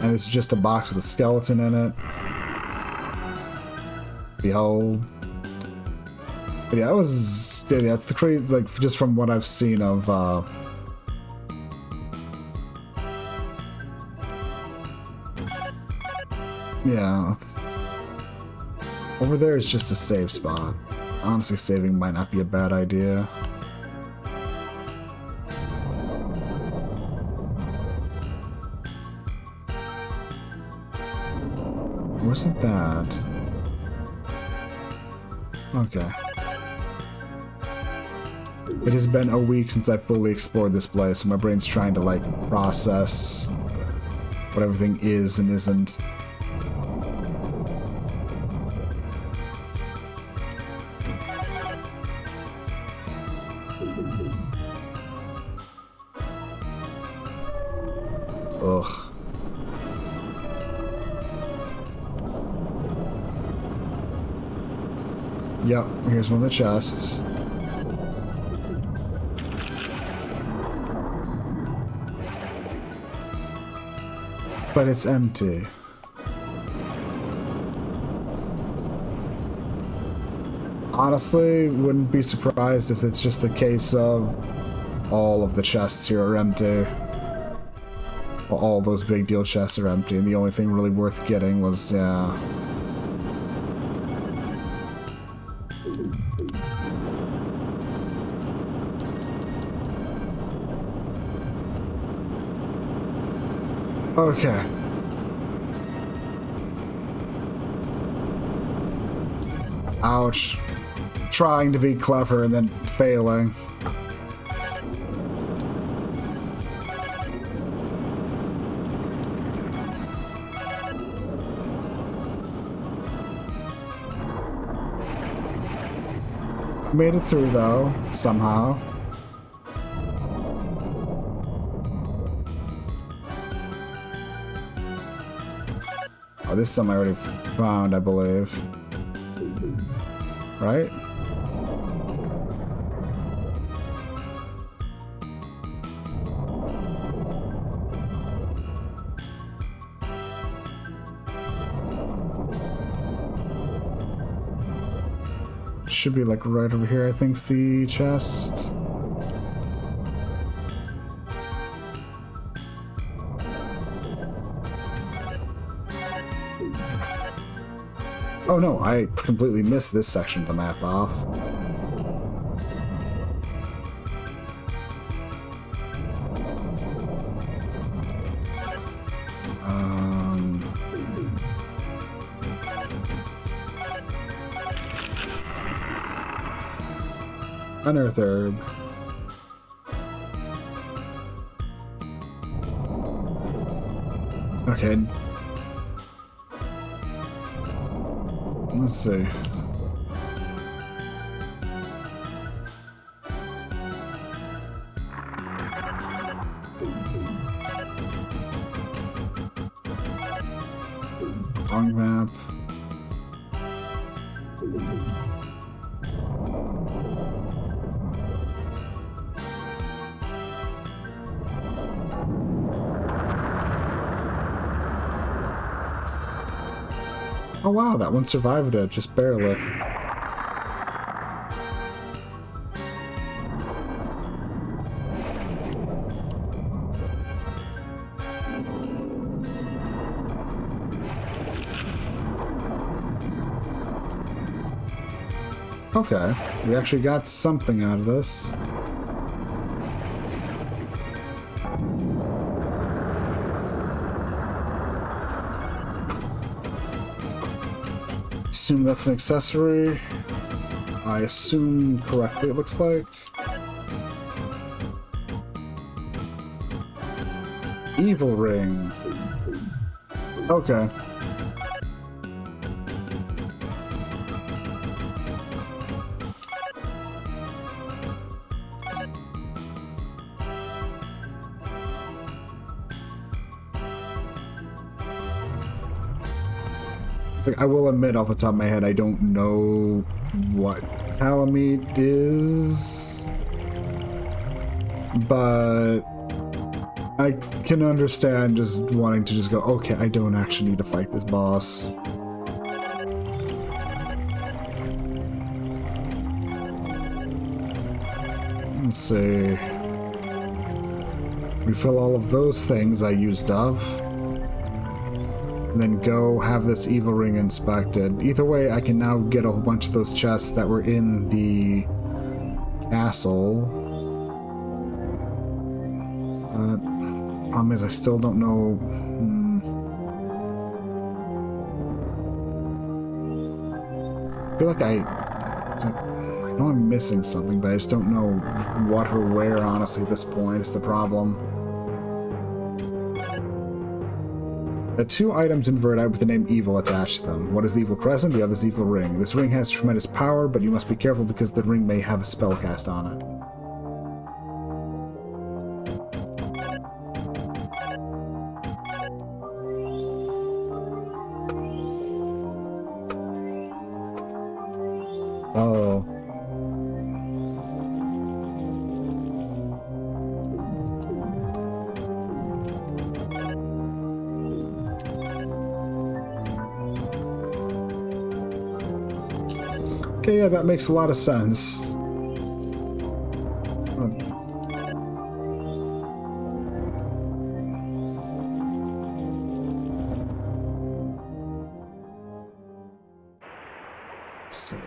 And it's just a box with a skeleton in it. Behold. But yeah, that's the crazy, like, just from what I've seen of, yeah. Over there is just a save spot. Honestly, saving might not be a bad idea. Wasn't that? Okay. It has been a week since I fully explored this place, so my brain's trying to, like, process what everything is and isn't. Ugh. Yep, here's one of the chests. But it's empty. Honestly, wouldn't be surprised if it's just a case of all of the chests here are empty. Well, all those big deal chests are empty, and the only thing really worth getting was, yeah... Okay. Ouch. Trying to be clever and then failing. Made it through though, somehow. Oh, this is something I already found, I believe. Right? should be like right over here, I think's the chest. Oh no, I completely missed this section of the map off. Unearth herb. Okay. Let's see. Wrong map. Oh wow, that one survived it, just barely. Okay, we actually got something out of this. Assume that's an accessory. I assume correctly, it looks like. Evil ring. Okay. It's like, I will admit off the top of my head, I don't know what Calamite is, but I can understand just wanting to just go, okay, I don't actually need to fight this boss. Let's see. Refill all of those things I used up. And then go have this evil ring inspected. Either way, I can now get a whole bunch of those chests that were in the castle. Problem is, I still don't know. I feel like I know I'm missing something, but I just don't know what or where, honestly, at this point. It's the problem. Two items in Verdite with the name Evil attached to them. One is the Evil Crescent, the other is the Evil Ring. This ring has tremendous power, but you must be careful because the ring may have a spell cast on it. Oh. Okay, yeah, that makes a lot of sense. Let's see.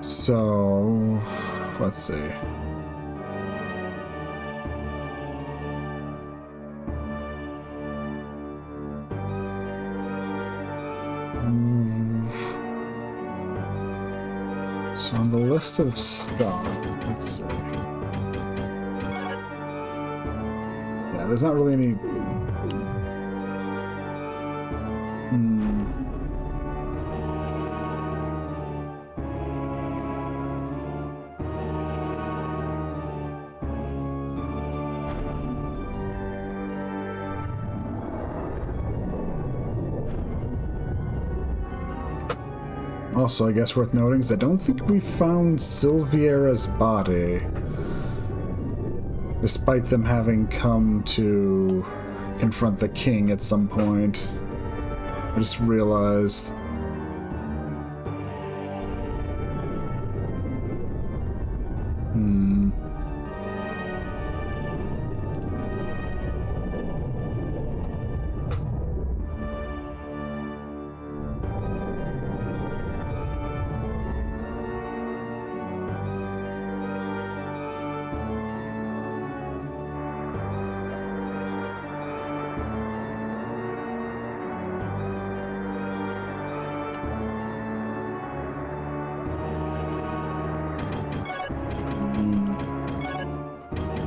So, let's see. So on the list of stuff, let's see. Yeah, there's not really any. Also, I guess worth noting is I don't think we found Silviera's body. Despite them having come to confront the king at some point. I just realized.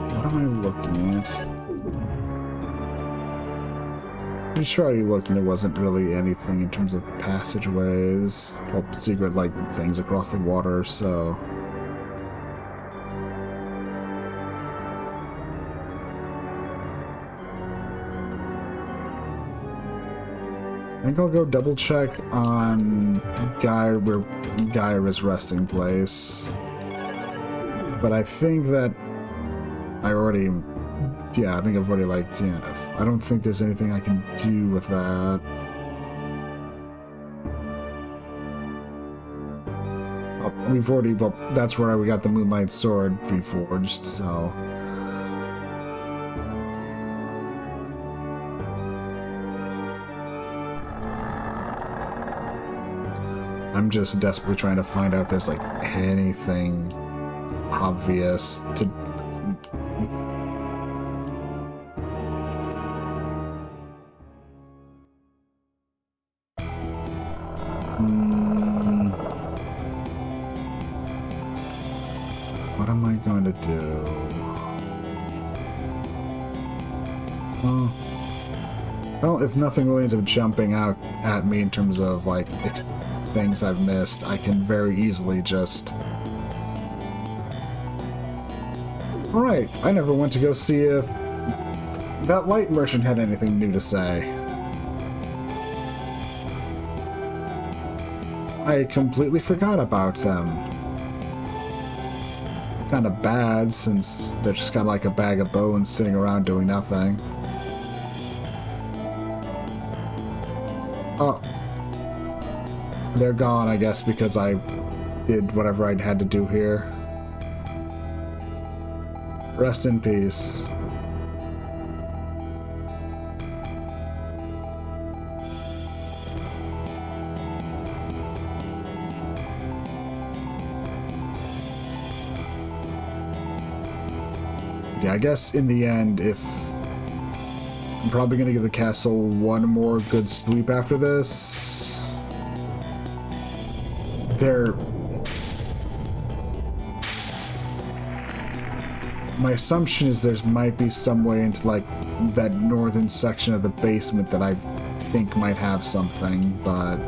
What am I looking at? Pretty sure I already looked and there wasn't really anything in terms of passageways, well, secret like things across the water, so. I think I'll go double check on Gyra's resting place. But I think that I already, yeah, I think I've already, like, yeah, I don't think there's anything I can do with that. Oh, we've already, well, that's where we got the Moonlight Sword reforged, so. I'm just desperately trying to find out if there's, like, anything obvious to. What am I going to do? Well, if nothing really ends up jumping out at me in terms of, like, things I've missed, I can very easily just. Alright, I never went to go see if that light merchant had anything new to say. I completely forgot about them. Kind of bad, since they're just kind of like a bag of bones sitting around doing nothing. Oh. They're gone, I guess, because I did whatever I had to do here. Rest in peace. Yeah, I guess in the end, if I'm probably gonna give the castle one more good sweep after this. My assumption is there might be some way into, like, that northern section of the basement that I think might have something, but.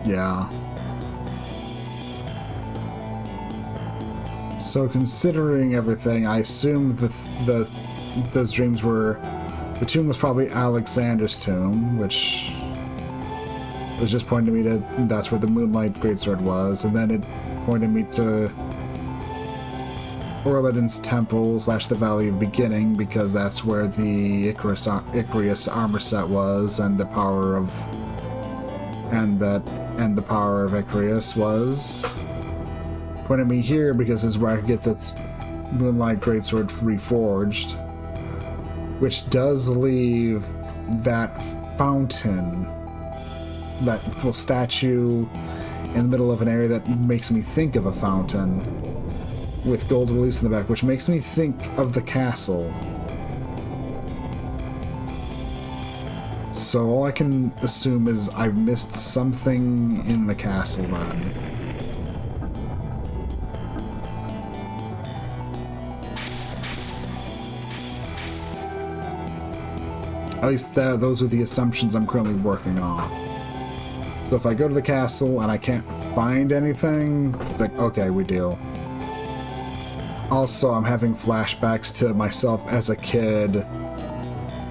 Yeah. So considering everything, I assume those dreams were. The tomb was probably Alexander's tomb, which was just pointing me to. That's where the Moonlight Greatsword was, and then it pointed me to Orladin's temple / the Valley of Beginning, because that's where the Icarus armor set was, and the power of. And the power of Icarus was. Pointed me here because this is where I could get this Moonlight Greatsword reforged, which does leave that fountain, that little statue in the middle of an area that makes me think of a fountain with gold release in the back, which makes me think of the castle. So all I can assume is I've missed something in the castle then. At least those are the assumptions I'm currently working on. So if I go to the castle and I can't find anything, it's like, okay, we deal. Also, I'm having flashbacks to myself as a kid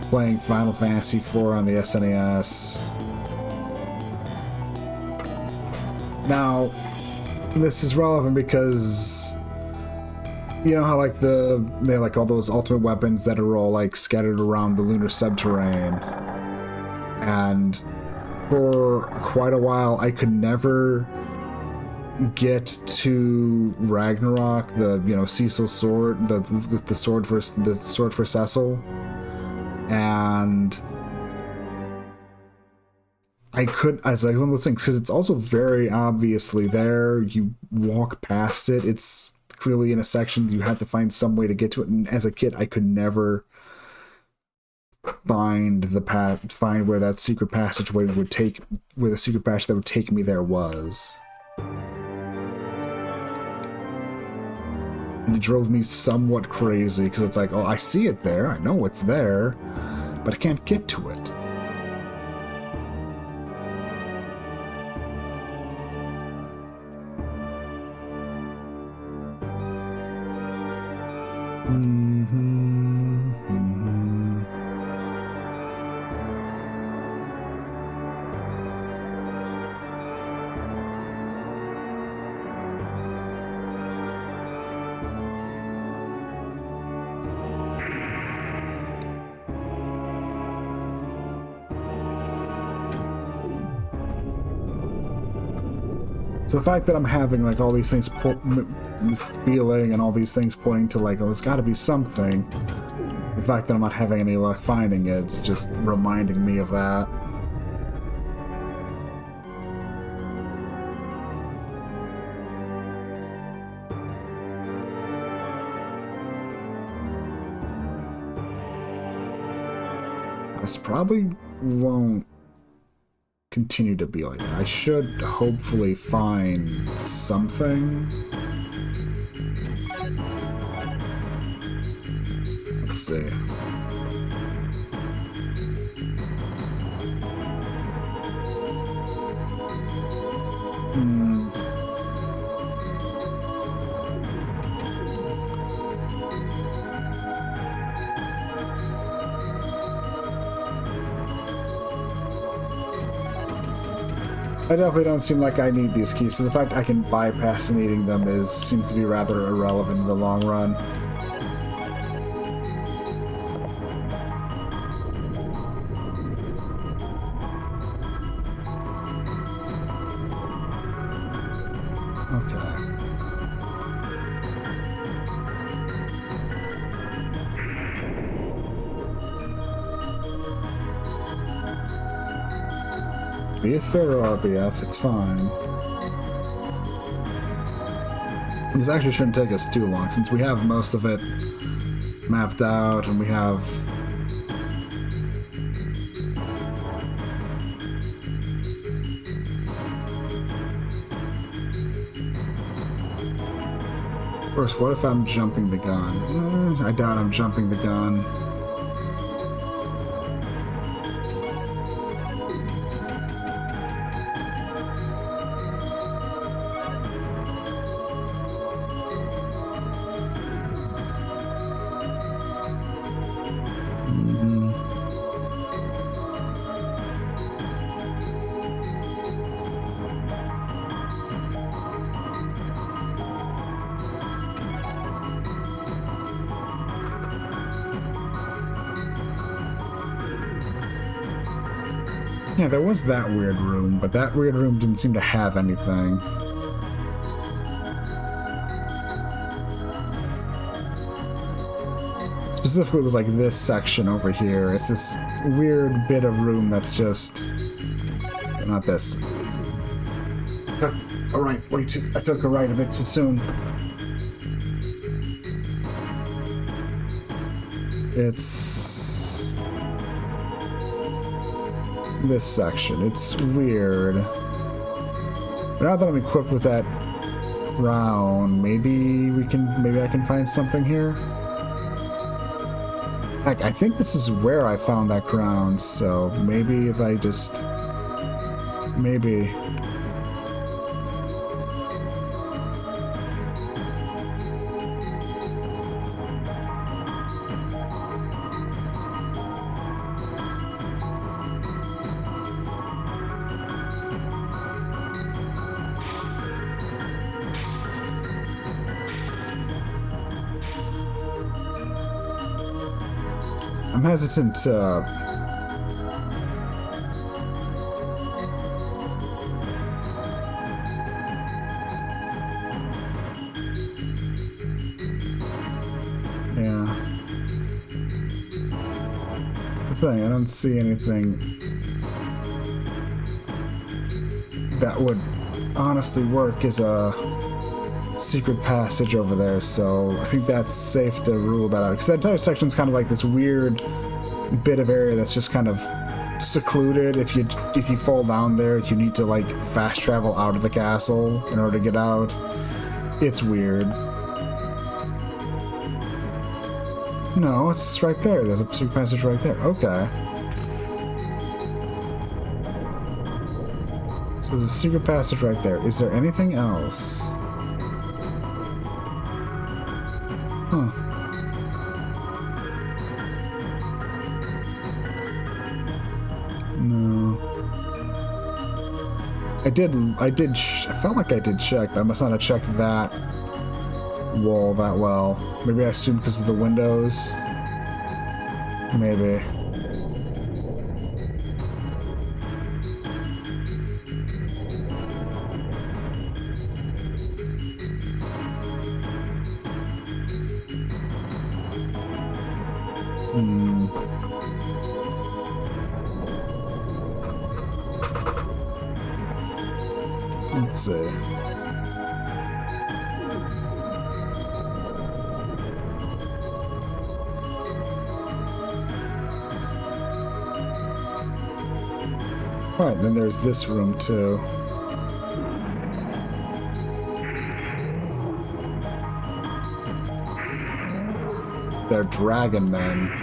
playing Final Fantasy IV on the SNES. Now, this is relevant because you know how like they have like all those ultimate weapons that are all like scattered around the lunar subterrane, and for quite a while I could never get to Ragnarok, the Cecil's sword, the sword for Cecil, and it's like one of those things because it's also very obviously there. You walk past it, it's clearly in a section you have to find some way to get to it, and as a kid I could never find where that secret passageway would take, where the secret passage that would take me there was. And it drove me somewhat crazy because it's like, oh, I see it there, I know it's there, but I can't get to it. So the fact that I'm having like all these things, this feeling and all these things pointing to like, oh, there's got to be something. The fact that I'm not having any luck finding it's just reminding me of that. This probably won't continue to be like that. I should hopefully find something. Let's see. I definitely don't seem like I need these keys, so the fact I can bypass needing them seems to be rather irrelevant in the long run. Be a thorough RBF, it's fine. This actually shouldn't take us too long, since we have most of it mapped out, and we have... First, what if I'm jumping the gun? I doubt I'm jumping the gun. Yeah, there was that weird room, but that weird room didn't seem to have anything. Specifically, it was like this section over here. It's this weird bit of room that's just... not this. a right way too. I took a right a bit too soon. It's this section. It's weird. But now that I'm equipped with that crown, maybe I can find something here. Heck, I think this is where I found that crown, so maybe if I just... maybe... I'm hesitant to... yeah. The thing, I don't see anything that would honestly work as a secret passage over there, so I think that's safe to rule that out. Because that entire section's kind of like this weird bit of area that's just kind of secluded. If you fall down there, you need to like fast travel out of the castle in order to get out. It's weird. No, it's right there. There's a secret passage right there. Okay. So there's a secret passage right there. Is there anything else? Huh. No. I felt like I did check, but I must not have checked that wall that well. Maybe I assumed because of the windows. Maybe. Let's see. Alright, then there's this room too. They're dragon men.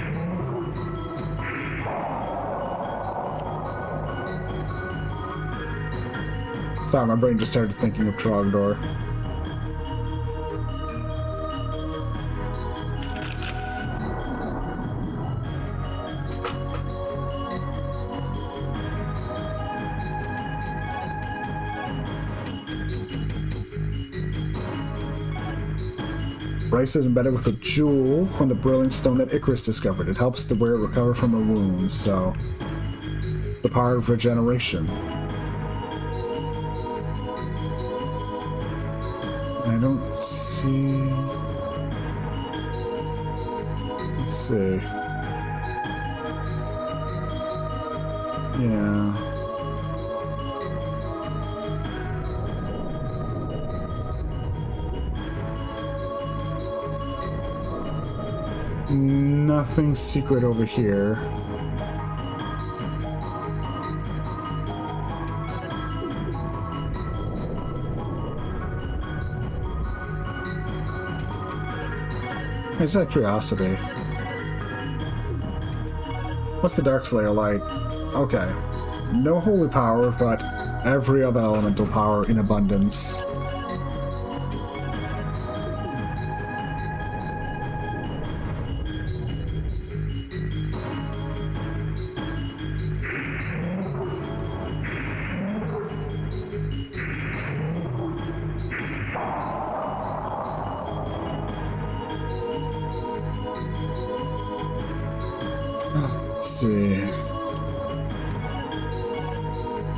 Sorry, my brain just started thinking of Trogdor. Bryce is embedded with a jewel from the brilliant stone that Icarus discovered. It helps the wearer recover from a wound, so... the power of regeneration. I don't see... let's see... yeah... nothing secret over here. Just out of curiosity. What's the Dark Slayer like? Okay. No holy power, but every other elemental power in abundance. Let's see.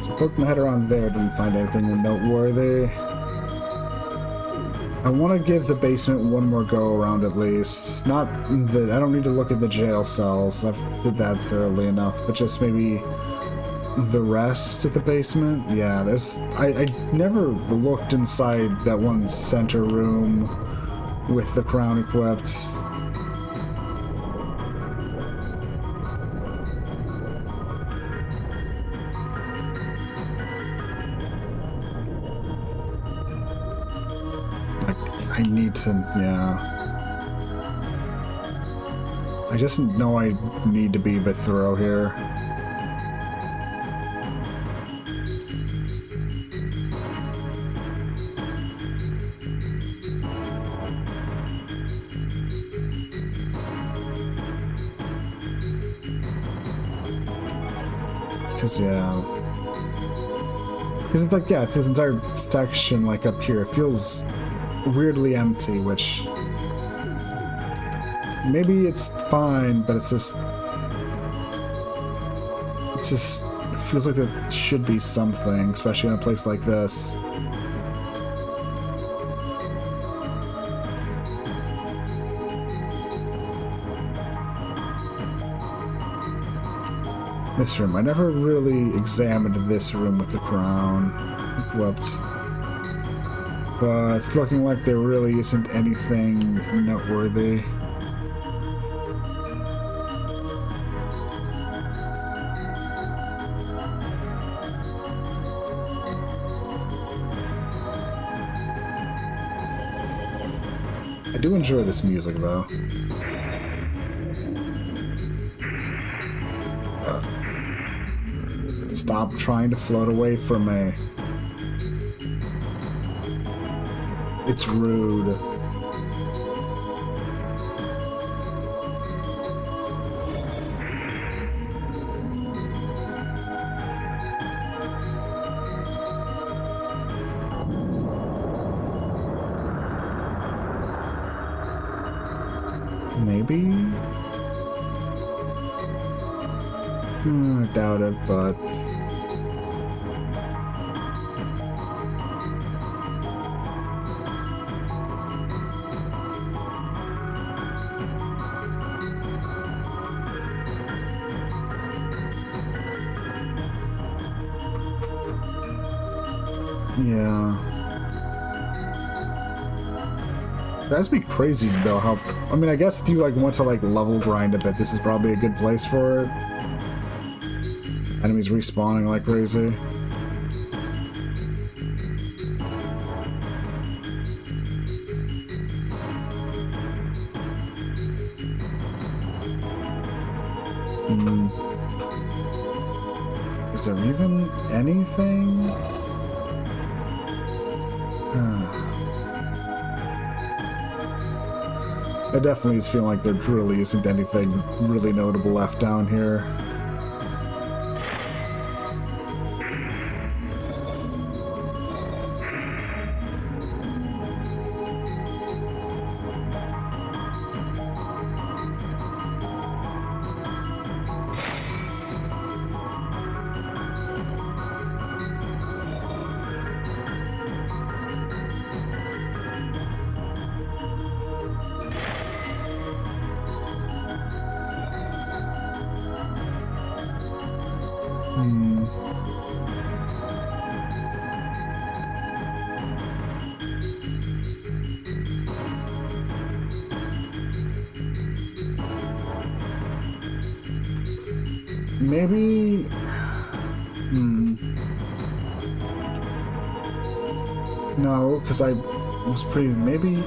So poked my head around there, didn't find anything noteworthy. I want to give the basement one more go around at least. Not the... I don't need to look at the jail cells. I've did that thoroughly enough, but just maybe the rest of the basement? Yeah, there's... I never looked inside that one center room with the crown equipped. I need to... yeah. I just know I need to be a bit thorough here. Because, yeah. Because it's like, yeah, it's this entire section, like, up here. It feels weirdly empty, which... maybe it's fine, but it's just... it just feels like there should be something, especially in a place like this. This room. I never really examined this room with the crown equipped. But it's looking like there really isn't anything noteworthy. I do enjoy this music, though. Stop trying to float away from me. It's rude. Maybe? I doubt it, but... yeah. That'd be crazy, though, how... I mean, I guess if you, like, want to, like, level grind a bit, this is probably a good place for it. Enemies respawning like crazy. Is there even anything? It definitely is feeling like there really isn't anything really notable left down here. Maybe... no, because I was pretty... maybe...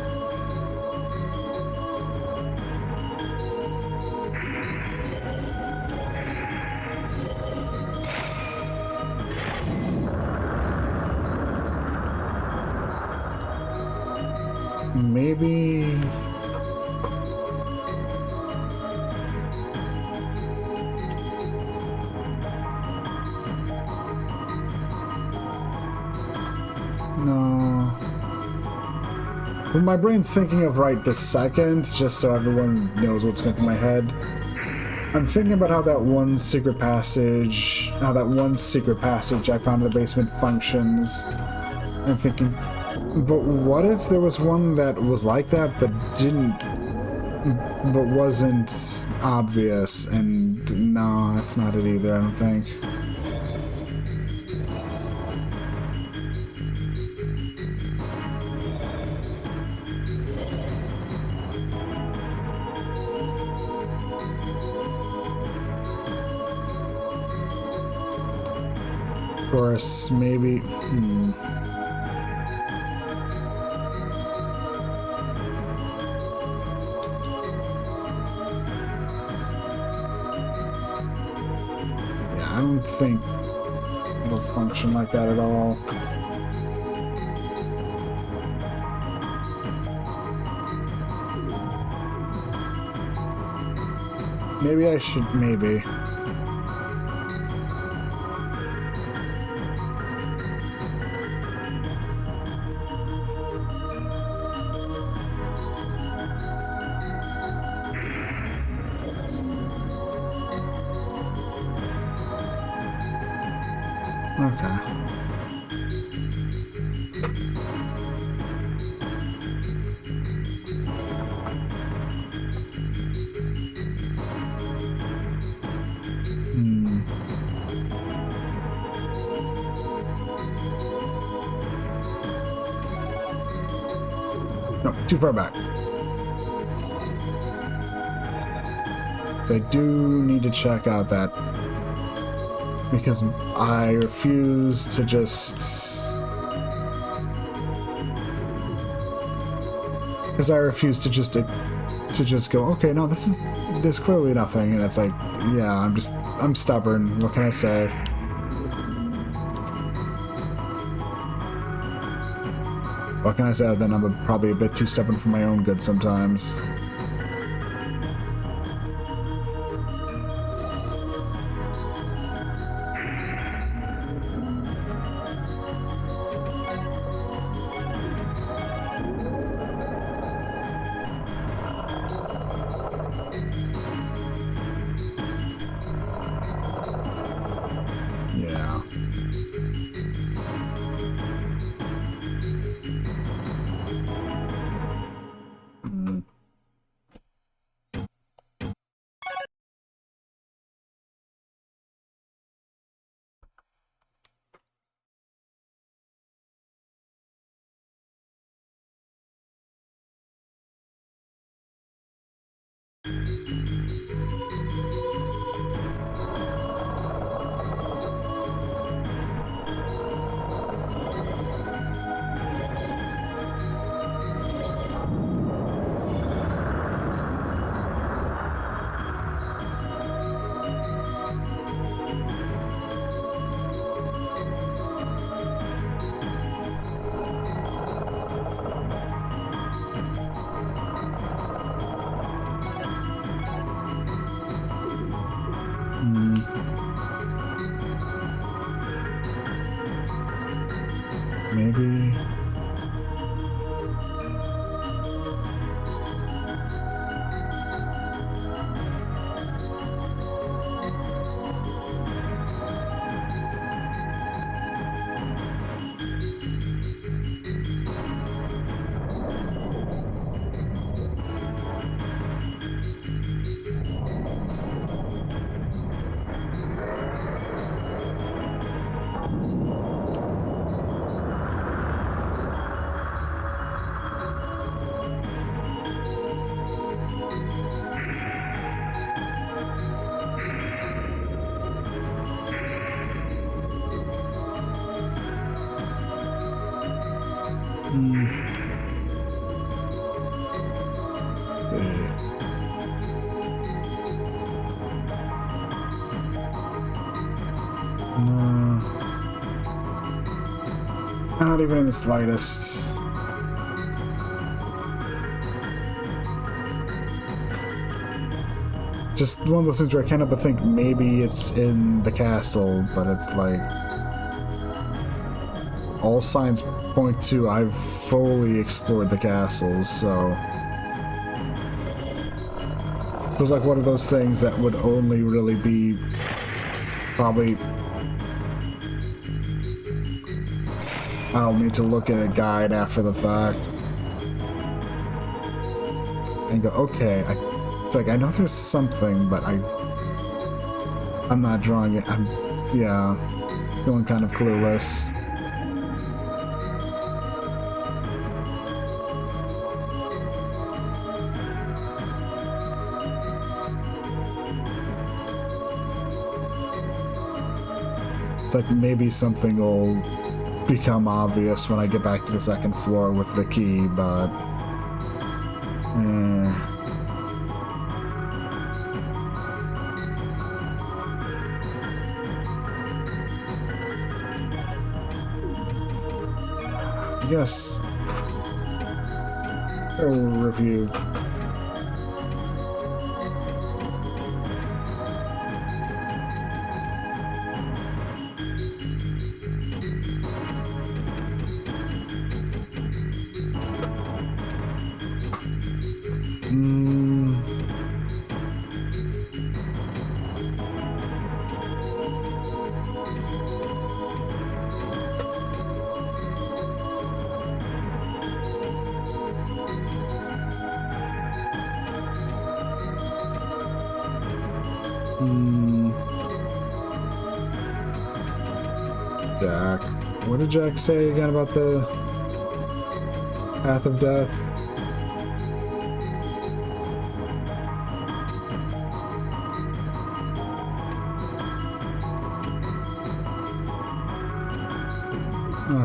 maybe... no. When my brain's thinking of right this second, just so everyone knows what's going through my head, I'm thinking about how that one secret passage I found in the basement functions. I'm thinking, but what if there was one that was like that, but wasn't obvious? And no, that's not it either, I don't think. course, maybe... Yeah, I don't think it'll function like that at all. Maybe I should... maybe. Okay. No, too far back. So I do need to check out that, because I refuse to just... Because I refuse to just go, okay, no, there's clearly nothing, and it's like, yeah, I'm stubborn. What can I say? What can I say? Then I'm probably a bit too stubborn for my own good sometimes. Yeah. Maybe... No. Not even in the slightest. Just one of those things where I can't help but think maybe it's in the castle, but it's like... all signs point to I've fully explored the castle, so... It feels like one of those things that would only really be... probably... I'll need to look at a guide after the fact. And go, okay, it's like, I know there's something, but I'm not drawing it. I'm, yeah, feeling kind of clueless. It's It's like maybe something will become obvious when I get back to the second floor with the key, but... Yes. Review. Jack. What did Jack say again about the Path of Death?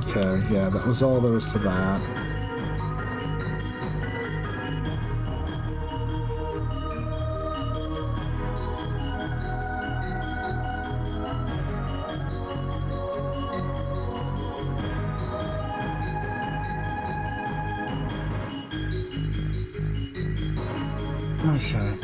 Okay, yeah, that was all there was to that. Okay.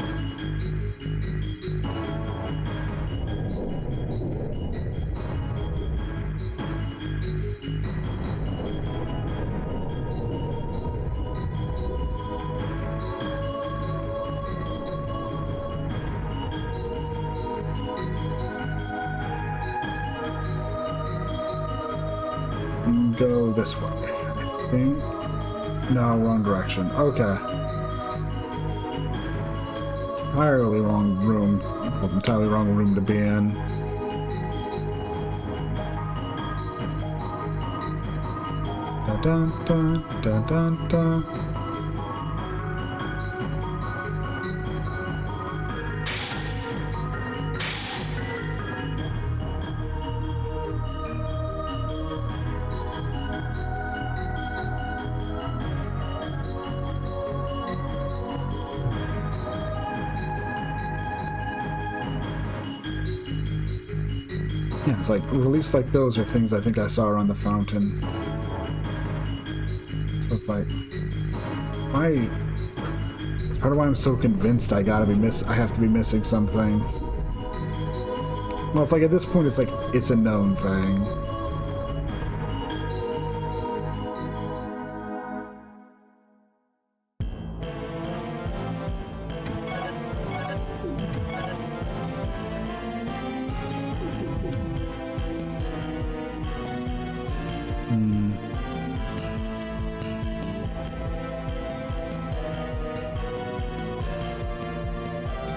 Go this way, I think. No, wrong direction. Okay. Entirely wrong room. Entirely wrong room to be in. Dun dun dun dun dun dun. Yeah, it's like reliefs like those are things I think I saw around the fountain. So it's like, it's part of why I'm so convinced I have to be missing something. Well, it's like at this point, it's like it's a known thing.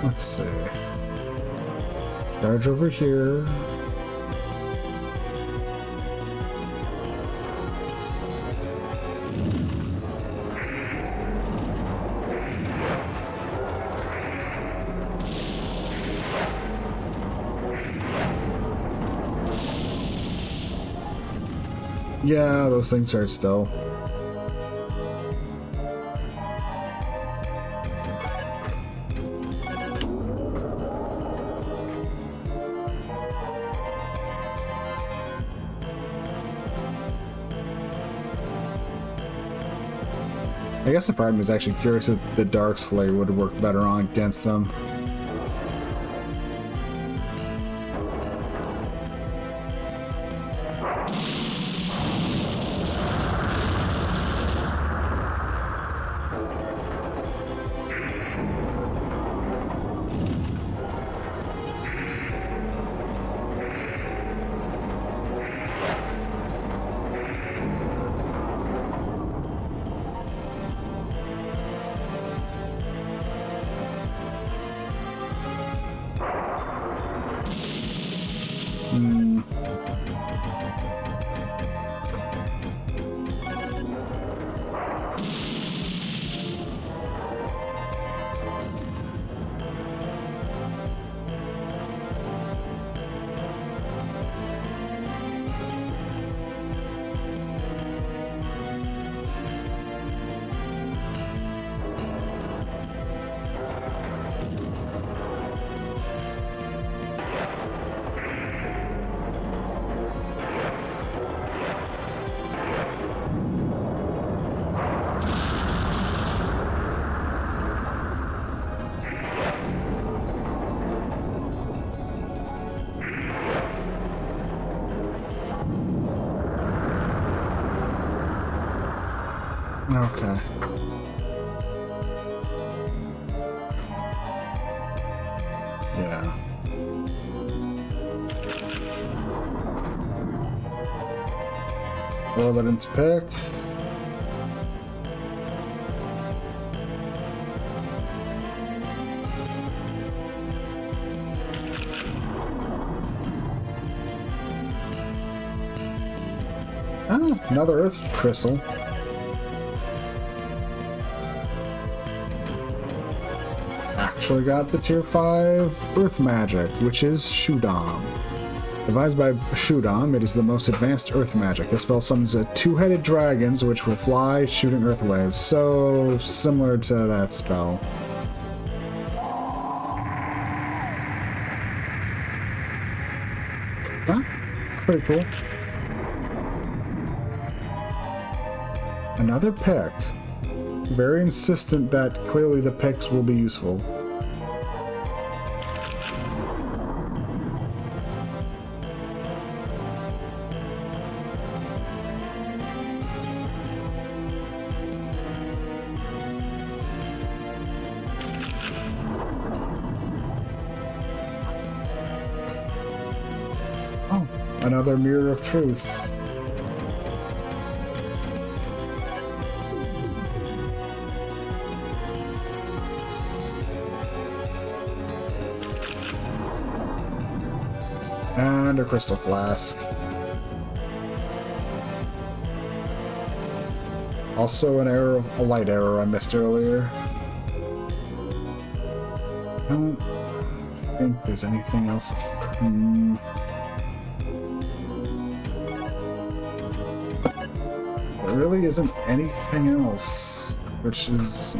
Let's see. Charge over here. Yeah, those things hurt still. I guess the part of me is actually curious if the Dark Slayer would work better on against them. Okay. Yeah. Roll that into pick. Ah, another earth crystal. Actually got the tier 5 earth magic, which is Shudam. Devised by Shudam, it is the most advanced earth magic. This spell summons two-headed dragons which will fly, shooting earth waves. So similar to that spell. Huh? Pretty cool. Another pick. Very insistent that clearly the picks will be useful. Oh, another mirror of truth. And a crystal flask. Also a light arrow I missed earlier. I don't think there's anything else. There really isn't anything else, which is...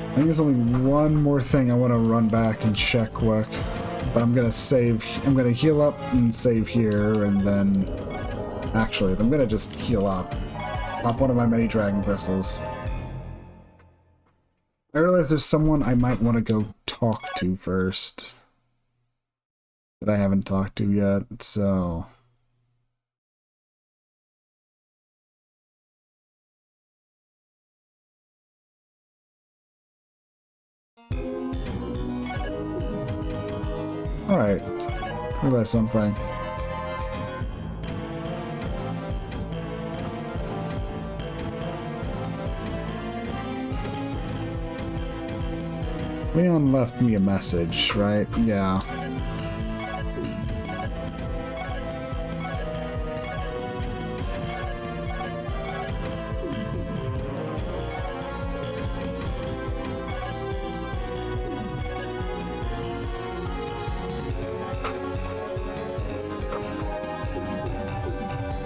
I think there's only one more thing I want to run back and check quick, but I'm gonna save. I'm gonna heal up and save here, and then actually, I'm gonna just heal up. Pop one of my many dragon crystals. I realize there's someone I might want to go talk to first that I haven't talked to yet, so. Alright, realize something. Leon left me a message, right? Yeah.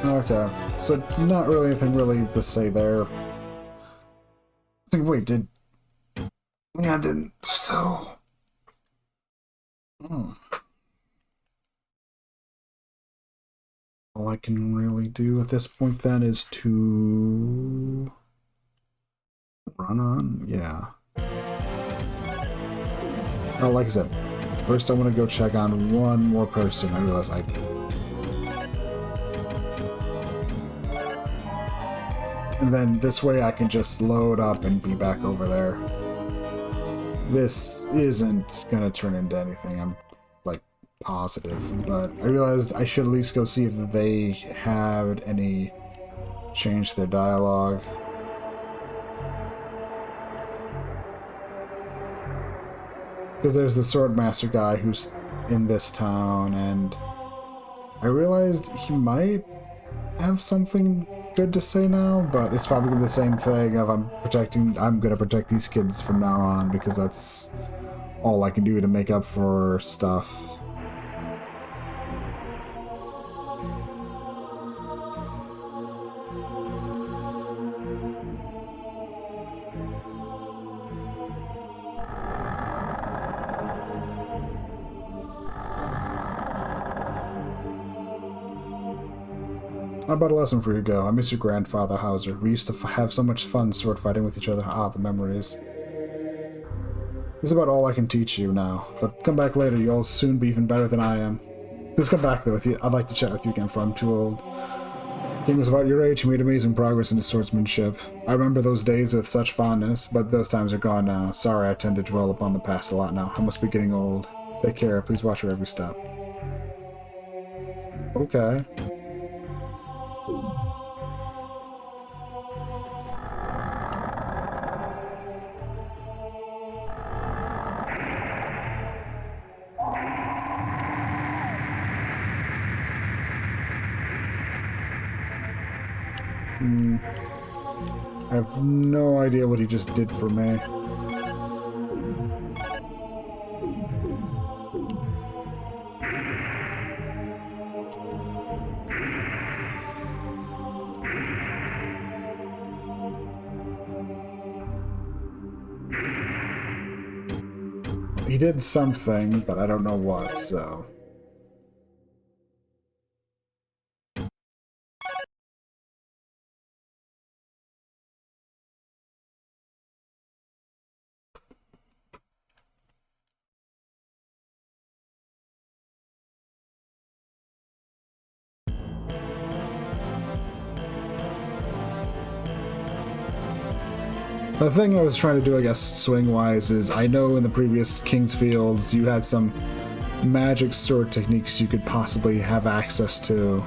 Okay, so not really anything really to say there. Wait, did... Yeah, I didn't, so... All I can really do at this point then is to... run on? Yeah. Oh, like I said, first I want to go check on one more person. I realize I... And then this way I can just load up and be back over there. This isn't gonna turn into anything, I'm like positive, but I realized I should at least go see if they had any change to their dialogue. Because there's the Swordmaster guy who's in this town, and I realized he might have something good to say now, but it's probably gonna be the same thing of I'm gonna protect these kids from now on because that's all I can do to make up for stuff. How about a lesson for you, Go? I miss your grandfather, Hauser. We used to have so much fun sword fighting with each other. Ah, the memories. This is about all I can teach you now, but come back later. You'll soon be even better than I am. Please come back, though. I'd like to chat with you again, for I'm too old. King was about your age. He made amazing progress in his swordsmanship. I remember those days with such fondness, but those times are gone now. Sorry, I tend to dwell upon the past a lot now. I must be getting old. Take care. Please watch your every step. Okay. I have no idea what he just did for me. He did something, but I don't know what, so... The thing I was trying to do, I guess, swing-wise, is I know in the previous King's Fields you had some magic sword techniques you could possibly have access to.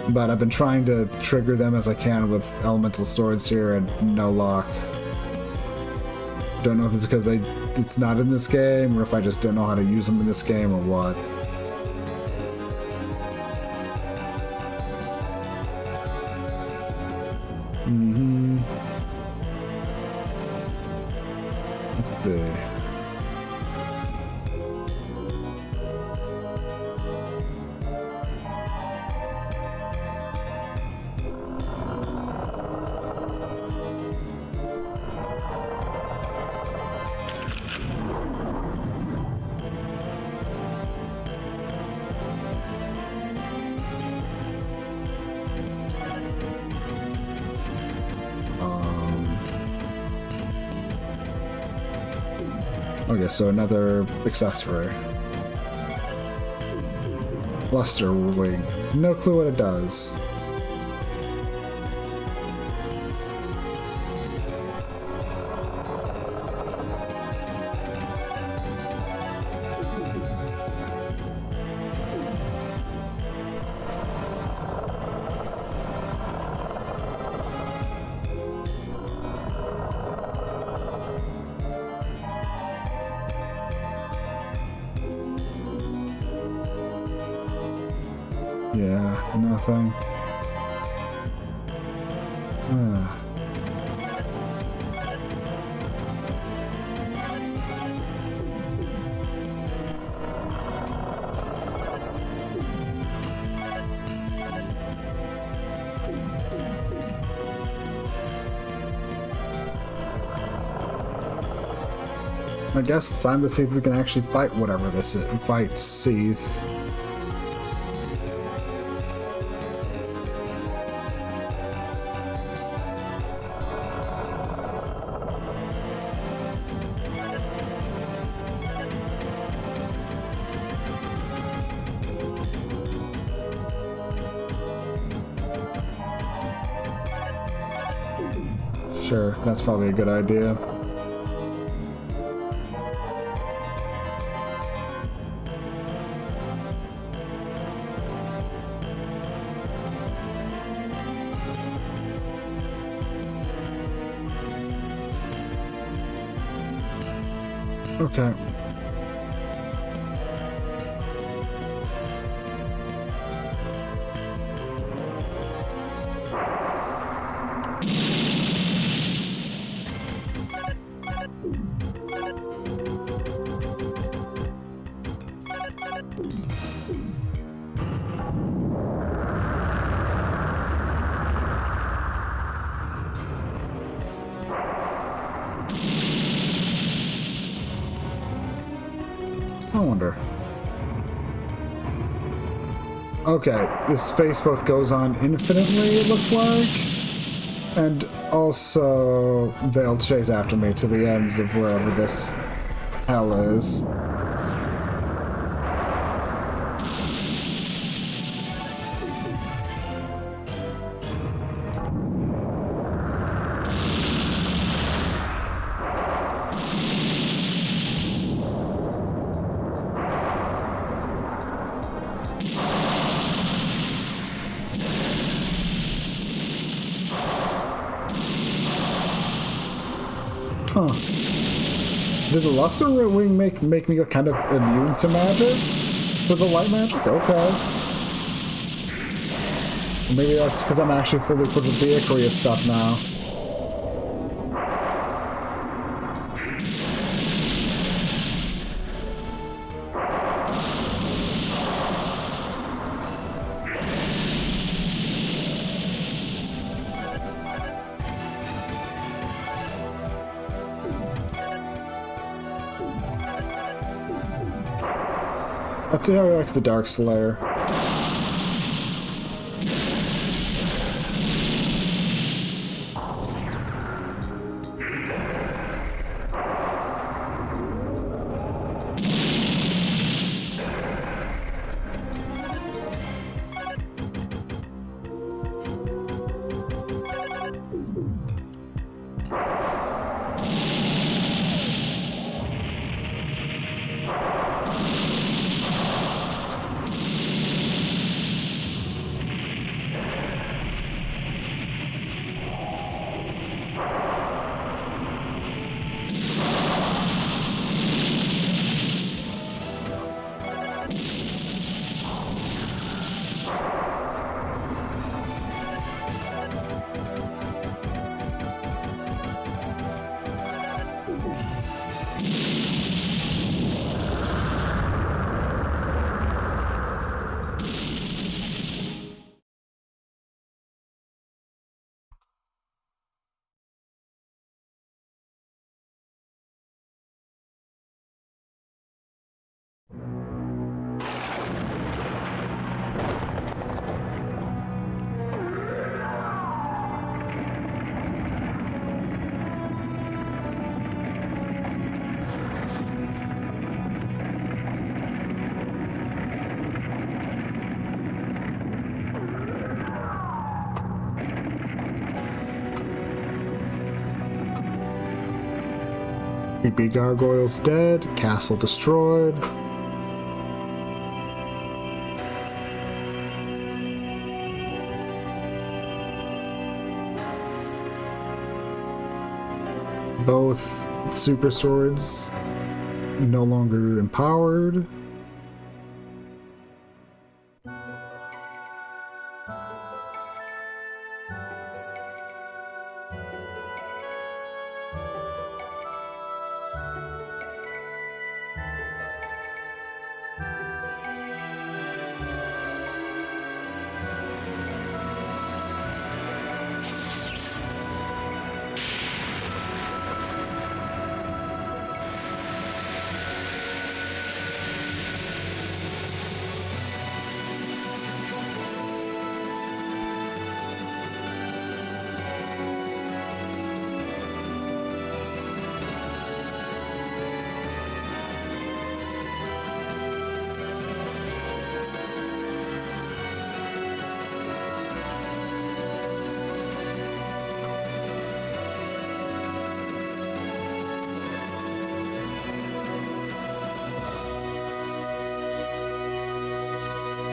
But I've been trying to trigger them as I can with elemental swords here, and no luck. Don't know if it's because it's not in this game, or if I just don't know how to use them in this game, or what. Let's see. Okay, so another accessory. Luster wing. No clue what it does. Yeah, nothing. I guess it's time to see if we can actually fight whatever this is. Fight Seath. Sure, that's probably a good idea. Okay. I wonder. Okay, this space both goes on infinitely, it looks like, and also they'll chase after me to the ends of wherever this hell is. Huh. Did the luster wing make me kind of immune to magic? To the light magic? Okay. Maybe that's because I'm actually fully equipped with the Icaria stuff now. Let's see how he likes the Dark Slayer. Creepy gargoyles dead, castle destroyed. Both super swords no longer empowered.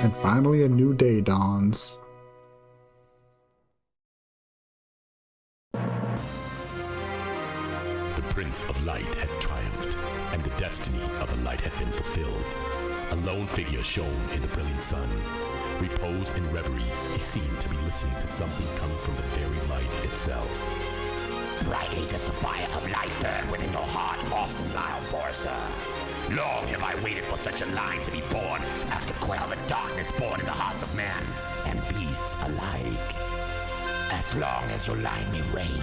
And finally a new day dawns. The Prince of Light had triumphed, and the destiny of the light had been fulfilled. A lone figure shone in the brilliant sun. Reposed in reverie, he seemed to be listening to something coming from the very light itself. Brightly does the fire of light burn within your heart, Boston Lyle Forrester. Long have I waited for such a line to be born, after quell the darkness born in the hearts of man and beasts alike. As long as your line may reign,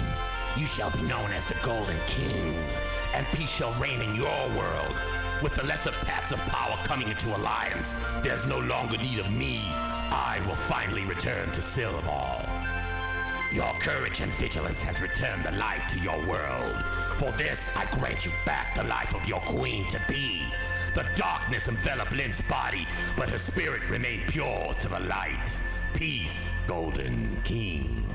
you shall be known as the Golden Kings, and peace shall reign in your world. With the lesser paths of power coming into alliance, there's no longer need of me, I will finally return to Silval. Your courage and vigilance has returned the light to your world. For this, I grant you back the life of your queen-to-be. The darkness enveloped Lynn's body, but her spirit remained pure to the light. Peace, Golden King.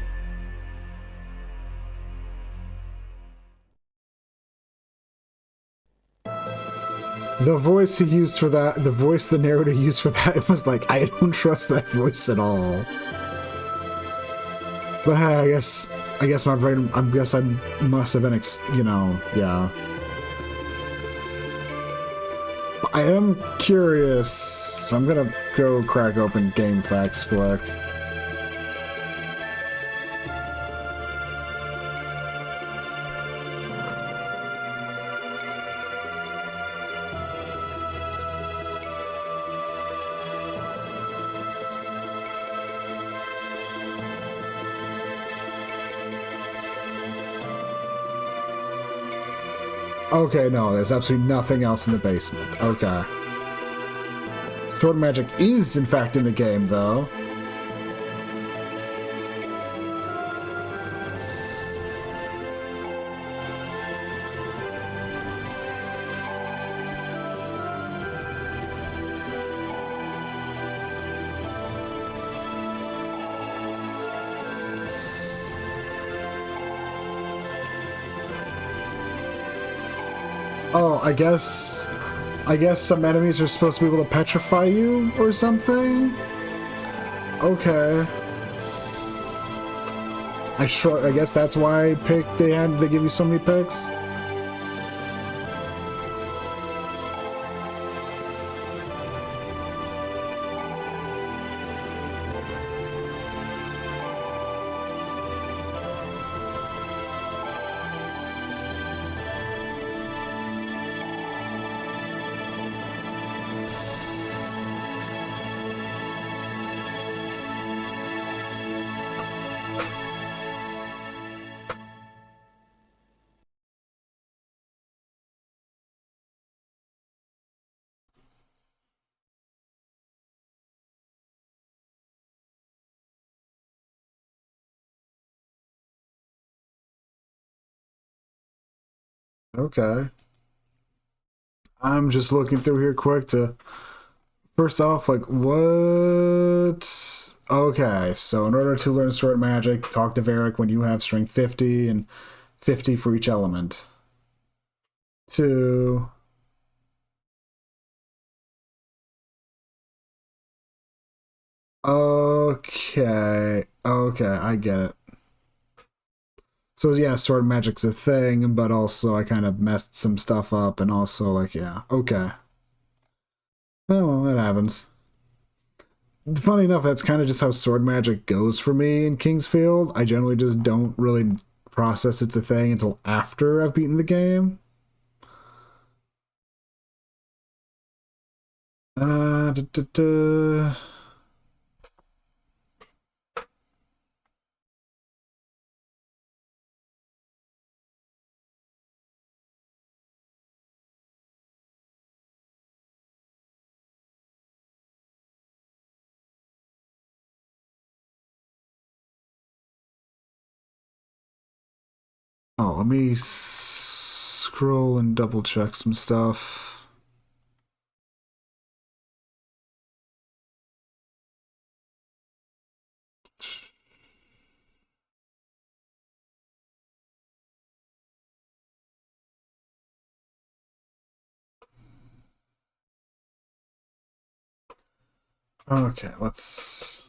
The voice he used for that, the voice the narrator used for that, it was like, I don't trust that voice at all. But hey, I guess my brain, I guess I must have been, yeah. I am curious, so I'm gonna go crack open Game Facts quick. Okay, no, there's absolutely nothing else in the basement. Okay. Sword magic is, in fact, in the game, though. Oh, I guess some enemies are supposed to be able to petrify you or something? Okay. I guess that's why they give you so many picks. Okay. I'm just looking through here quick to... First off, like, what... Okay, so in order to learn sword magic, talk to Varric when you have strength 50 and 50 for each element. 2... Okay, I get it. So yeah, sword magic's a thing, but also I kind of messed some stuff up, and also, like, yeah, okay. Oh, well, that happens. Funny enough, that's kind of just how sword magic goes for me in Kingsfield. I generally just don't really process it's a thing until after I've beaten the game. Da, da, da. Oh, let me scroll and double check some stuff. Okay, let's...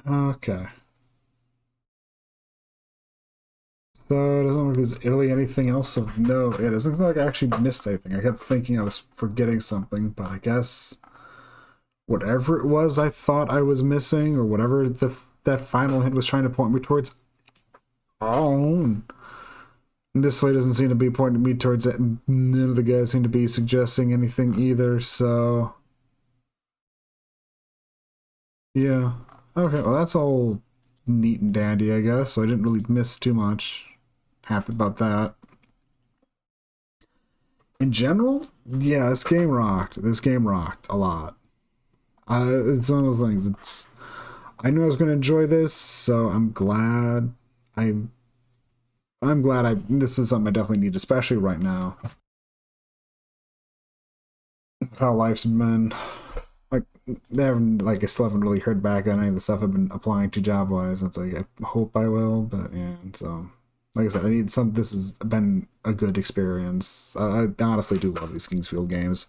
Okay. So it doesn't look like there's really anything else of note. It doesn't look like I actually missed anything. I kept thinking I was forgetting something, but I guess whatever it was I thought I was missing, or whatever that final hint was trying to point me towards, oh, this way doesn't seem to be pointing me towards it. None of the guys seem to be suggesting anything either, so yeah. Okay, well that's all neat and dandy, I guess, so I didn't really miss too much. Happy about that. In general, yeah, this game rocked. This game rocked a lot. It's one of those things. I knew I was going to enjoy this, so I'm glad. I'm glad this is something I definitely need, especially right now. How life's been. Like, I still haven't really heard back on any of the stuff I've been applying to job-wise. It's like, I hope I will, but yeah, so. Like I said, I need some. This has been a good experience. I honestly do love these Kingsfield games.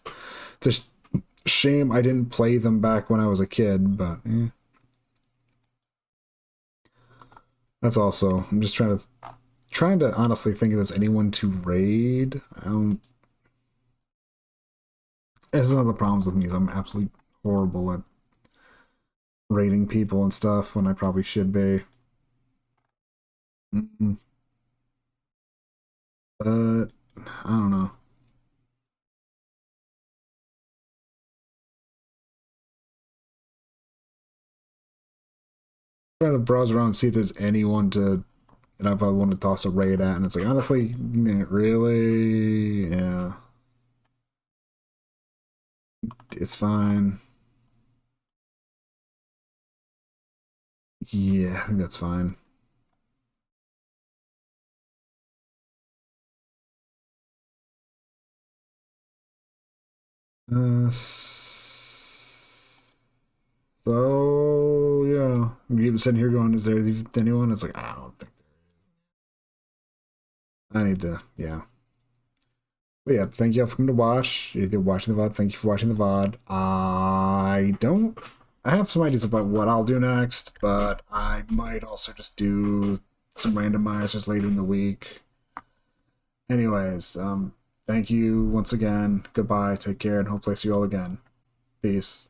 It's a shame I didn't play them back when I was a kid, but that's also. I'm just trying to honestly think if there's anyone to raid. That's one of the problems with me is I'm absolutely horrible at raiding people and stuff when I probably should be. But I don't know. Trying to browse around and see if there's anyone that I probably want to toss a raid at, and it's like honestly, really, yeah, it's fine. Yeah, I think that's fine. So yeah, you sitting here going, "Is there anyone?" It's like I don't think I need to. Yeah, but yeah, thank you all for coming to watch. If you're watching the VOD, thank you for watching the VOD. I have some ideas about what I'll do next, but I might also just do some randomizers later in the week. Anyways, thank you once again. Goodbye. Take care, and hopefully I see you all again. Peace.